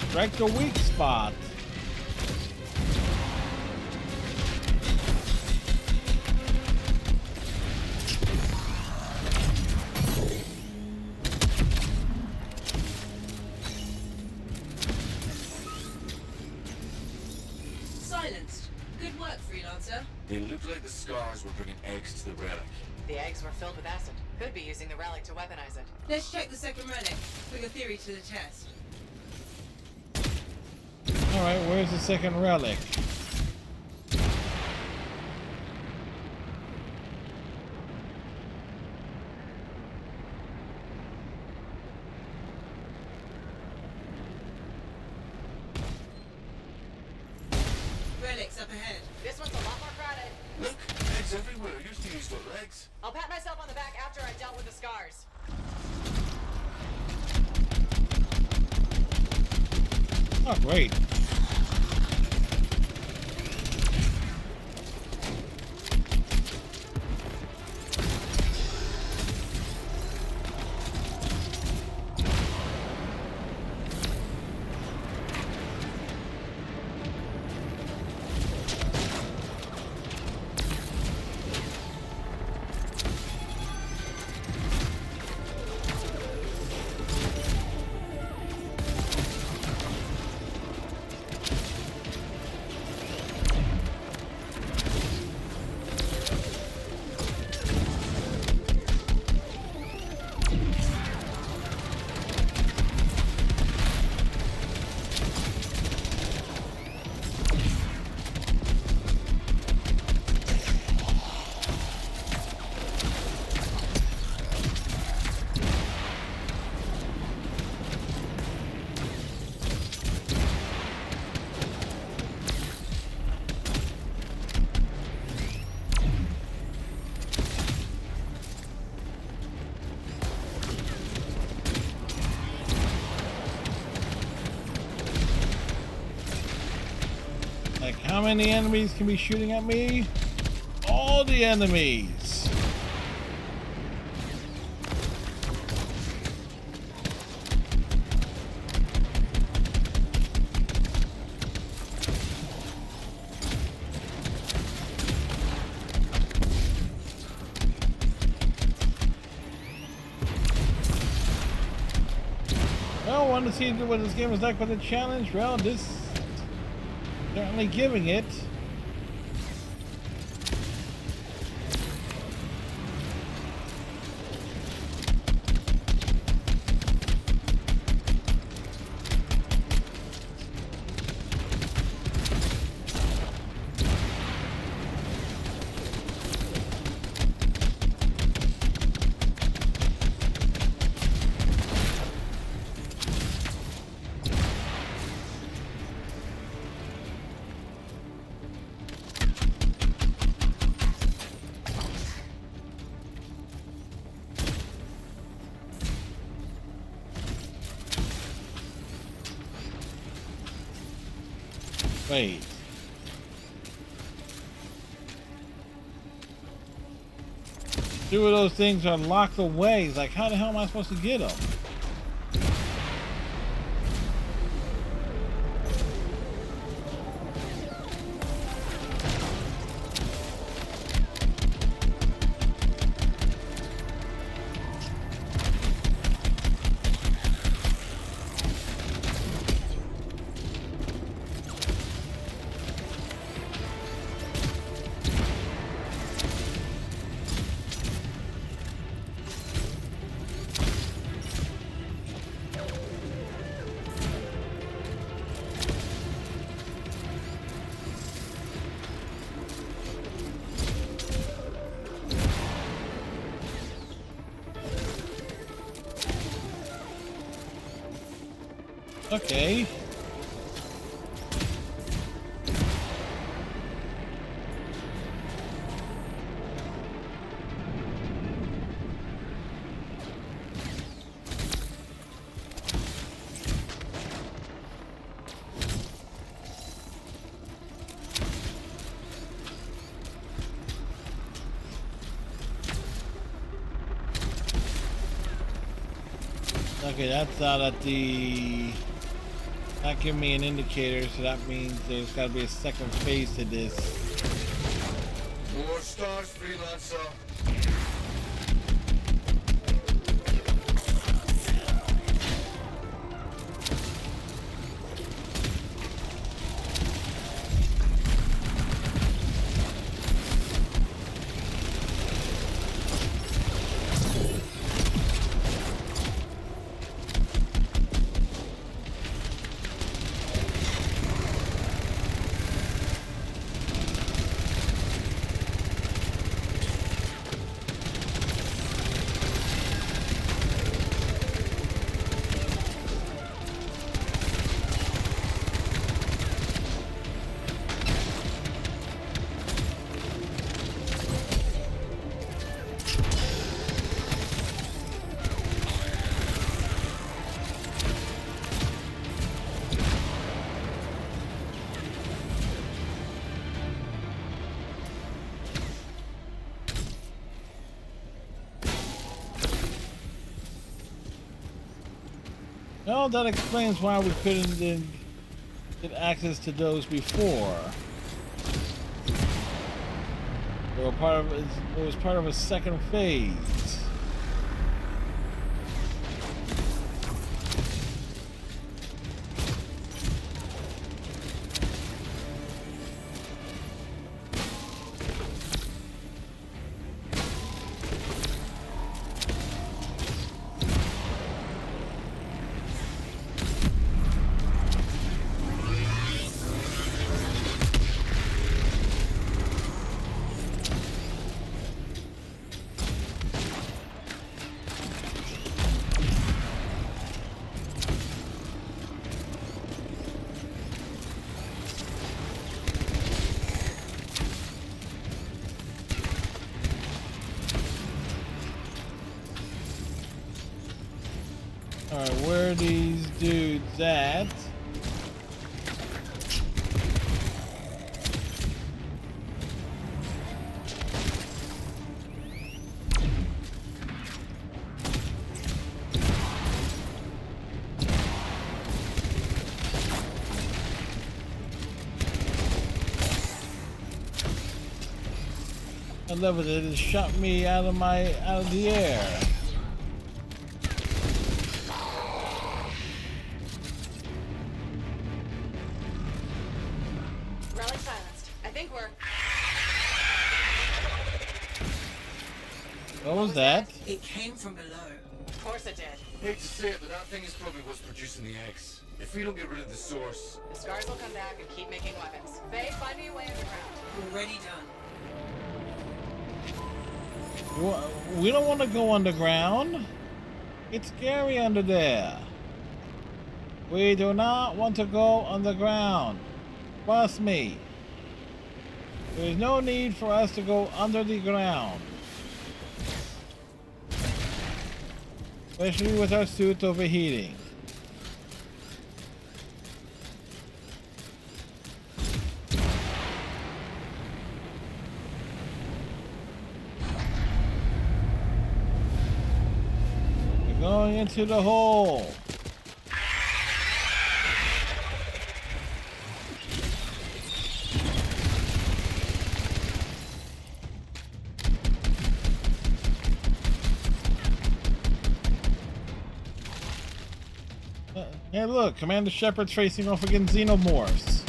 Strike the weak spot. Silenced. Good work, freelancer. It looked like the scars were bringing eggs to the relic. The eggs were filled with acid. Could be using the relic to weaponize it. Let's check the second relic. Put your theory to the test. Alright, where's the second relic? Relic's up ahead. This one's a lot more crowded. Look, eggs everywhere. Used to use for legs. I'll pat myself on the back after I dealt with the scars. Oh, great. Like, how many enemies can be shooting at me? All the enemies. Well, wanted to see what this game was like with the challenge. Well, this certainly giving it. Wait. Two of those things are locked away. Like, how the hell am I supposed to get them? Okay. Okay, that's out at the Not giving me an indicator, so that means there's got to be a second phase to this. More stars, freelancer. Well, that explains why we couldn't get access to those before. They were part of, it was part of a second phase. Alright, where are these dudes at? I love it. It just shot me out of the air. Relic silenced. I think we're... What was that? It came from below. Of course it did. Hate to say it, but that thing is probably what's producing the eggs. If we don't get rid of the source... The scars will come back and keep making weapons. Faye, find me a way underground. Already done. We don't want to go underground. It's scary under there. We do not want to go underground. Trust me. There is no need for us to go under the ground. Especially with our suit overheating. We're going into the hole. Hey look, Commander Shepard's facing off against Xenomorphs.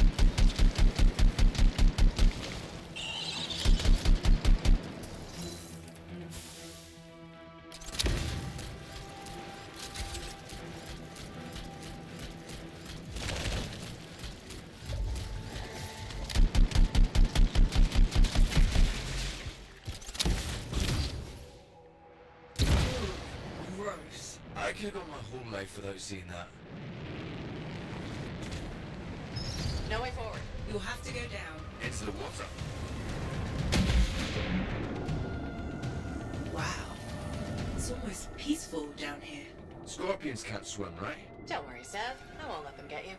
Gross. I could have gone my whole life without seeing that. No way forward. You'll have to go down. Into the water. Wow. It's almost peaceful down here. Scorpions can't swim, right? Don't worry, Seth. I won't let them get you.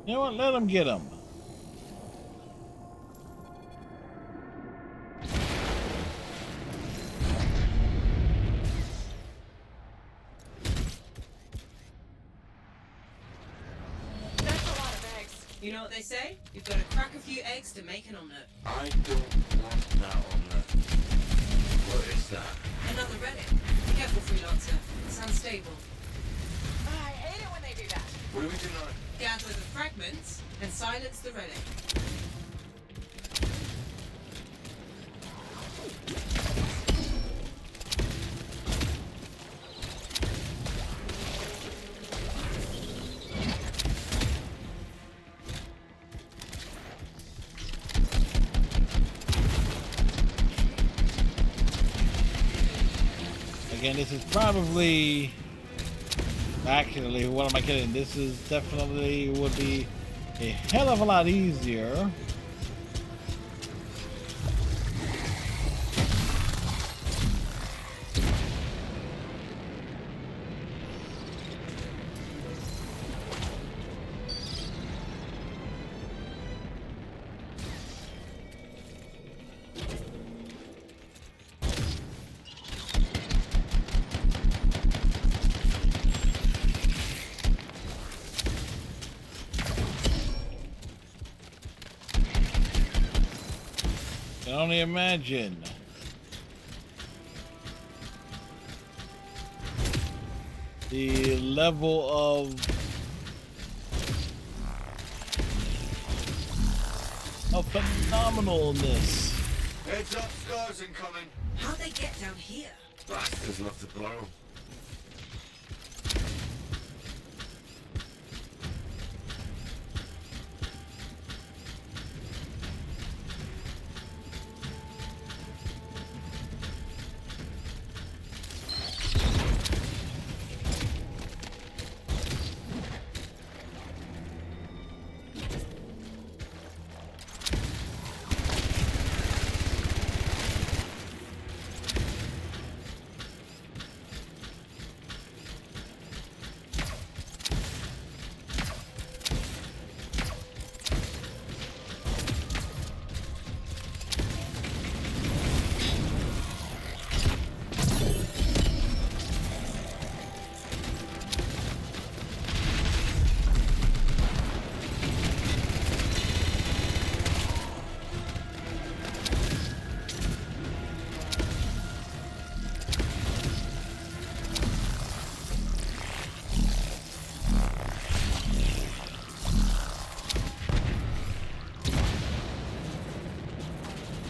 You know what? Let them get them. You know what they say? You've got to crack a few eggs to make an omelette. I don't want that omelette. What is that? Another relic. Careful, freelancer. It's unstable. I hate it when they do that. What do we do now? Gather the fragments and silence the relic. Again, this is probably, actually, what am I kidding? This is definitely would be a hell of a lot easier. I can only imagine. The level of phenomenalness. Heads up, scars incoming. How'd they get down here? Bastards love to blow.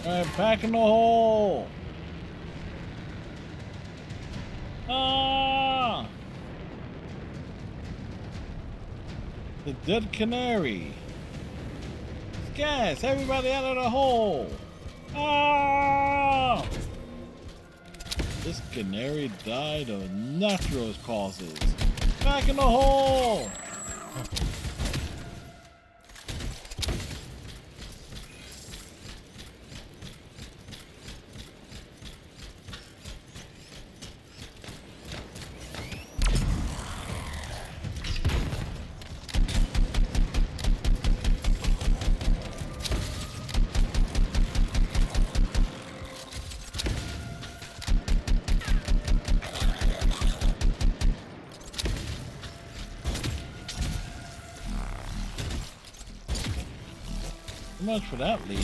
Alright, back in the hole. Ah! The dead canary. Gas! Everybody out of the hole! Ah! This canary died of natural causes. Back in the hole! Much for that lead.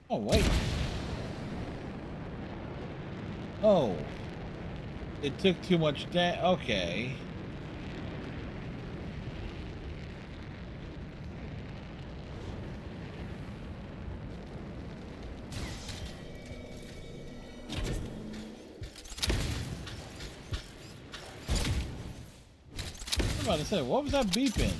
Oh wait. Oh, it took too much damage. Okay. I'm about to say, what was that beeping?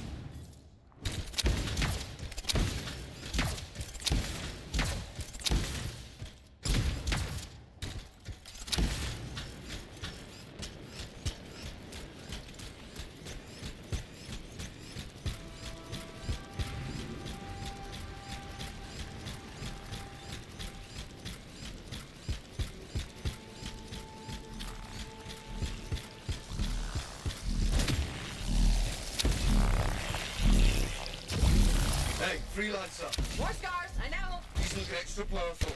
Hey, freelancer. More scars, I know. These look extra powerful.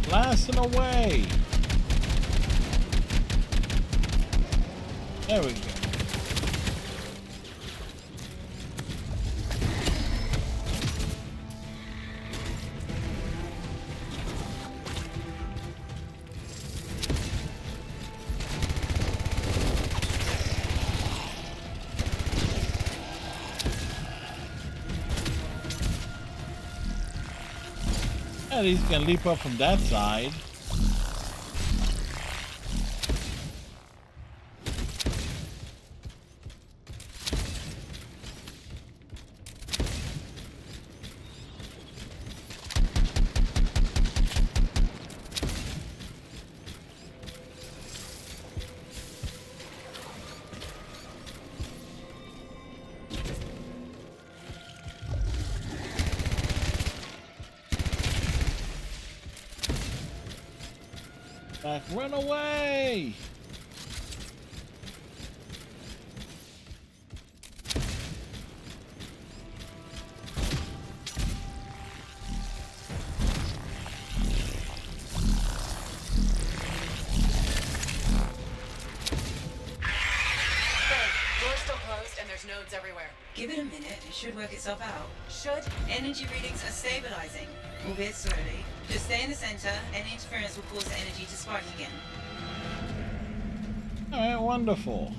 Blasting away. There we go. And he's gonna leap up from that side. Back, run away! Door's still closed and there's nodes everywhere. Give it a minute, it should work itself out. Should? Energy readings are stabilizing, albeit slowly. Just stay in the center, any interference will cause the energy to spike again. Alright, wonderful.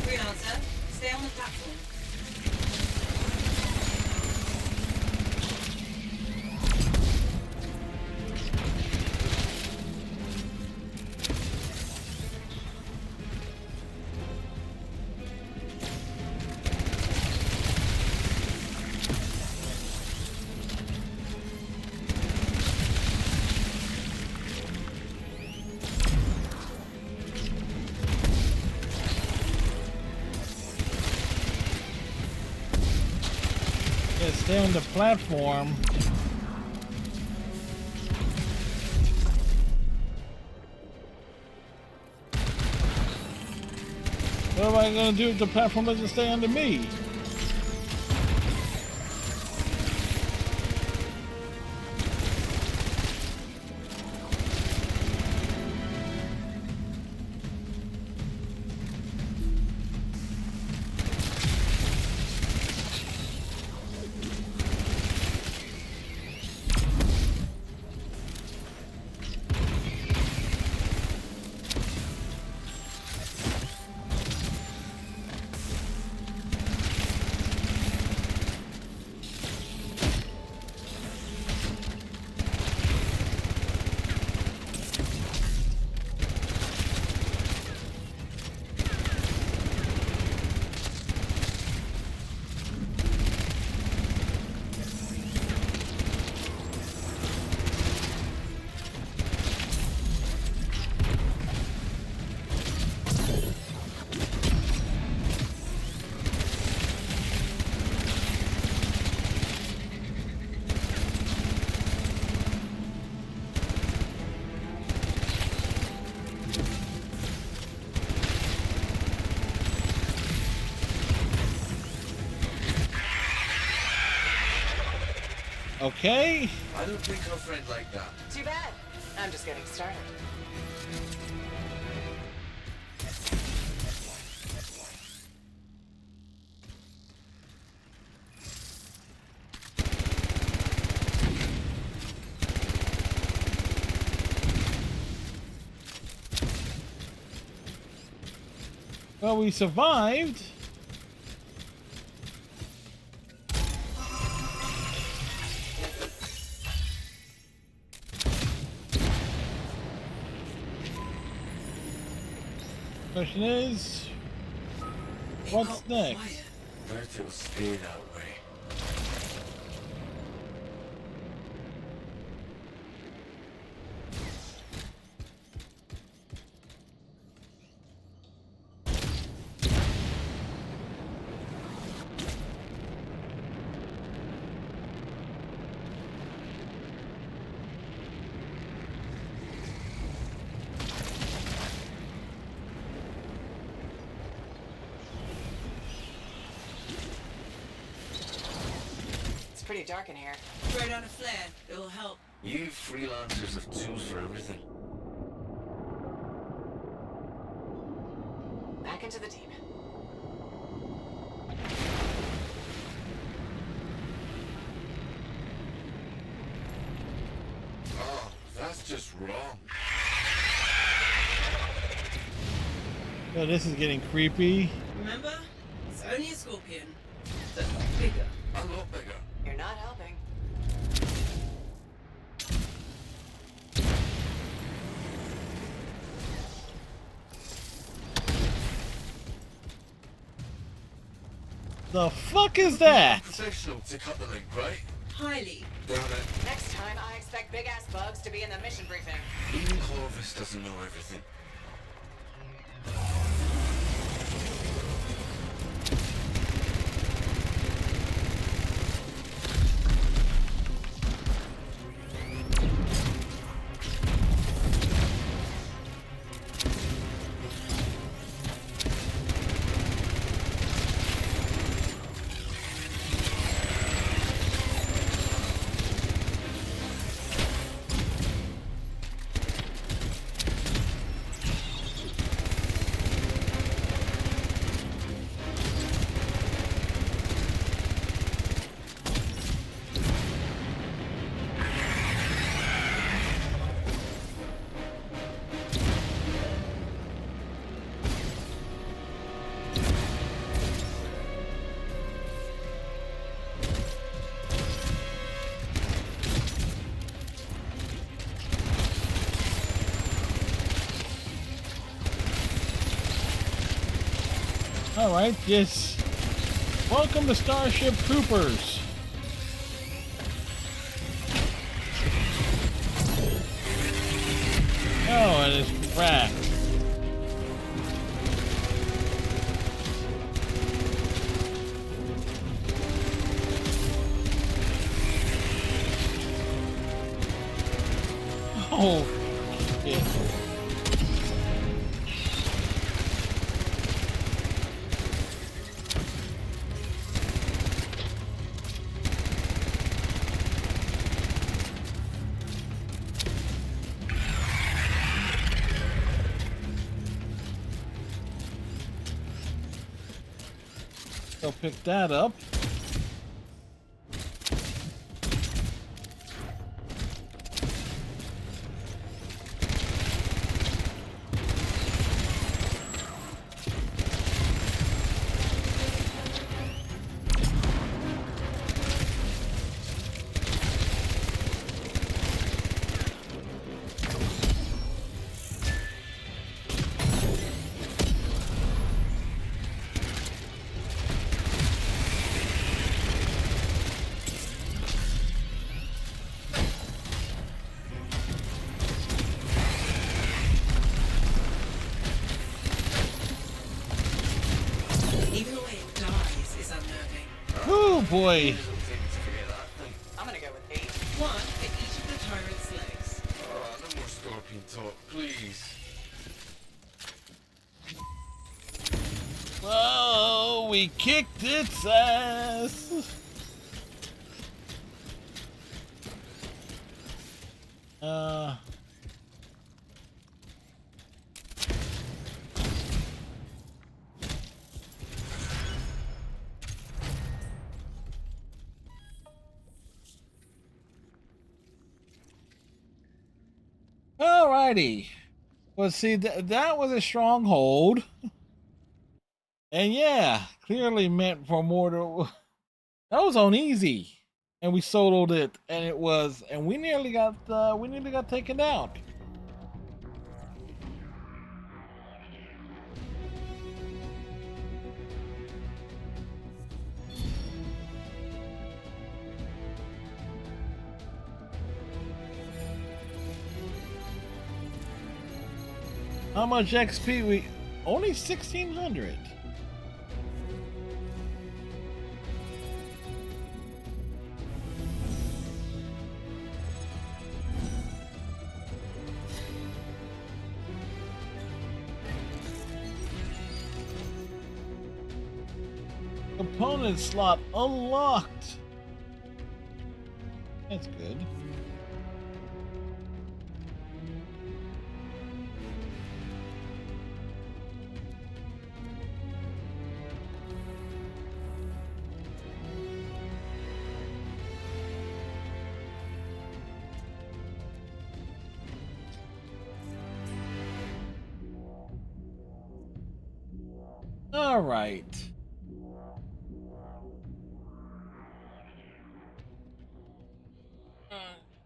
Freelancer, stay on the platform. Yeah, stay on the platform. What am I gonna do if the platform doesn't stay under me? Okay. I don't think our friend like that. Too bad. I'm just getting started. Well, we survived. Question is, what's next? Better stay that way. It's pretty dark in here. Throw down a flare. It will help. You freelancers have tools for everything. Back into the deep. Oh, that's just wrong. Oh, this is getting creepy. Remember? It's only a scorpion. But bigger. A lot bigger. You're not helping. The fuck is that? Professional to cut the link, right? Highly. Damn it. Next time, I expect big-ass bugs to be in the mission briefing. Even Corvus doesn't know everything. Alright, yes. Welcome to Starship Troopers. Oh, and it's cracked. Oh, shit. So pick that up. Even the way it dies is unnerving. Oh boy. I'm gonna go with 8. One for each of the tyrant's legs. Oh, no more scorpion talk, please. Oh, we kicked its ass. Uh. Alrighty. Well, see, that was a stronghold. And yeah, clearly meant for more to. That was on easy. And we soloed it, and it was, and we nearly got taken out. How much XP we? Only 1,600. Component slot unlocked. That's good. All right.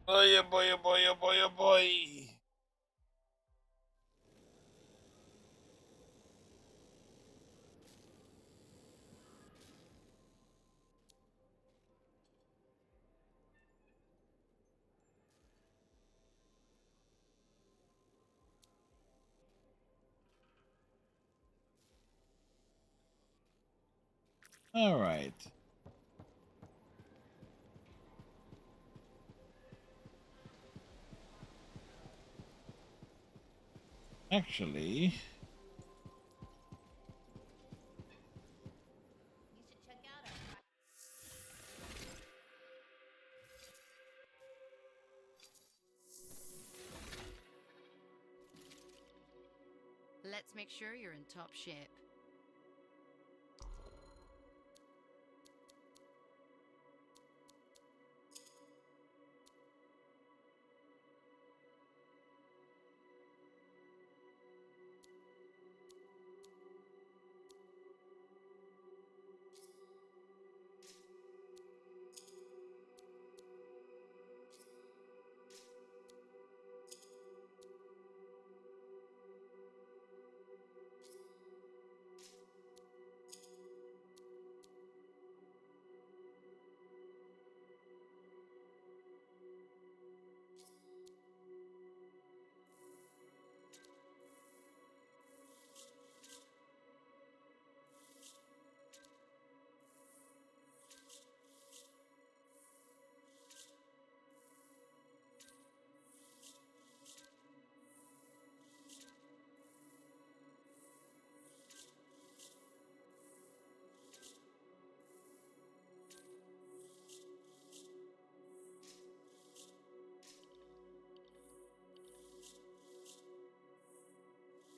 Boy, oh boy, oh boy, oh boy, oh boy. All right. Actually, Let's make sure you're in top shape.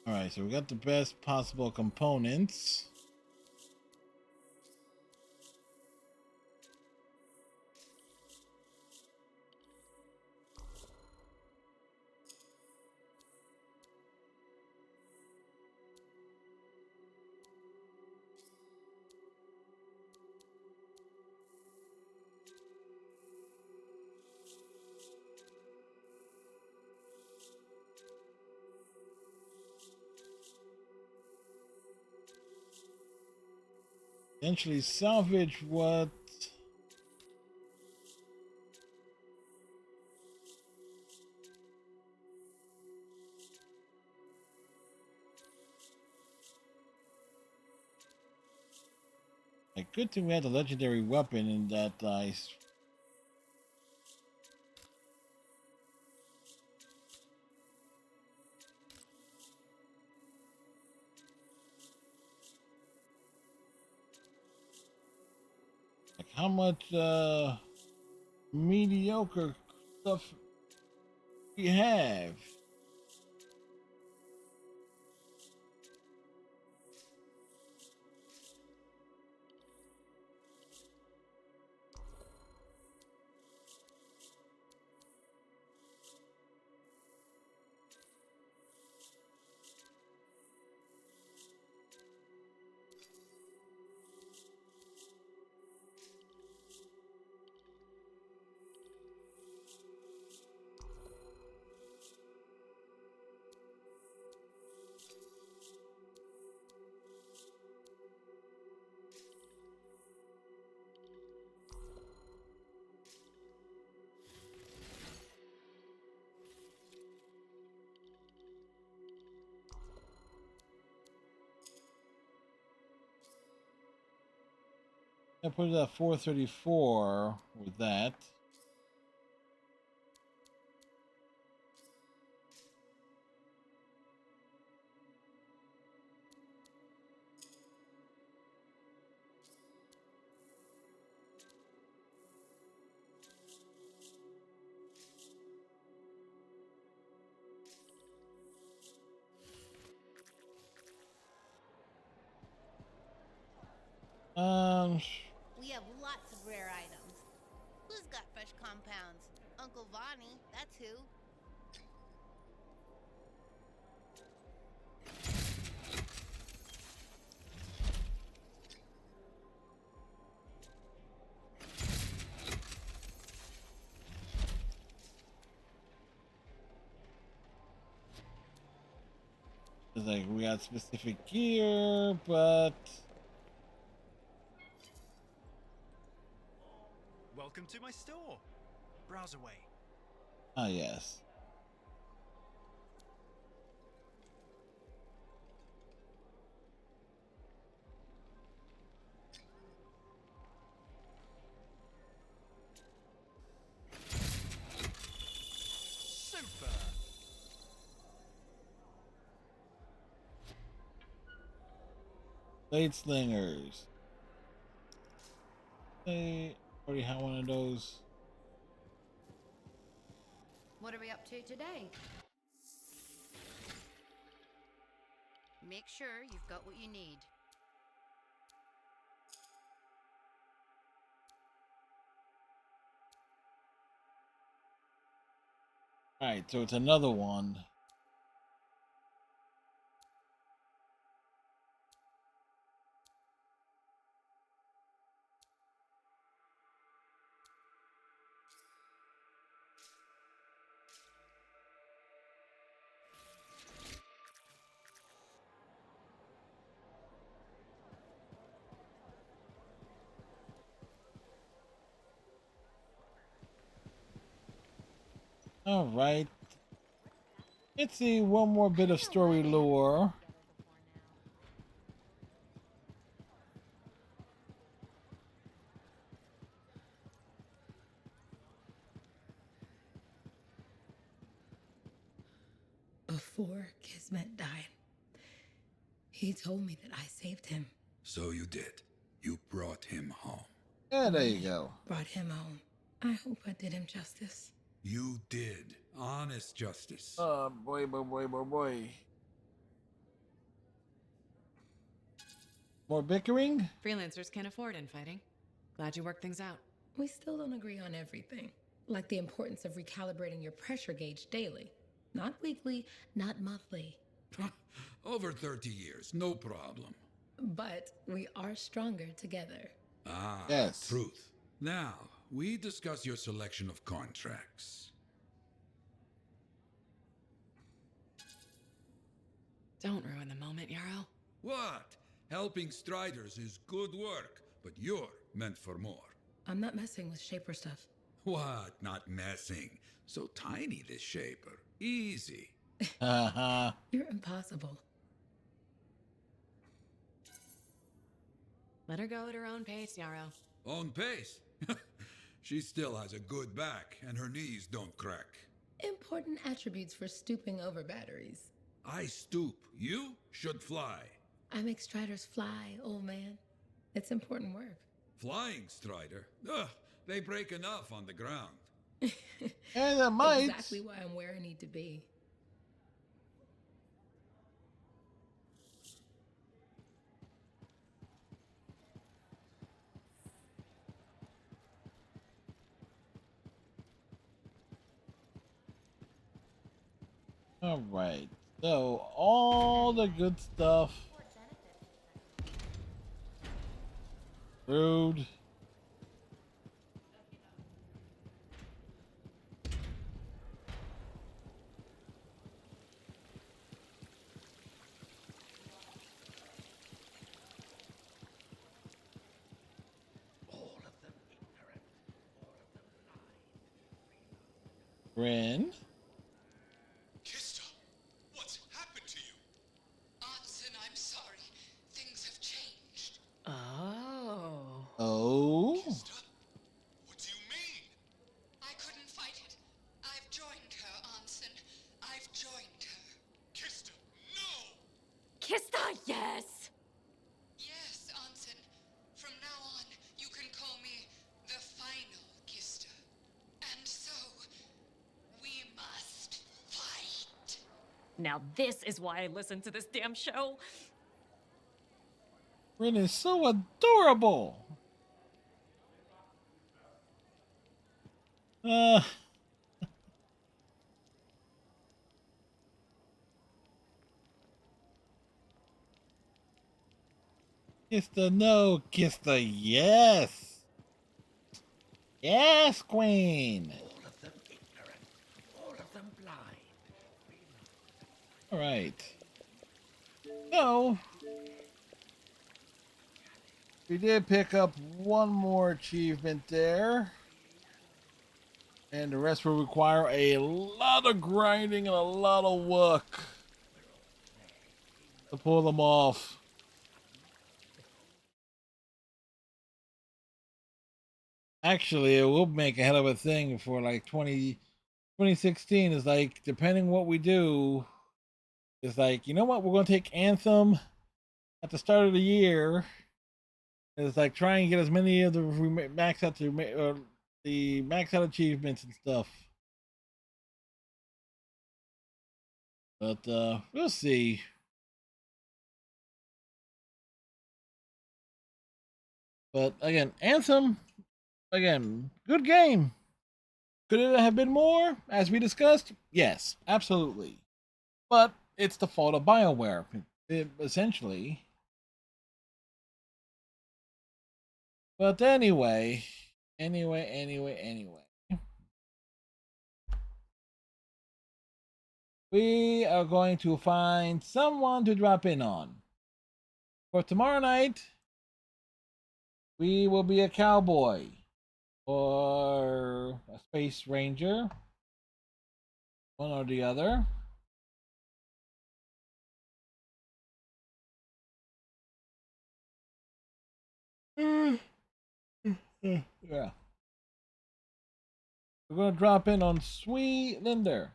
all right. So we got the best possible components. Essentially salvage what a good thing we had the legendary weapon in that dice. Like how much mediocre stuff We have. I put it at 434 with that. We have lots of rare items. Who's got fresh compounds? Uncle Vonnie, that's who. It's like we got specific gear, but Welcome to my store. Browse away. ah yes. Super. Blade slingers. Hey, already have one of those. What are we up to today? Make sure you've got what you need. Alright, so it's another one. All right. Let's see one more bit of story lore. Before Kismet died, he told me that I saved him. So you did. You brought him home. Yeah, there you go. Brought him home. I hope I did him justice. You did. Honest justice. Oh, boy. More bickering? Freelancers can't afford infighting. Glad you worked things out. We still don't agree on everything, like the importance of recalibrating your pressure gauge daily. Not weekly, not monthly. Over 30 years, no problem. But we are stronger together. Ah, yes. Truth. Now, we discuss your selection of contracts. Don't ruin the moment, Yarrow. What? Helping Striders is good work, but you're meant for more. I'm not messing with Shaper stuff. What? Not messing. So tiny, this Shaper. Easy. You're impossible. Let her go at her own pace, Yarrow. Own pace? She still has a good back, and her knees don't crack. Important attributes for stooping over batteries. I stoop. You should fly. I make Striders fly, old man. It's important work. Flying Strider? Ugh, they break enough on the ground. And it might. Exactly why I'm where I need to be. All right. So all the good stuff. Rude. Rin. Kista, what's happened to you? Anson, I'm sorry. Things have changed. Oh. Oh. What do you mean? I couldn't fight it. I've joined her, Anson. I've joined her. Kista, no! Kista, yes! Yes, Anson. From now on, you can call me the final Kista. And so, we must fight. Now this is why I listen to this damn show. Rin is so adorable. Kiss the no, kiss the yes. Yes, Queen. All of them ignorant, all of them blind. All right. So we did pick up one more achievement there. And the rest will require a lot of grinding and a lot of work to pull them off. Actually, it will make a hell of a thing for like 2016 is like, depending what we do, it's like, you know what, we're going to take Anthem at the start of the year. It's like try and get as many of the max out to the max out achievements and stuff. But we'll see. But again, Anthem, again, good game. Could it have been more, as we discussed? Yes, absolutely. But it's the fault of BioWare, essentially. But anyway. We are going to find someone to drop in on. For tomorrow night, we will be a cowboy or a space ranger. One or the other. Yeah. We're going to drop in on Sweet Linder.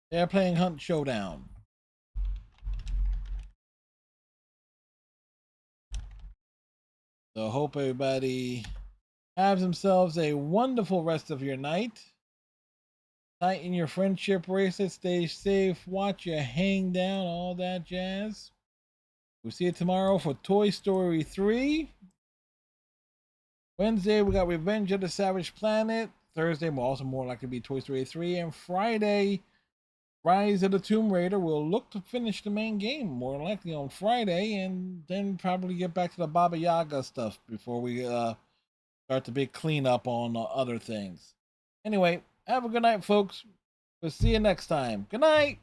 They're playing Hunt Showdown. So hope everybody has themselves a wonderful rest of your night. Tighten your friendship bracelet. Stay safe. Watch your hang down. All that jazz. We'll see you tomorrow for Toy Story 3. Wednesday, we got Revenge of the Savage Planet. Thursday, will also more likely be Toy Story 3. And Friday, Rise of the Tomb Raider. We'll look to finish the main game more likely on Friday, and then probably get back to the Baba Yaga stuff before we start the big cleanup on other things. Anyway, have a good night, folks. We'll see you next time. Good night.